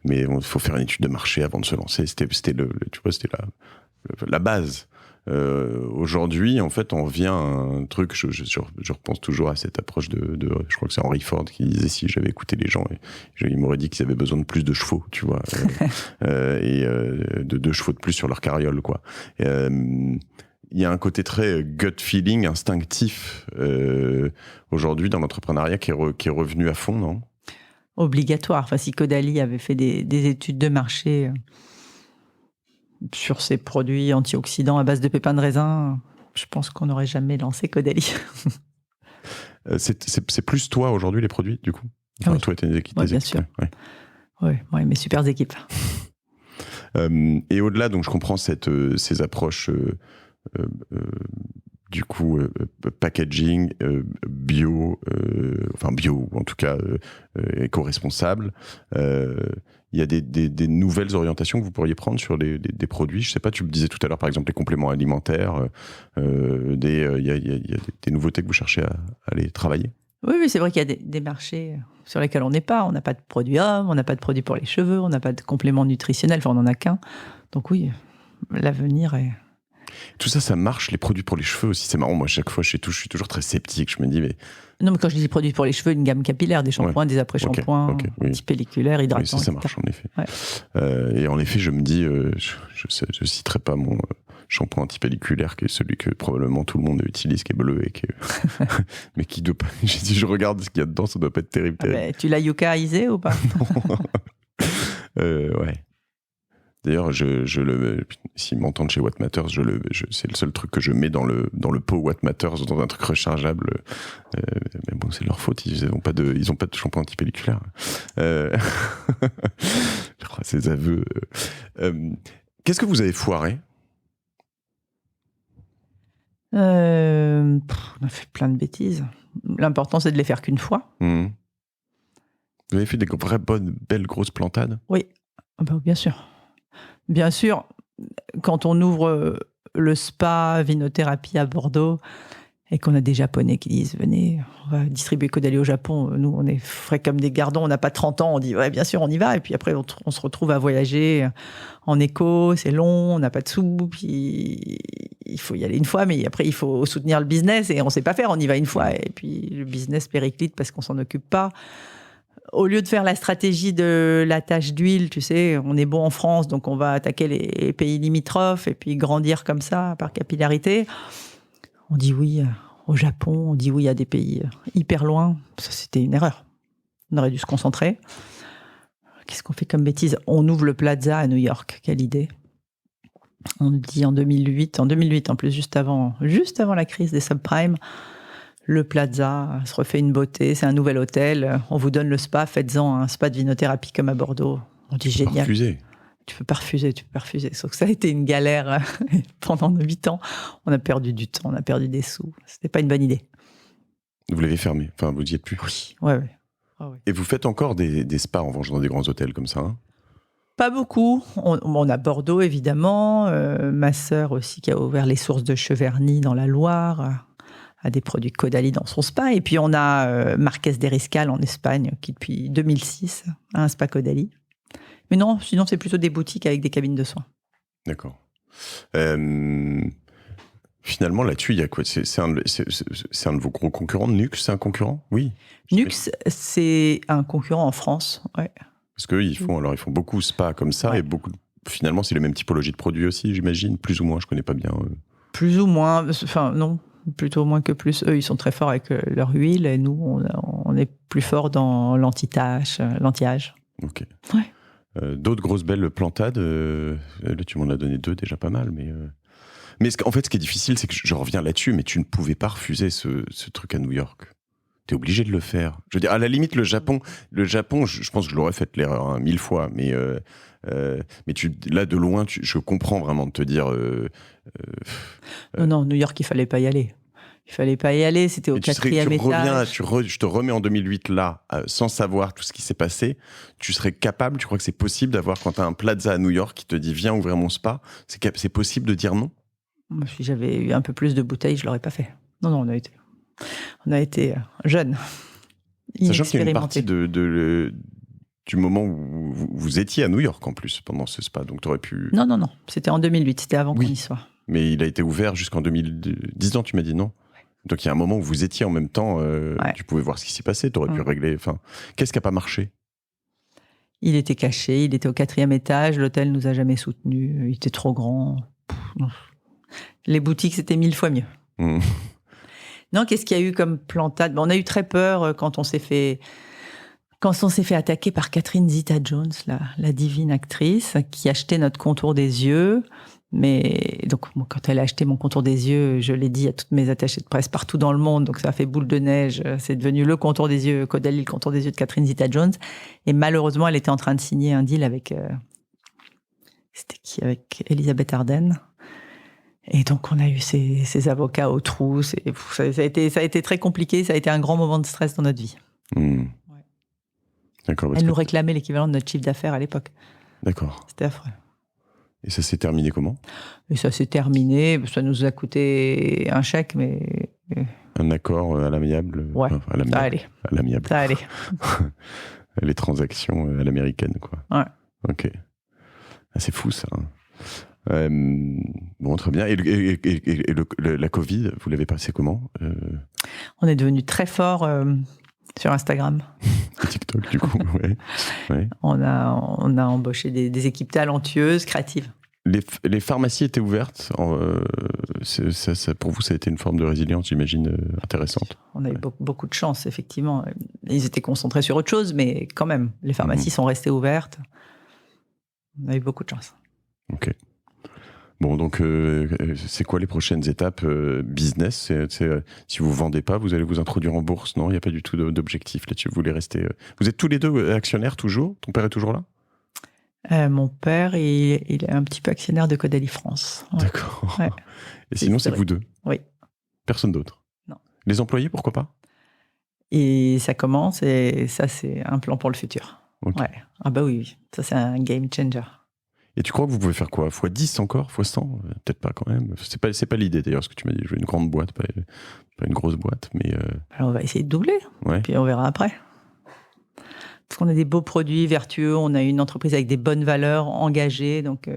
mais il faut faire une étude de marché avant de se lancer. C'était la base. Aujourd'hui, en fait, on vient à un truc, je repense toujours à cette approche je crois que c'est Henry Ford qui disait si j'avais écouté les gens, il m'aurait dit qu'ils avaient besoin de plus de chevaux, tu vois, et de 2 chevaux de plus sur leur carriole, quoi. Il y a un côté très gut feeling, instinctif, aujourd'hui dans l'entrepreneuriat qui est revenu à fond, non? Obligatoire. Enfin, si Caudalie avait fait des études de marché sur ces produits antioxydants à base de pépins de raisin, je pense qu'on n'aurait jamais lancé Caudalie. C'est plus toi aujourd'hui les produits, du coup? Enfin, oui. Toi et tes équipes. Oui, bien sûr. Oui, mes super équipes. Et au-delà, donc je comprends ces approches du coup packaging, bio, ou en tout cas éco-responsable. Il y a des nouvelles orientations que vous pourriez prendre sur des produits. Je sais pas, tu me disais tout à l'heure, par exemple, les compléments alimentaires. Il y a des nouveautés que vous cherchez à aller travailler. Oui, c'est vrai qu'il y a des marchés sur lesquels on n'est pas. On n'a pas de produits hommes, on n'a pas de produits pour les cheveux, on n'a pas de compléments nutritionnels. Enfin, on n'en a qu'un. Donc oui, l'avenir est... Tout ça, ça marche, les produits pour les cheveux aussi. C'est marrant, moi, chaque fois, je suis toujours très sceptique. Je me dis, mais... Non, mais quand je dis produits pour les cheveux, une gamme capillaire, des shampoings, des après-shampoings, antipelliculaires, hydratants. Oui, ça marche, en effet. Ouais. Et en effet, je me dis, je citerai pas mon shampoing antipelliculaire, qui est celui que probablement tout le monde utilise, qui est bleu, et mais qui doit pas... Je regarde ce qu'il y a dedans, ça doit pas être terrible. Tu l'as yucaisé ou pas? Non. Ouais. D'ailleurs, s'ils m'entendent chez What Matters, c'est le seul truc que je mets dans le pot What Matters, dans un truc rechargeable. Mais bon, c'est leur faute, ils ont pas de shampoing antipelliculaire. Je crois ces aveux. Qu'est-ce que vous avez foiré? On a fait plein de bêtises. L'important, c'est de les faire qu'une fois. Vous avez fait des vraies bonnes, belles, grosses plantades? Oui, bien sûr. Bien sûr, quand on ouvre le spa Vinothérapie à Bordeaux Et qu'on a des Japonais qui disent, venez, on va distribuer Caudalie au Japon. Nous, on est frais comme des gardons, on n'a pas 30 ans. On dit, ouais, bien sûr, on y va. Et puis après, on se retrouve à voyager en éco, c'est long, on n'a pas de sous. Puis il faut y aller une fois, mais après, il faut soutenir le business. Et on ne sait pas faire, on y va une fois. Et puis le business périclite parce qu'on ne s'en occupe pas. Au lieu de faire la stratégie de la tâche d'huile, tu sais, on est bon en France, donc on va attaquer les pays limitrophes et puis grandir comme ça, par capillarité. On dit oui au Japon, on dit oui à des pays hyper loin. Ça, c'était une erreur. On aurait dû se concentrer. Qu'est-ce qu'on fait comme bêtise ? On ouvre le Plaza à New York. Quelle idée. On le dit en 2008 en plus, juste avant la crise des subprimes. Le Plaza se refait une beauté, c'est un nouvel hôtel. On vous donne le spa, faites-en un spa de vinothérapie comme à Bordeaux. On dit génial. Refuser. Tu peux pas refuser. Sauf que ça a été une galère pendant 8 ans. On a perdu du temps, on a perdu des sous. C'était pas une bonne idée. Vous l'avez fermé, enfin vous n'y êtes plus. Oui, ouais. Oh, oui. Et vous faites encore des spas en revanche dans des grands hôtels comme ça, hein ? Pas beaucoup. On a Bordeaux évidemment. Ma sœur aussi qui a ouvert les sources de Cheverny dans la Loire, a des produits Caudalie dans son spa. Et puis on a Marquès d'Eriscal en Espagne qui depuis 2006 a un spa Caudalie. Mais non, sinon c'est plutôt des boutiques avec des cabines de soins. D'accord. Finalement, là-dessus, il y a quoi ? C'est un de vos gros concurrents, Nux, c'est un concurrent ? Oui. Nux, c'est un concurrent en France, ouais. Parce qu'eux, ils font beaucoup spa comme ça, ouais. Et beaucoup. Finalement, c'est les mêmes typologies de produits aussi, j'imagine, plus ou moins. Je connais pas bien. Plus ou moins, enfin non, plutôt moins que plus. Eux, ils sont très forts avec leur huile, et nous, on est plus forts dans l'anti-tache, l'anti-âge. Ok. Ouais. D'autres grosses belles plantades, là tu m'en as donné 2, déjà pas mal, mais en fait ce qui est difficile c'est que je reviens là-dessus, mais tu ne pouvais pas refuser ce truc à New York. T'es obligé de le faire. Je veux dire, à la limite le Japon, je pense que je l'aurais fait l'erreur 1000 fois, mais là de loin, je comprends vraiment de te dire. Non, New York, il fallait pas y aller. Il fallait pas y aller, c'était au 4e étage. Je te remets en 2008 là, sans savoir tout ce qui s'est passé. Tu serais capable, tu crois que c'est possible d'avoir, quand tu as un Plaza à New York qui te dit viens ouvrir mon spa, c'est possible de dire non ? Moi, si j'avais eu un peu plus de bouteilles, je l'aurais pas fait. Non, on a été jeunes. Sachant qu'il y a une partie du moment où vous étiez à New York en plus pendant ce spa, donc tu aurais pu. Non, c'était en 2008, c'était avant qu'on y soit. Mais il a été ouvert jusqu'en 2010 ans, tu m'as dit non ? Donc il y a un moment où vous étiez en même temps, ouais. Tu pouvais voir ce qui s'y passait, tu aurais pu régler. Enfin, qu'est-ce qui n'a pas marché ? Il était caché, il était au 4e étage, l'hôtel nous a jamais soutenus, il était trop grand. Les boutiques, c'était 1000 fois mieux. Non, qu'est-ce qu'il y a eu comme plantade ? On a eu très peur quand on s'est fait attaquer par Catherine Zeta-Jones, la divine actrice, qui achetait notre contour des yeux. Mais donc, quand elle a acheté mon contour des yeux, je l'ai dit à toutes mes attachées de presse partout dans le monde. Donc, ça a fait boule de neige. C'est devenu le contour des yeux, Caudalie, le contour des yeux de Catherine Zeta-Jones. Et malheureusement, elle était en train de signer un deal avec... c'était qui ? Avec Elisabeth Arden. Et donc, on a eu ces avocats aux trousses. Ça a été très compliqué. Ça a été un grand moment de stress dans notre vie. Ouais. D'accord. Elle nous réclamait l'équivalent de notre chiffre d'affaires à l'époque. D'accord. C'était affreux. Et ça s'est terminé comment ? Et ça s'est terminé, ça nous a coûté un chèque, mais... Un accord à l'amiable ? Ouais, ça allait. À l'amiable. Ça allait. Les transactions à l'américaine, quoi. Ouais. Ok. Ah, c'est fou, ça. Bon, très bien. Et la Covid, vous l'avez passé comment ? On est devenu très fort sur Instagram. TikTok, du coup, ouais. On a embauché des équipes talentueuses, créatives. Les pharmacies étaient ouvertes. Pour vous, ça a été une forme de résilience, j'imagine, intéressante. On a eu beaucoup de chance, effectivement. Ils étaient concentrés sur autre chose, mais quand même, les pharmacies sont restées ouvertes. On a eu beaucoup de chance. Ok. Bon, donc, c'est quoi les prochaines étapes business ? Si vous ne vendez pas, vous allez vous introduire en bourse, non ? Il n'y a pas du tout d'objectif là-dessus. Vous voulez rester... Vous êtes tous les deux actionnaires, toujours ? Ton père est toujours là ? Mon père, il est un petit peu actionnaire de Caudalie France. Ouais. D'accord. Ouais. Et sinon, c'est vous deux ? Oui. Personne d'autre ? Non. Les employés, pourquoi pas ? Et ça commence, et ça, c'est un plan pour le futur. Okay. Ouais. Ah bah oui. Ça, c'est un game changer. Et tu crois que vous pouvez faire quoi? x10 encore? x100? Peut-être pas quand même. C'est pas l'idée d'ailleurs, ce que tu m'as dit. Je veux une grande boîte, pas une grosse boîte. Mais Alors on va essayer de doubler, puis on verra après. Parce qu'on a des beaux produits vertueux, on a une entreprise avec des bonnes valeurs, engagée. Donc,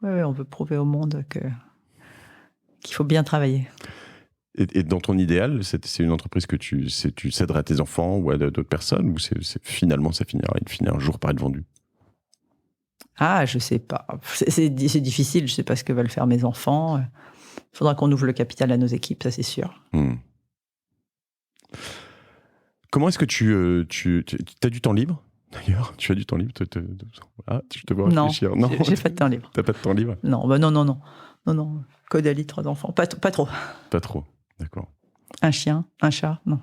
on veut prouver au monde qu'il faut bien travailler. Et dans ton idéal, c'est une entreprise que tu céderais à tes enfants ou à d'autres personnes, ou finalement ça finira un jour par être vendu? Ah, je sais pas. C'est difficile, je sais pas ce que veulent faire mes enfants. Il faudra qu'on ouvre le capital à nos équipes, ça c'est sûr. Comment est-ce que tu as du temps libre, d'ailleurs? Tu as du temps libre? Je te vois réfléchir. Non, j'ai pas de temps libre. T'as pas de temps libre? Non, non. Caudalie, 3 enfants. Pas trop. Pas trop, d'accord. Un chien, un chat, non.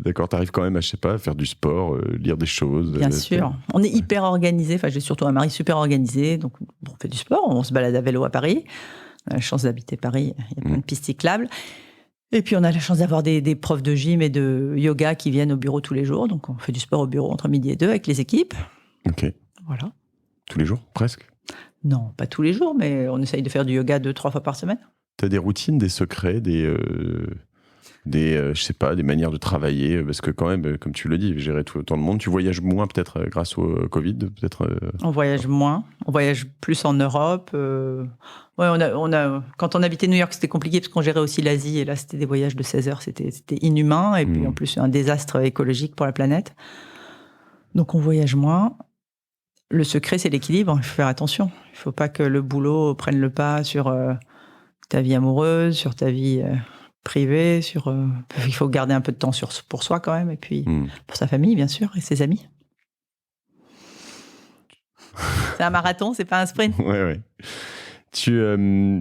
D'accord, t'arrives quand même à, je sais pas, faire du sport, lire des choses. Bien sûr. On est hyper organisé. Enfin, j'ai surtout un mari super organisé. Donc, on fait du sport. On se balade à vélo à Paris. On a la chance d'habiter Paris. Il y a plein de pistes cyclables. Et puis, on a la chance d'avoir des profs de gym et de yoga qui viennent au bureau tous les jours. Donc, on fait du sport au bureau entre midi et 2 avec les équipes. Ok. Voilà. Tous les jours, presque? Non, pas tous les jours, mais on essaye de faire du yoga 2-3 fois par semaine. T'as des routines, des secrets, je sais pas, des manières de travailler, parce que quand même, comme tu le dis, gérer tout autant de monde, tu voyages moins peut-être grâce au Covid, peut-être. On voyage moins, on voyage plus en Europe. Quand on habitait New York, c'était compliqué parce qu'on gérait aussi l'Asie, et là c'était des voyages de 16 heures, c'était inhumain, et puis en plus un désastre écologique pour la planète. Donc on voyage moins. Le secret, c'est l'équilibre, il faut faire attention. Il faut pas que le boulot prenne le pas sur ta vie amoureuse, sur ta vie privée, il faut garder un peu de temps pour soi quand même, et puis pour sa famille, bien sûr, et ses amis. C'est un marathon, c'est pas un sprint. Ouais. Tu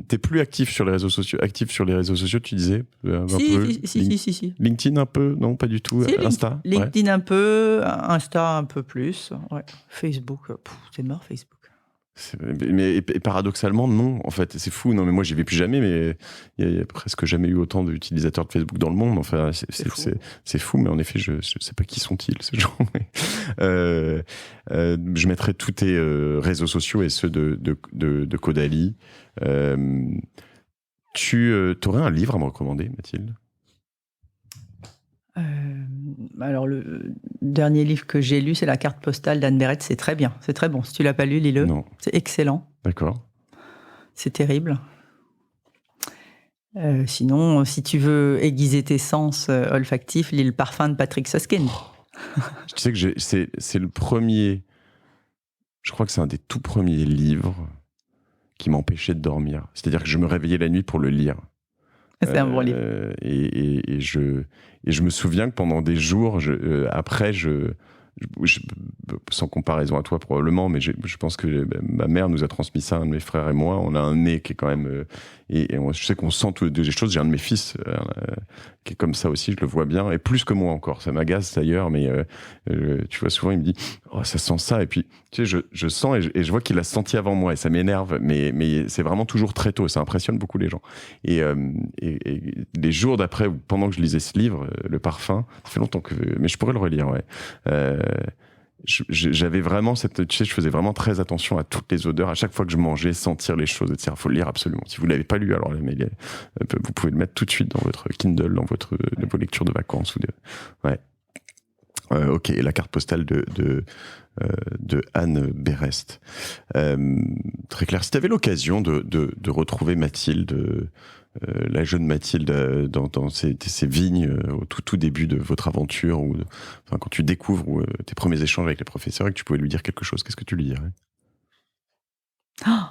t'es plus actif sur les réseaux sociaux. Tu disais un peu. Si. LinkedIn un peu, non, pas du tout. Insta. LinkedIn un peu, Insta un peu plus. Ouais. Facebook, c'est mort Facebook. Mais paradoxalement, non. En fait, c'est fou. Non, mais moi, j'y vais plus jamais. Mais il y a presque jamais eu autant d'utilisateurs de Facebook dans le monde. Enfin, c'est fou. Mais en effet, je sais pas qui sont-ils ces gens. Je mettrai tous tes réseaux sociaux et ceux de Caudalie. Tu aurais un livre à me recommander, Mathilde? Alors, le dernier livre que j'ai lu, c'est La carte postale d'Anne Bereth. C'est très bien, c'est très bon. Si tu l'as pas lu, lis-le. Non. C'est excellent. D'accord. C'est terrible. Sinon, si tu veux aiguiser tes sens olfactifs, lis Le parfum de Patrick Süskind. Tu sais que c'est le premier... Je crois que c'est un des tout premiers livres qui m'empêchait de dormir. C'est-à-dire que je me réveillais la nuit pour le lire. C'est un bon livre. Et je me souviens que pendant des jours, après, sans comparaison à toi probablement, mais je pense que ma mère nous a transmis ça, un de mes frères et moi. On a un nez qui est quand même... je sais qu'on sent toutes des choses. J'ai un de mes fils qui est comme ça aussi, je le vois bien, et plus que moi encore. Ça m'agace d'ailleurs, mais tu vois, souvent il me dit « Oh, ça sent ça », et puis tu sais, je sens et je vois qu'il l'a senti avant moi, et ça m'énerve, mais c'est vraiment toujours très tôt, ça impressionne beaucoup les gens. Et les jours d'après, pendant que je lisais ce livre, Le parfum, ça fait longtemps que... Mais je pourrais le relire, ouais. J'avais vraiment je faisais vraiment très attention à toutes les odeurs, à chaque fois que je mangeais, sentir les choses, etc. Il faut le lire absolument. Si vous l'avez pas lu, alors vous pouvez le mettre tout de suite dans votre Kindle, dans vos lectures de vacances ok, La carte postale de Anne Berest. Très clair. Si tu avais l'occasion de retrouver Mathilde, la jeune Mathilde, dans ces vignes au tout début de votre aventure, quand tu découvres tes premiers échanges avec les professeurs et que tu pouvais lui dire quelque chose, qu'est-ce que tu lui dirais?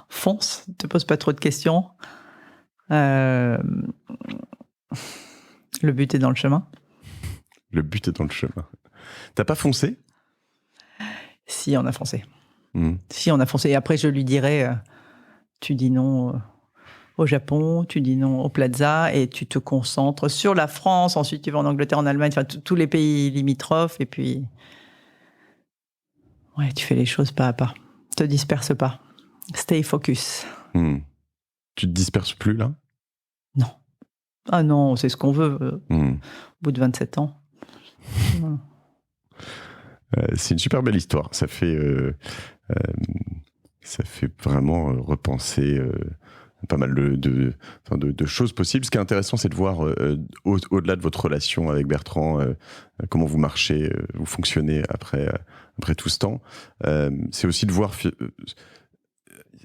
Fonce, ne te pose pas trop de questions. Le but est dans le chemin. Le but est dans le chemin. T'as pas foncé? Si, on a foncé. Si, on a foncé. Et après, je lui dirais, tu dis non au Japon, tu dis non au Plaza, et tu te concentres sur la France. Ensuite, tu vas en Angleterre, en Allemagne, enfin, tous les pays limitrophes. Et puis, ouais, tu fais les choses pas à pas. Te disperse pas. Stay focus. Tu te disperses plus, là? Non. Ah non, c'est ce qu'on veut. Au bout de 27 ans. C'est une super belle histoire. Ça fait vraiment repenser pas mal de choses possibles. Ce qui est intéressant, c'est de voir au-delà de votre relation avec Bertrand, comment vous marchez, vous fonctionnez après tout ce temps. C'est aussi de voir.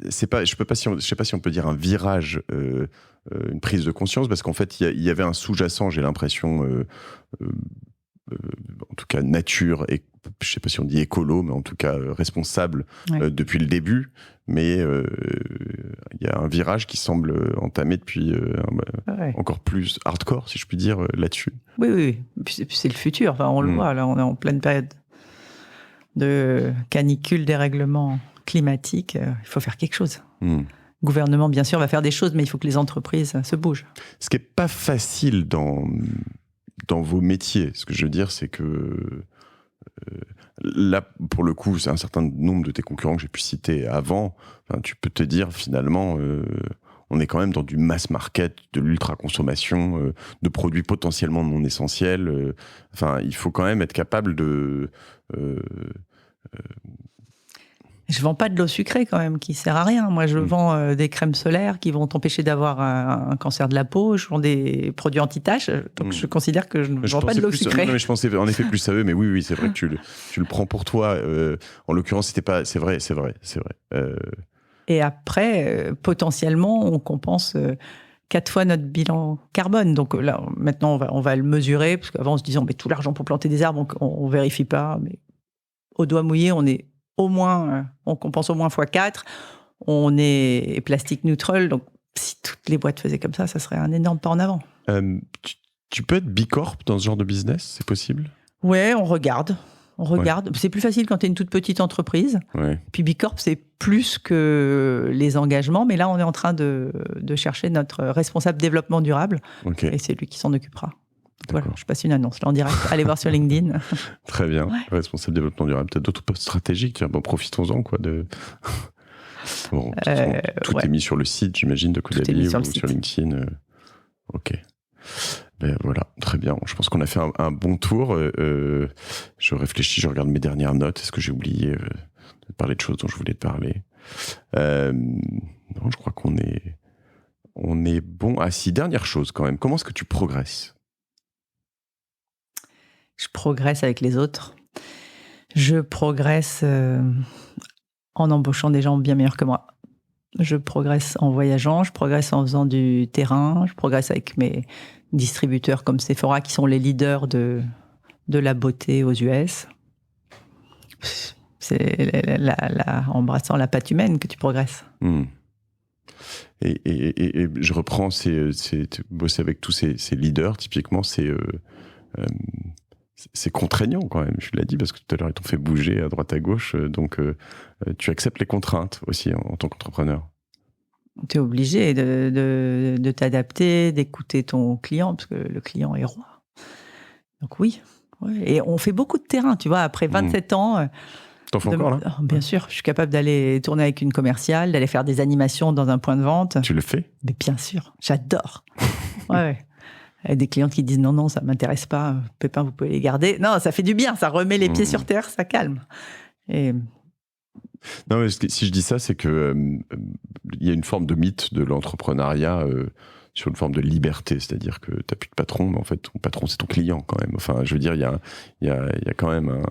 Je sais pas si on peut dire un virage, une prise de conscience, parce qu'en fait, il y avait un sous-jacent, j'ai l'impression. En tout cas nature, et je sais pas si on dit écolo, mais en tout cas responsable depuis le début, mais il y a un virage qui semble entamé depuis encore plus hardcore, si je puis dire, là-dessus. Oui. Puis c'est le futur, enfin, on le voit, là on est en pleine période de canicule, dérèglement climatique, il faut faire quelque chose. Le gouvernement, bien sûr, va faire des choses, mais il faut que les entreprises se bougent. Ce qui n'est pas facile dans vos métiers. Ce que je veux dire, c'est que là, pour le coup, c'est un certain nombre de tes concurrents que j'ai pu citer avant. Enfin, tu peux te dire, finalement, on est quand même dans du mass market, de l'ultra-consommation, de produits potentiellement non essentiels. Enfin, il faut quand même être capable de... Je vends pas de l'eau sucrée quand même, qui sert à rien. Moi, je vends des crèmes solaires qui vont t'empêcher d'avoir un cancer de la peau. Je vends des produits anti-taches. Donc, je considère que je ne vends pas de l'eau sucrée. Non, mais je pensais en effet plus à eux. Mais oui, c'est vrai que tu le prends pour toi. En l'occurrence, c'était pas. C'est vrai. Et après, potentiellement, on compense 4 fois notre bilan carbone. Donc là, maintenant, on va le mesurer, parce qu'avant, on se disait, mais tout l'argent pour planter des arbres, on vérifie pas. Mais au doigt mouillé, on compense au moins x4. On est plastique neutral, donc si toutes les boîtes faisaient comme ça serait un énorme pas en avant. Tu peux être Bicorp dans ce genre de business, c'est possible ? Ouais, on regarde. Ouais. C'est plus facile quand tu es une toute petite entreprise. Ouais. Puis Bicorp, c'est plus que les engagements, mais là, on est en train de chercher notre responsable développement durable, et c'est lui qui s'en occupera. Voilà, je passe une annonce là en direct. Allez voir sur LinkedIn. Très bien. Ouais. Responsable développement durable. Peut-être d'autres postes stratégiques. Bon, profitons-en, quoi. Bon, tout est mis sur le site, j'imagine, de Caudalie ou sur LinkedIn. Ok. Ben voilà, très bien. Je pense qu'on a fait un bon tour. Je réfléchis, je regarde mes dernières notes. Est-ce que j'ai oublié de parler de choses dont je voulais te parler ? Non, je crois qu'on est bon. Ah si, dernière chose quand même. Comment est-ce que tu progresses ? Je progresse avec les autres. Je progresse en embauchant des gens bien meilleurs que moi. Je progresse en voyageant, je progresse en faisant du terrain, je progresse avec mes distributeurs comme Sephora qui sont les leaders de la beauté aux US. C'est embrassant la patte humaine que tu progresses. Et je reprends, bosser avec tous ces leaders, typiquement, c'est contraignant quand même, je l'ai dit, parce que tout à l'heure, ils t'ont fait bouger à droite à gauche. Donc, tu acceptes les contraintes aussi en tant qu'entrepreneur. Tu es obligé de t'adapter, d'écouter ton client, parce que le client est roi. Donc oui. Et on fait beaucoup de terrain, tu vois, après 27 ans. T'en fais encore, là ? Bien sûr, je suis capable d'aller tourner avec une commerciale, d'aller faire des animations dans un point de vente. Tu le fais ? Mais bien sûr, j'adore. Ouais. Des clientes qui disent non, ça m'intéresse pas, Pépin, vous pouvez les garder. Non, ça fait du bien, ça remet les pieds sur terre, ça calme. Et... Non, mais si je dis ça, c'est que y a une forme de mythe de l'entrepreneuriat sur une forme de liberté, c'est-à-dire que t'as plus de patron, mais en fait, ton patron, c'est ton client quand même. Enfin, je veux dire, il y a quand même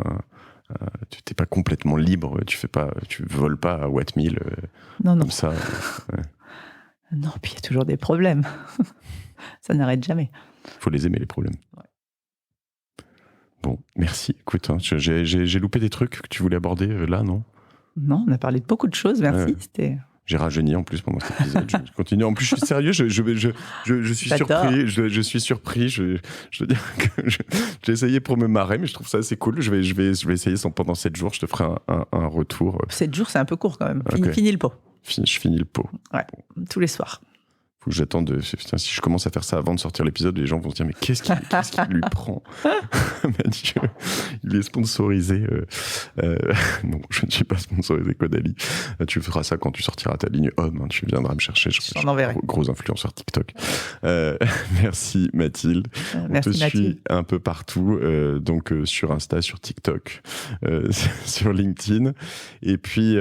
tu t'es pas complètement libre, tu voles pas à Wattmill comme ça. Ouais. Non, puis il y a toujours des problèmes. Ça n'arrête jamais. Faut les aimer, les problèmes. Ouais. Bon, merci. Écoute, j'ai loupé des trucs que tu voulais aborder là, non ? Non, on a parlé de beaucoup de choses, merci. C'était... J'ai rajeuni en plus pendant cet épisode. Je continue. En plus, je suis sérieux, je suis surpris. Je suis surpris. Je veux dire que j'ai essayé pour me marrer, mais je trouve ça assez cool. Je vais essayer pendant 7 jours. Je te ferai un retour. 7 jours, c'est un peu court quand même. Okay. Finis le pot. Je finis le pot. Ouais, tous les soirs. Faut que j'attende. Putain, si je commence à faire ça avant de sortir l'épisode, les gens vont se dire mais qu'est-ce qui lui prend? Mathieu, il est sponsorisé. Non, je ne suis pas sponsorisé Caudalie. Tu feras ça quand tu sortiras ta ligne homme. Hein, tu viendras me chercher. Je suis gros influenceur TikTok. Merci Mathilde. Merci, on te Mathilde. suit un peu partout, donc sur Insta, sur TikTok, sur LinkedIn. Et puis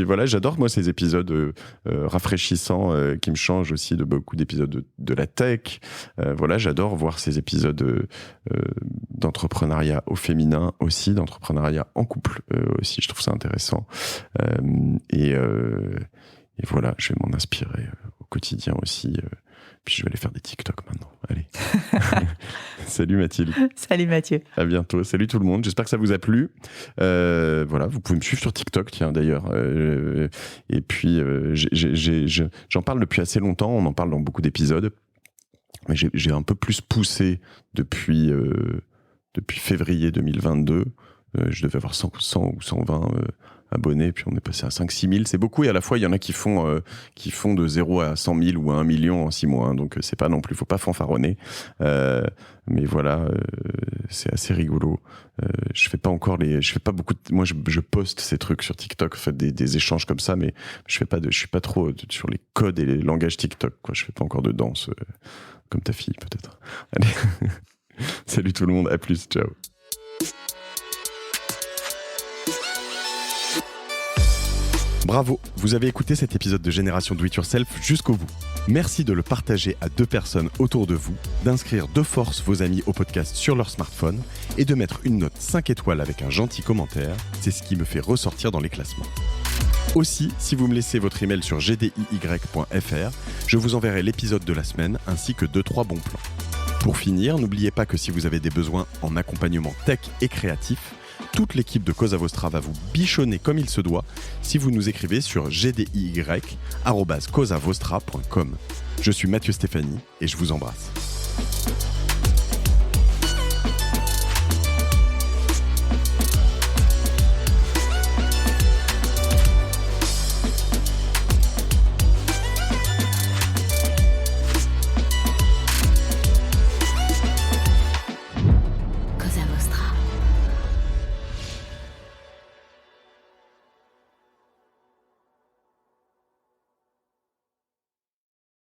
voilà, j'adore moi ces épisodes rafraîchissants qui me changent aussi de beaucoup d'épisodes de la tech. Voilà, j'adore voir ces épisodes d'entrepreneuriat au féminin aussi, d'entrepreneuriat en couple aussi. Je trouve ça intéressant. Et voilà, je vais m'en inspirer au quotidien aussi. Puis je vais aller faire des TikTok maintenant. Allez. Salut Mathilde. Salut Mathieu. À bientôt. Salut tout le monde. J'espère que ça vous a plu. Voilà, vous pouvez me suivre sur TikTok, tiens d'ailleurs. Et puis j'en parle depuis assez longtemps. On en parle dans beaucoup d'épisodes. Mais j'ai un peu plus poussé depuis février 2022. Je devais avoir 100 ou 120 abonnés, puis on est passé à 5-6 000. C'est beaucoup, et à la fois, il y en a qui font de 0 à 100 000 ou à 1 million en 6 mois. Hein, donc, c'est pas non plus, faut pas fanfaronner. Mais voilà, c'est assez rigolo. Je fais pas beaucoup moi, je poste ces trucs sur TikTok, en fait, des échanges comme ça, mais je suis pas trop sur les codes et les langages TikTok, quoi. Je fais pas encore de danse, comme ta fille, peut-être. Allez. Salut tout le monde, à plus, ciao. Bravo, vous avez écouté cet épisode de Génération Do It Yourself jusqu'au bout. Merci de le partager à 2 personnes autour de vous, d'inscrire de force vos amis au podcast sur leur smartphone et de mettre une note 5 étoiles avec un gentil commentaire, c'est ce qui me fait ressortir dans les classements. Aussi, si vous me laissez votre email sur gdiy.fr, je vous enverrai l'épisode de la semaine ainsi que 2-3 bons plans. Pour finir, n'oubliez pas que si vous avez des besoins en accompagnement tech et créatif, toute l'équipe de Cosa Vostra va vous bichonner comme il se doit si vous nous écrivez sur gdiy@cosavostra.com. Je suis Mathieu Stéphanie et je vous embrasse.